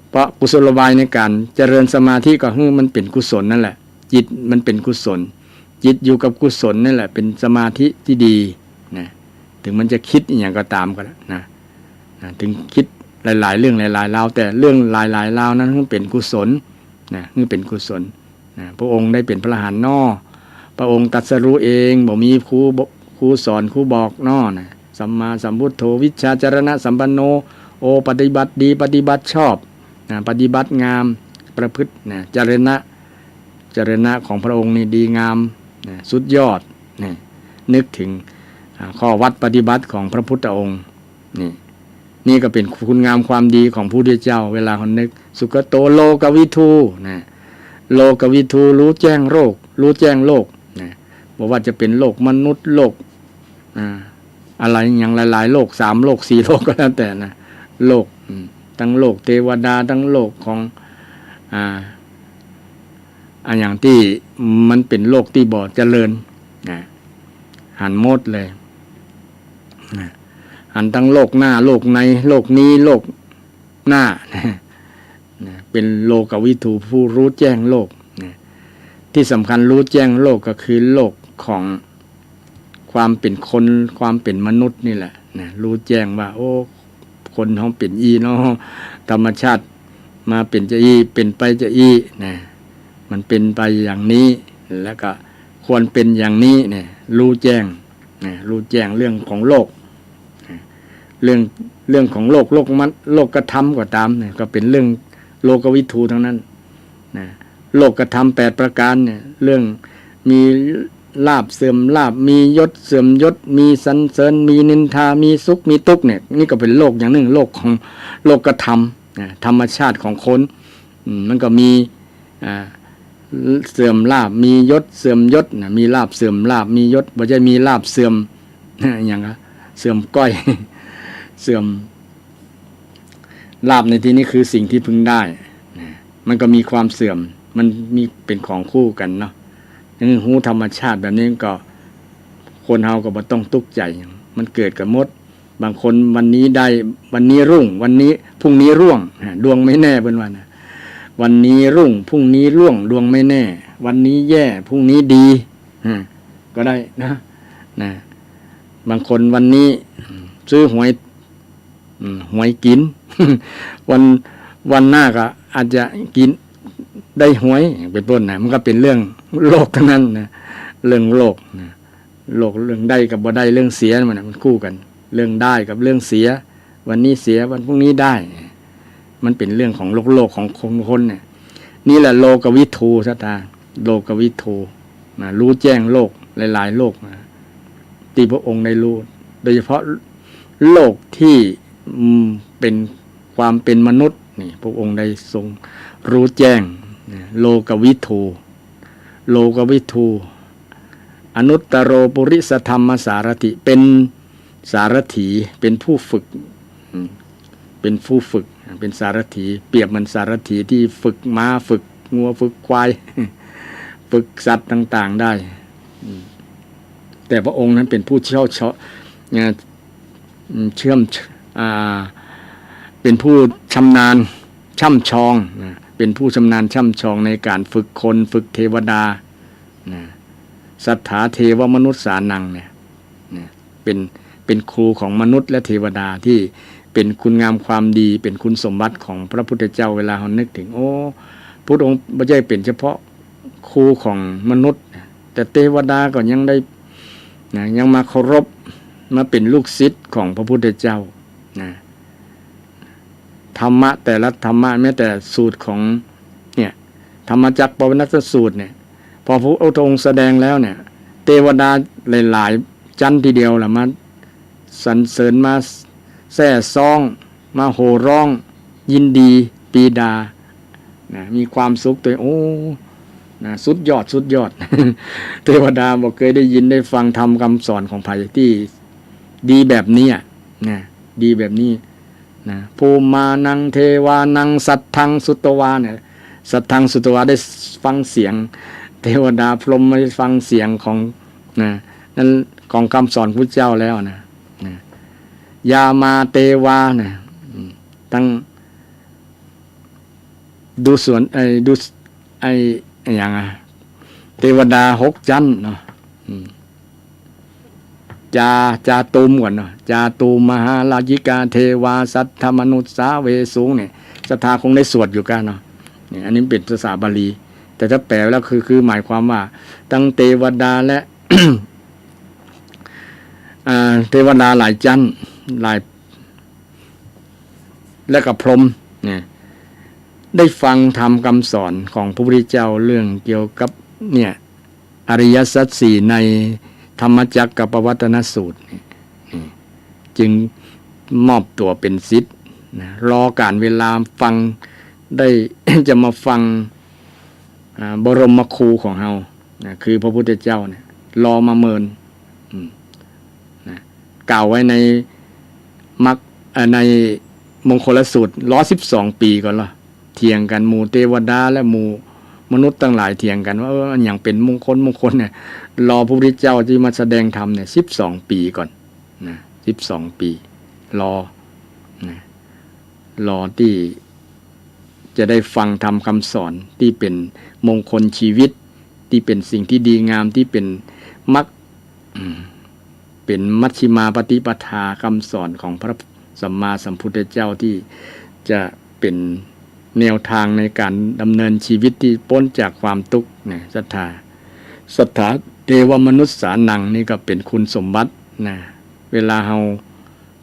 เพราะกุศโลบายในการเจริญสมาธิก็คือมันเป็นกุศลนั่นแหละจิตมันเป็นกุศลจิตอยู่กับกุศลนั่นแหละเป็นสมาธิที่ดีนะถึงมันจะคิดอย่างก็ตามก็แล้วนะถึงคิดหลายๆเรื่องหลายๆราวแต่เรื่องหลายๆราวนั้นเป็นกุศลนะคือเป็นกุศลนะพระองค์ได้เป็นพระอรหันต์น้อพระองค์ตรัสรู้เองบ่มีครูสอนครูบอกน้อนะสัมมาสัมพุทโธวิชชาจารณะสัมปันโน โอปฏิบัติดีปฏิบัติชอบปฏิบัติงามประพฤติจรณะของพระองค์นี่ดีงามสุดยอดนึกถึงข้อวัดปฏิบัติของพระพุทธองค์นี่ก็เป็นคุณงามความดีของผู้ที่เจ้าเวลาคนนึกสุขโตโลกวิทูโลกวิทูรู้แจ้งโลกบอกว่าจะเป็นโลกมนุษย์โลกอะไรอย่างหลายๆโลก3โลก4โลกก็แล้วแต่นะโลกทั้งโลกเทวดาทั้งโลกของอย่างที่มันเป็นโลกที่บ่เจริญหันหมดเลยหันทั้งโลกหน้าโลกในโลกนี้โลกหน้าเป็นโลกวิถูผู้รู้แจ้งโลกที่สำคัญรู้แจ้งโลกก็คือโลกของความเป็นคนความเป็นมนุษย์นี่แหละรู้แจ้งว่าโอ้คนเขาเป็นเนาะธรรมชาติมาเป็นจะเป็นไปจะมันเป็นไปอย่างนี้แล้วก็ควรเป็นอย่างนี้รู้แจ้งเรื่องของโลกเรื่องของโลกกระทำก็ตามก็เป็นเรื่องโลกวิถูทั้งนั้นโลกกระทำ8ประการเรื่องมีลาภเสื่อมลาภมียศเสื่อมยศมีสรรเสริญมีนินทามีสุขมีทุกข์นี่ก็เป็นโลกอย่างหนึ่งโลกของโลกกระทำธรรมชาติของคนมันก็มีเสื่อมลาภมียศเสื่อมยศมีลาภเสื่อมลาภมียศบ่ใช่มีลาภเสื่อมอย่างเสื่อมก้อยเสื่อมลาภในที่นี้คือสิ่งที่พึงได้มันก็มีความเสื่อมมันมีเป็นของคู่กันเนาะหูธรรมชาติแบบนี้ก็คนเฮาก็บ่ต้องตุกใจมันเกิดกับมดบางคนวันนี้ได้วันนี้รุ่งวันนี้พรุ่งนี้ร่วงดวงไม่แน่เป็นวันวันนี้รุ่งพรุ่งนี้ร่วงดวงไม่แน่วันนี้แย่พรุ่งนี้ดีก็ได้นะบางคนวันนี้ซื้อหวยกิน วันหน้าก็อาจจะกินได้หวยเป็นต้นมันก็เป็นเรื่องโลกทั้งนั้นเรื่องโลกโลกเรื่องได้กับบ่ได้เรื่องเสียมันคู่กันเรื่องได้กับเรื่องเสียวันนี้เสียวันพรุ่งนี้ได้มันเป็นเรื่องของโลกของคนนี่แหละโลกวิถูซะตาโลกวิถูรู้แจ้งโลกหลายๆโลกที่พระองค์ได้รู้โดยเฉพาะโลกที่เป็นความเป็นมนุษย์นี่พระองค์ได้ทรงรู้แจ้งโลกวิถูอนุตตโรปุริสธรรมสารถิเป็นสารถีเป็นผู้ฝึกเป็นสารถีเปรียบเหมือนสารถีที่ฝึกม้าฝึกงัวฝึกควายฝึกสัตว์ต่างๆได้แต่พระองค์นั้นเป็นผู้เชี่ยวชาญเป็นผู้ชำนาญช่ำชองเป็นผู้ชำนาญช่ำชองในการฝึกคนฝึกเทวดาสัทธาเทวมนุษย์สานังเป็นครูของมนุษย์และเทวดาที่เป็นคุณงามความดีเป็นคุณสมบัติของพระพุทธเจ้าเวลาเรานึกถึงโอ้พระองค์ไม่ใช่เป็นเฉพาะครูของมนุษย์แต่เทวดาก็ยังได้ยังมาเคารพมาเป็นลูกศิษย์ของพระพุทธเจ้าธรรมะแต่ละธรรมะแม้แต่สูตรของธรรมจักรปวัณณสูตรพอพระองค์แสดงแล้วเทวดาหลายๆชั้นทีเดียวมาสรรเสริญมาแซ่ซ่องมาโห่ร้องยินดีปีดามีความสุขตัวโอ้สุดยอด เทวดาบอกเคยได้ยินได้ฟังธรรมคำสอนของไผ่ที่ดีแบบนี้ดีแบบนี้ภูมานังเทวานังสัทธังสุตวาสัทธังสุตวาได้ฟังเสียงเทวดาพรหมได้ฟังเสียงของนั้นของคำสอนพุทธเจ้าแล้วยามาเตวาตั้งดูสวนดูอย่างเทวดา6ชั้นเนาะจาตูมก่อนเนาะจาตูมมหาลายิกาเทวาสัทธมนุษสาเวสูงศรัทธาคงได้สวดอยู่กันเนาะอันนี้เป็นภาษาบาลีแต่ถ้าแปลแล้วคือหมายความว่าตั้งเทวดาและ เทวดาหลายชั้นหลาย และก็พรหมเนี่ยได้ฟังธรรมคำสอนของพระพุทธเจ้าเรื่องเกี่ยวกับเนี่ยอริยสัจสี่ในธรรมจักรกับปวัตตนสูตรนี่จึงมอบตัวเป็นศิษย์นะรอการเวลาฟังได้ จะมาฟังบรมครูของเฮานะคือพระพุทธเจ้าเนี่ยรอมาเมินนะกล่าวไว้ในในมงคลสูตร112 ปีก่อนละเถียงกันหมู่เทวดาและหมู่มนุษย์ทั้งหลายเถียงกันว่าอย่างเป็นมงคลเนี่ยรอพระพุทธเจ้าที่มาแสดงธรรมเนี่ย12 ปีก่อนนะ12 ปีรอนะรอที่จะได้ฟังธรรมคำสอนที่เป็นมงคลชีวิตที่เป็นสิ่งที่ดีงามที่เป็นมรรคเป็นมัชฌิมาปฏิปทาคำสอนของพระสัมมาสัมพุทธเจ้าที่จะเป็นแนวทางในการดำเนินชีวิตที่พ้นจากความทุกข์นะศรัทธาเทวมนุษย์สานังนี่ก็เป็นคุณสมบัตินะเวลาเรา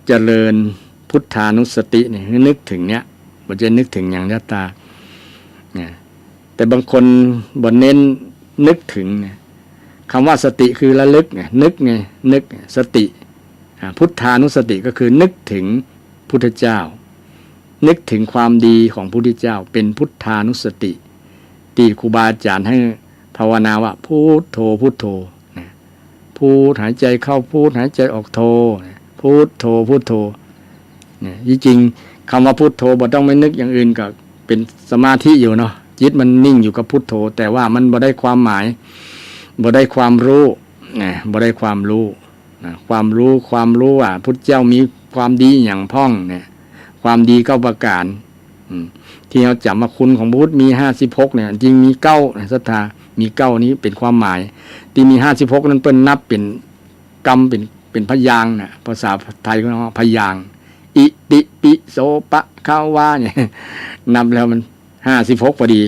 เจริญพุทธานุสติเนี่ยนึกถึงเนี้ยบ่จะนึกถึงอย่างญาตาเนี่ยแต่บางคนบ่เน้นนึกถึงเนี่ยคำว่าสติคือระลึกไงนึกสติพุทธานุสติก็คือนึกถึงพุทธเจ้านึกถึงความดีของพระพุทธเจ้าเป็นพุทธานุสติที่ครูบาอาจารย์ให้ภาวนาว่าพุทโธพุทโธนะพูดหายใจเข้าพูดหายใจออกโธพุทโธพุทโธเนี่ยจริงคำว่าพุทโธบ่ต้องไม่นึกอย่างอื่นก็เป็นสมาธิอยู่เนาะจิตมันนิ่งอยู่กับพุทโธแต่ว่ามันบ่ได้ความหมายบ่ได้ความรู้นะบ่ได้ความรู้นะความรู้ว่าพุทธเจ้ามีความดีอย่างพ่องเนี่ยความดี9 ประการที่เราจำมาคุณของพุทธมี56เนี่ยจริงมี9นะศรัทธามี9นี้เป็นความหมายที่มี56นั้นเปิ้นนับเป็นกรรมเป็นพยางค์นะภาษาไทยก็เรียกว่าพยางค์อิติปิโสปะขาวาเนี่ยนับแล้วมัน56พอดี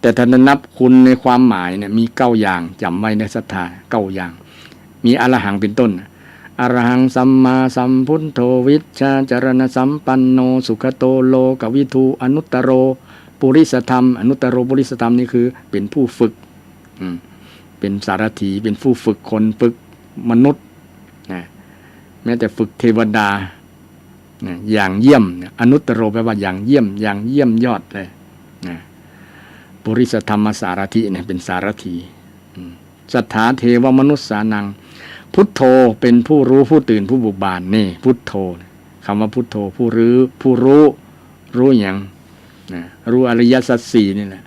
แต่ถ้านับคุณในความหมายเนี่ยมี9อย่างจำไว้ในศรัทธา9อย่างมีอรหังเป็นต้นอรหังสัมมาสัมพุทโธวิชชาจรณสัมปันโนสุขโตโลกวิทูอนุตตโรปุริสธรรมอนุตตโรปุริสธรรมนี่คือเป็นผู้ฝึกเป็นสารถีเป็นผู้ฝึกคนฝึกมนุษย์นะแม้แต่ฝึกเทวดาอย่างเยี่ยมอนุตตโรแปลว่าอย่างเยี่ยมยอดเลยนะปุริสธรรมสารถิเนี่ยเป็นสารถีสัทธาเทวมนุษย์สานังพุทโธเป็นผู้รู้ผู้ตื่นผู้บุกบานนี่พุทโธคำว่าพุทโธผู้รู้อย่างนะรู้อริยสัจสี่นี่แหละ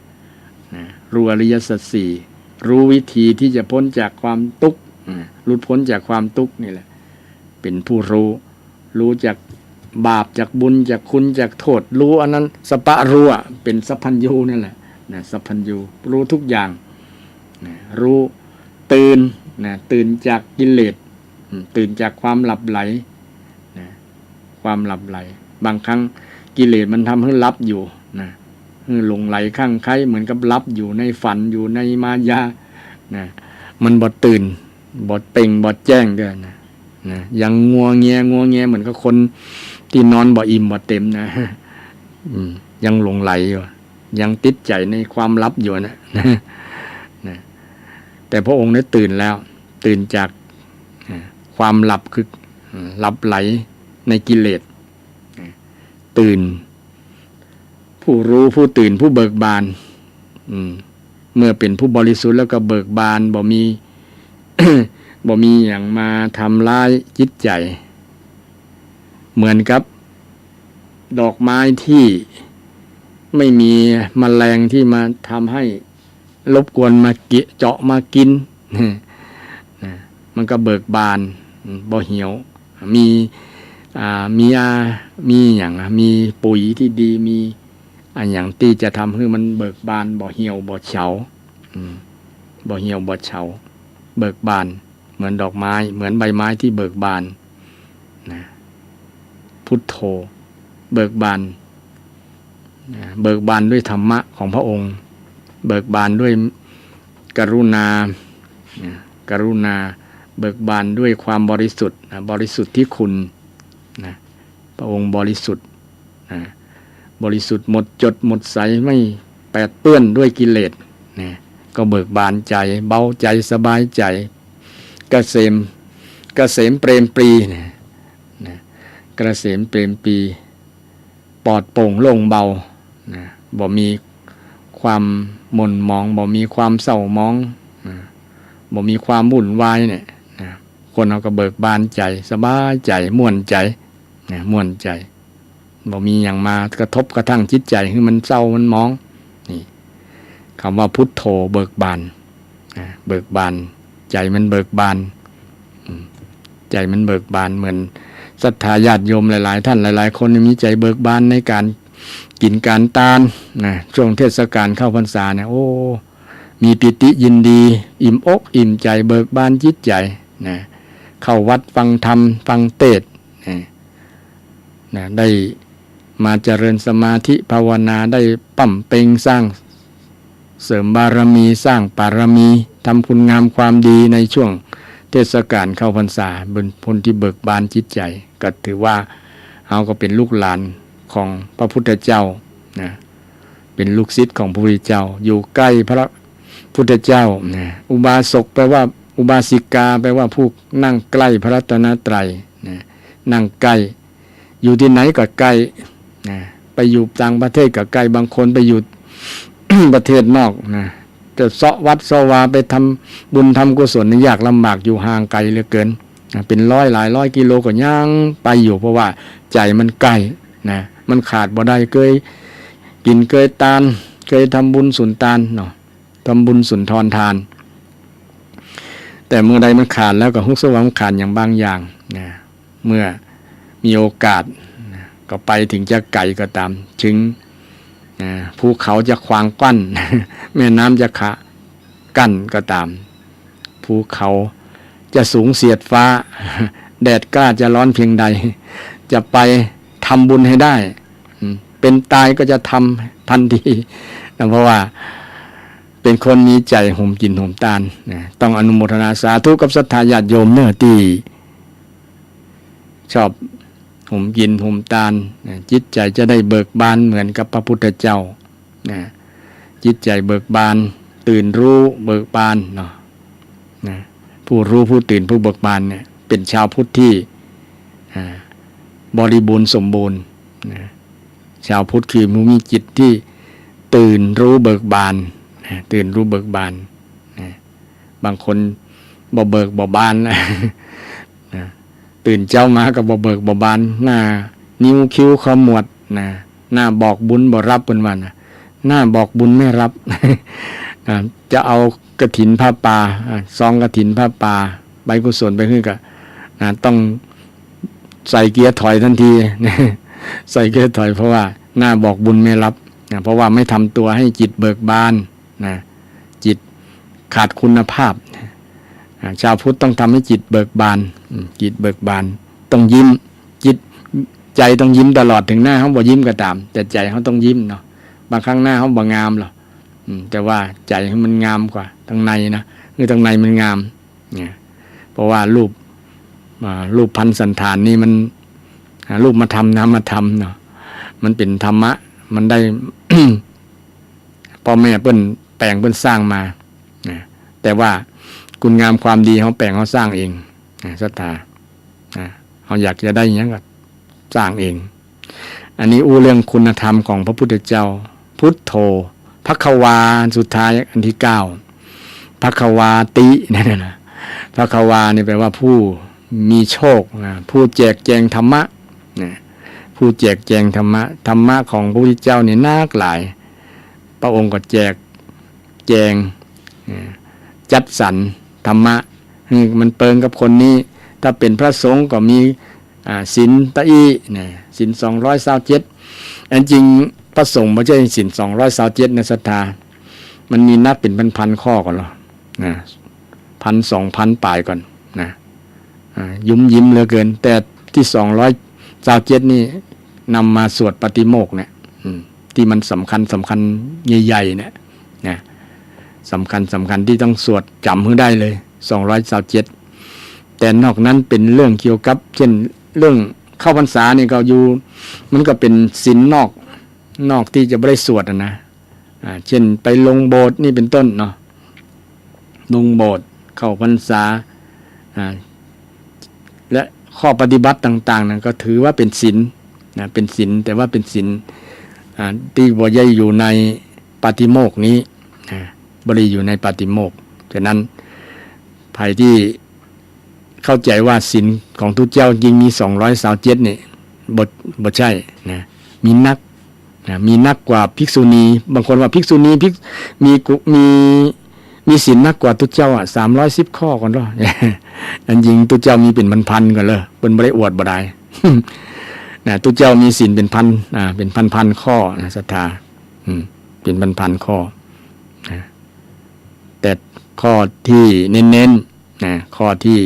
นะรู้อริยสัจสี่รู้วิธีที่จะพ้นจากความทุกข์หลุดพ้นจากความทุกข์นี่แหละเป็นผู้รู้จากบาปจากบุญจากคุณจากโทษรู้อันนั้นสปะรู้เป็นสัพพัญญูนั่นแหละนะสัพพัญญูรู้ทุกอย่างนะรู้ตื่นจากกิเลสตื่นจากความหลับไหลนะความหลับไหลบางครั้งกิเลสมันทำให้หลับอยู่นะหลงไหลข้างใครเหมือนกับหลับอยู่ในฝันอยู่ในมายานะมันบ่ตื่นบ่เป่งบ่แจ้งด้วยนะยังงัวเงียเหมือนกับคนที่นอนบ่อิ่มบ่เต็มนะยังหลงไหลอยู่ยังติดใจในความลับอยู่นะแต่พระองค์ได้ตื่นแล้วตื่นจากความหลับคือหลับไหลในกิเลสตื่นผู้รู้ผู้ตื่นผู้เบิกบานเมื่อเป็นผู้บริสุทธิ์แล้วก็เบิกบานบ่มี บ่มีอย่างมาทำร้ายจิตใจเหมือนกับดอกไม้ที่ไม่มีแมลงที่มาทำให้รบกวนมาเจาะมากินมันก็เบิกบานบ่เหี่ยวมีอย่างมีปุ๋ยที่ดีมีอย่างที่จะทำให้มันเบิกบานบ่เหี่ยวบ่เฉาบ่เหี่ยวบ่เฉาเบิกบานเหมือนดอกไม้เหมือนใบไม้ที่เบิกบานนะพุทโธเบิกบานด้วยธรรมะของพระองค์เบิกบานด้วยกรุณาเบิกบานด้วยความบริสุทธิ์บริสุทธิ์ที่คุณนะพระองค์บริสุทธิ์ บริสุทธิ์หมดจดหมดใสไม่แปดเปื้อนด้วยกิเลสนะก็เบิกบานใจเบาใจสบายใจเกษมเปรมปรีนะเกษมเปรมปรีปลอดโปร่งโล่งเบานะบ่มีความหม่นหมองบ่มีความเศร้าหมองบ่มีความวุ่นวายเนี่ยนะคนเราก็เบิกบานใจสบายใจม่วนใจนะม่วนใจบ่มีอย่างมากระทบกระทั่งจิตใจคือมันเศร้ามันหมองนี่คำว่าพุทโธเบิกบานเบิกบานใจมันเบิกบานใจมันเบิกบานเหมือนศรัทธาญาติโยมหลายๆท่านหลายๆคนมีใจเบิกบานในการกินการทานนะช่วงเทศกาลเข้าพรรษาเนี่ยโอ้มีปิติยินดีอิ่มอกอิ่มใจเบิกบานจิตใจนะเข้าวัดฟังธรรมฟังเทศน์นะได้มาเจริญสมาธิภาวนาได้ปั่มเป่งสร้างเสริมบารมีสร้างปารมีทำคุณงามความดีในช่วงเทศกาลเข้าพรรษาเป็นคนที่เบิกบานจิตใจก็ถือว่าเราก็เป็นลูกหลานของพระพุทธเจ้านะเป็นลูกศิษย์ของพระพุทธเจ้าอยู่ใกล้พระพุทธเจ้านะอุบาสกแปลว่าอุบาสิกาแปลว่าผู้นั่งใกล้พระรัตนตรัยนะนั่งใกล้อยู่ที่ไหนก็ใกล้นะไปอยู่ต่างประเทศก็ใกล้บางคนไปอยู่ ประเทศนอกนะจะเสาะวัดเสาะวาไปทำบุญทำกุศลนี่ยากลำบากอยู่ห่างไกลเหลือเกินนะเป็นหลายร้อยกิโลก็ย่างไปอยู่เพราะว่าใจมันใกล้นะมันขาดบ่ได้เคยกินเคยทานเคยทำบุญสุนทานเนาะทำบุญสุนทรทานแต่เมื่อใดมันขาดแล้วก็ฮุกสว่างขาดอย่างบางอย่างนะเมื่อมีโอกาสนะก็ไปถึงจะไกลก็ตามถึงภูเขาจะขวางกั้น แม่น้ำจะขะกั้นก็ตามภูเขาจะสูงเสียดฟ้า แดดกล้าจะร้อนเพียงใดจะไปทำบุญให้ได้เป็นตายก็จะทำทันทีเพราะว่าเป็นคนมีใจห่มกินห่มตาลต้องอนุโมทนาสาธุกับศรัทธาญาติโยมเนื้อที่ชอบห่มกินห่มตาลจิตใจจะได้เบิกบานเหมือนกับพระพุทธเจ้าจิตใจเบิกบานตื่นรู้เบิกบานเนาะผู้รู้ผู้ตื่นผู้เบิกบานเนี่ยเป็นชาวพุทธที่บริบูรณ์สมบูรณ์ชาวพุทธคือมีจิตที่ตื่นรู้เบิกบานตื่นรู้เบิกบานบางคนบ่เบิกบ่บานตื่นเจ้ามาก็บ่เบิกบ่บานหน้านิ้วคิ้วขมวดหน้าบอกบุญบ่รับเป็นวันหน้าบอกบุญไม่รับ จะเอากฐินผ้าป่าซองกฐินผ้าป่าใบกุศลไปขึ้นก็ต้องใส่เกียร์ถอยทันที ใส่เกียร์ถอยเพราะว่าหน้าบอกบุญไม่รับเพราะว่าไม่ทำตัวให้จิตเบิกบานจิตขาดคุณภาพชาวพุทธต้องทำให้จิตเบิกบานจิตเบิกบานต้องยิ้มจิตใจต้องยิ้มตลอดถึงหน้าเขาบ่ยิ้มก็ตามแต่ใจเขาต้องยิ้มเนาะบางครั้งหน้าเขาบ่งามหรอกแต่ว่าใจมันงามกว่าทางในนะคือทางในมันงามเนี่ยเพราะว่ารูปพันสันฐานนี่มันรูปมาทำน้ำมาทำเนาะมันเป็นธรรมะมันได้ พ่อแม่เปิ้นแปลงเปิ้นสร้างมาแต่ว่าคุณงามความดีเขาแปลงเขาสร้างเองศรัทธาเขาอยากจะได้อย่างนี้ก็สร้างเองอันนี้อู้เรื่องคุณธรรมของพระพุทธเจ้าพุทโธภควาสุดท้ายอันที่9ภควาตินั่นนะภควานี่แปลว่าผู้มีโชคผู้แจกแจงธรรมะผู้แจกแจงธรรมะของพระพุทธเจ้านี่น่าหลายพระองค์ก็แจกแจงจัดสรรธรรมะมันเปิงกับคนนี้ถ้าเป็นพระสงฆ์ก็มีศีลตะอีศีล227อันจริงพระสงฆ์ไม่ใช่ศีล227ในศรัทธามันมีนับเป็นพันข้อก่อนหรอ1,000-2,000ปลายก่อนยิ้มเหลือเกินแต่ที่227นี่นำมาสวดปฏิโมกข์เนี่ยที่มันสำคัญใหญ่ๆเนี่ยสำคัญที่ต้องสวดจำให้ได้เลย227แต่นอกนั้นเป็นเรื่องเกี่ยวกับเช่นเรื่อง เข้าพรรษานี่ก็อยู่มันก็เป็นศีลนอกที่จะไม่ได้สวดนะเช่นไปลงโบสถ์นี่เป็นต้นเนาะลงโบสถ์เข้าพรรษาและข้อปฏิบัติต่างๆนั้นก็ถือว่าเป็นศีลนะเป็นศีลแต่ว่าเป็นศีลที่บ่ได้อยู่ในปาฏิโมกข์นี้บ่ได้อยู่ในปาฏิโมกข์ฉะนั้นภัยที่เข้าใจว่าศีลของทุกเจ้าจริงมี227นี่บ่ใช่นะมีนักกว่าภิกษุณีบางคนว่าภิกษุณีมีศีลนักกว่าทุกเจ้า310ข้อก่อนเนาะอันจริงทุกเจ้ามีเป็นพันๆก่อนเลยเพิ่นบ่ได้อวดบ่ได้ นะทุกเจ้ามีศีลเป็นพันข้อนะศรัทธาเป็นพันข้อนะแต่ข้อที่เน้นๆนะข้อที่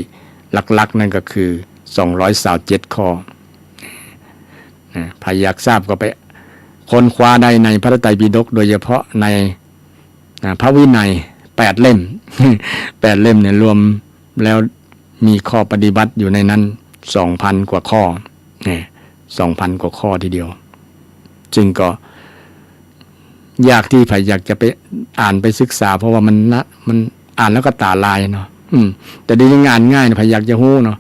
หลักๆนั่นก็คือ227ข้อนะใครอยากทราบก็ไปค้นคว้าได้ในพระไตรปิฎกโดยเฉพาะในพระวินัย8เล่ม 8เล่มเนี่ยรวมแล้วมีข้อปฏิบัติอยู่ในนั้น 2,000 กว่าข้อเนี่ย 2,000 กว่าข้อทีเดียวจึงก็ยากที่ใครอยากจะไปอ่านไปศึกษาเพราะว่ามันอ่านแล้วก็ตาลายเนาะแต่ดีงานง่ายนะใครอยากจะรู้เนาะ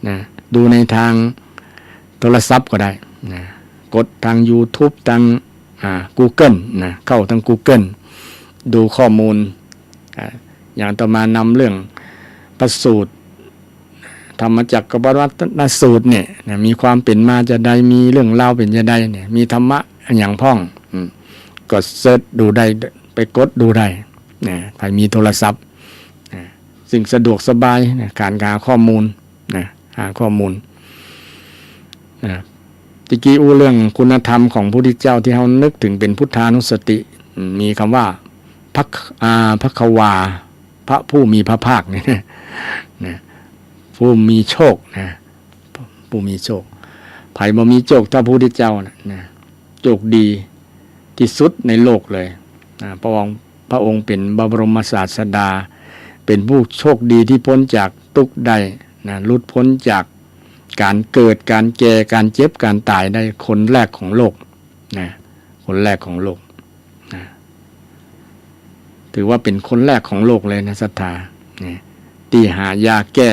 นะดูในทางโทรศัพท์ก็ได้นะกดทาง YouTube ทางGoogle นะเข้าทาง Google ดูข้อมูลอย่างต่อมานำเรื่องพระสูตรธรรมจักรกับวัตนสูตรเนี่ยมีความเป็นมาจะใดมีเรื่องเล่าเป็นจะใดเนี่ยมีธรรมะอย่างพ่องก็เสิร์ชดูได้ไปกดดูได้นะใครมีโทรศัพท์ซึ่งสะดวกสบายนะการหาข้อมูลนะหาข้อมูลนะตะกี้เรื่องคุณธรรมของพระพุทธเจ้าที่เรานึกถึงเป็นพุทธานุสติมีคำว่าพระควาพระผู้มีพระภาคเนี่ยนะผู้มีโชคนะผู้มีโชคไผบ่มีโชคเท่าพระพุทธเจ้านะโชคดีที่สุดในโลกเลยพระองค์เป็นบรมศาสดาเป็นผู้โชคดีที่พ้นจากทุกข์ได้นะหลุดพ้นจากการเกิดการแก่การเจ็บการตายได้คนแรกของโลกนะคนแรกของโลกนะถือว่าเป็นคนแรกของโลกเลยนะศรัทธาที่หายาแก้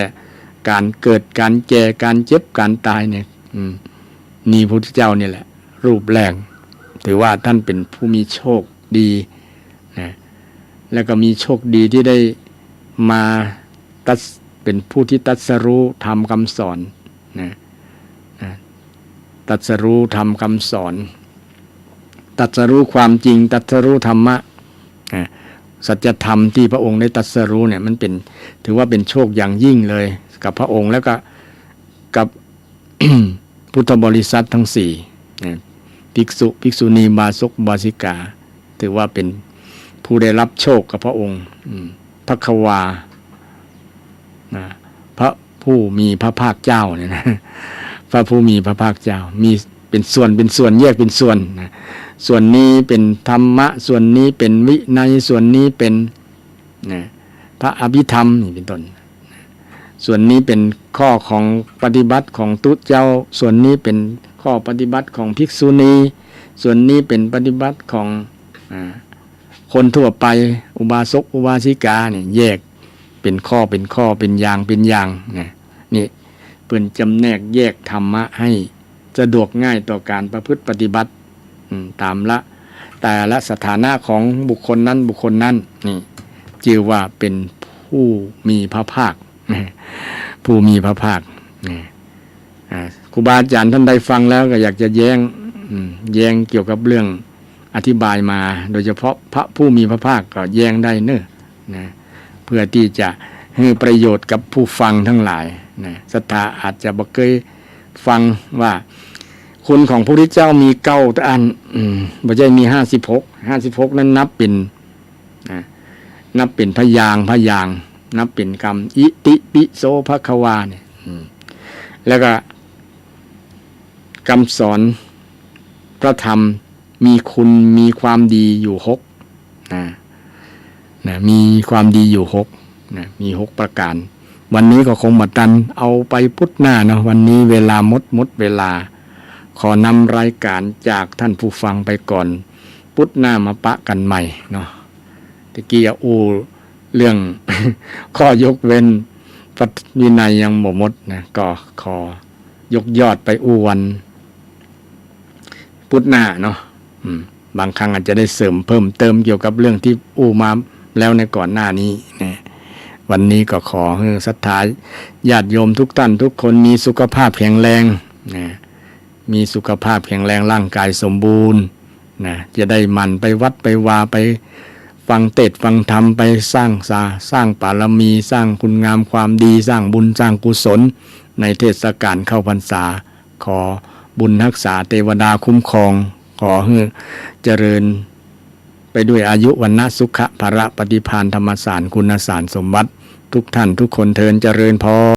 การเกิดการแก่การเจ็บการตายเนี่ยนี่พระพุทธเจ้านี่แหละรูปแรกถือว่าท่านเป็นผู้มีโชคดีนะแล้วก็มีโชคดีที่ได้มาเป็นผู้ที่ตรัสรู้ธรรมคำสอนนะตรัสรู้ธรรมคำสอนตรัสรู้ความจริงตรัสรู้ธรรมะสัจธรรมที่พระองค์ได้ตรัสรู้เนี่ยมันเป็นถือว่าเป็นโชคอย่างยิ่งเลยกับพระองค์แล้วก็กับ พุทธบริษัททั้ง4ภิกษุภิกษุณีบาสกบาสิกาถือว่าเป็นผู้ได้รับโชคกับพระองค์พระควาพระผู้มีพระภาคเจ้าเนี่ยนะพระผู้มีพระภาคเจ้ามีเป็นส่วนแยกเป็นส่วนนะส่วนนี้เป็นธรรมะส่วนนี้เป็นวินัยส่วนนี้เป็นนะพระอภิธรรมนี่เป็นต้นส่วนนี้เป็นข้อของปฏิบัติของตุเจ้าส่วนนี้เป็นข้อปฏิบัติของภิกษุณีส่วนนี้เป็นปฏิบัติของคนทั่วไปอุบาสกอุบาสิกาเนี่ยแยกเป็นข้อเป็นอย่างนี่เพิ่นจำแนกแยกธรรมะให้สะดวกง่ายต่อการประพฤติปฏิบัติตามแต่ละสถานะของบุคคลนั้นนี่ชื่อว่าเป็นผู้มีพระภาคผู้มีพระภาคครูบาอาจารย์ท่านใดฟังแล้วก็อยากจะแย้งเกี่ยวกับเรื่องอธิบายมาโดยเฉพาะพระผู้มีพระภาคก็แย้งได้เนอะนะเพื่อที่จะให้ประโยชน์กับผู้ฟังทั้งหลายนะศรัทธาอาจจะบ่เคยฟังว่าคุณของพระพุทธเจ้ามี9อันบ่ใช่มี56นั้นนับเป็นพยางค์นับเป็นคำอิติปิโสภควาเนี่ยแล้วก็คำสอนพระธรรมมีคุณมีความดีอยู่6มีความดีอยู่6มี6ประการ วันนี้ก็คงมาตันเอาไปพุธหน้าเนาะวันนี้เวลาหมดเวลาขอนำรายการจากท่านผู้ฟังไปก่อนพุธหน้ามาปะกันใหม่เนาะตะกี้อูเรื่อง ข้อยกเว้นพระวินัยยังหมดนะก็ขอยกยอดไปอูวันพุธหน้าเนาะบางครั้งอาจจะได้เสริมเพิ่มเติมเกี่ยวกับเรื่องที่อูมาแล้วในก่อนหน้านี้นะวันนี้ก็ขอให้ศรัทธาญาติโยมทุกท่านทุกคนมีสุขภาพแข็งแรงนะมีสุขภาพแข็งแรงร่างกายสมบูรณ์นะจะได้หมั่นไปวัดไปวาไปฟังเทศน์ฟังธรรมไปสร้างบารมีสร้างคุณงามความดีสร้างบุญสร้างกุศลในเทศกาลเข้าพรรษาขอบุญรักษาเทวดาคุ้มครองขอให้เจริญไปด้วยอายุวันนะสุขะภระปฏิภาณธรรมสารคุณสารสมบัติทุกท่านทุกคนเทินเจริญพร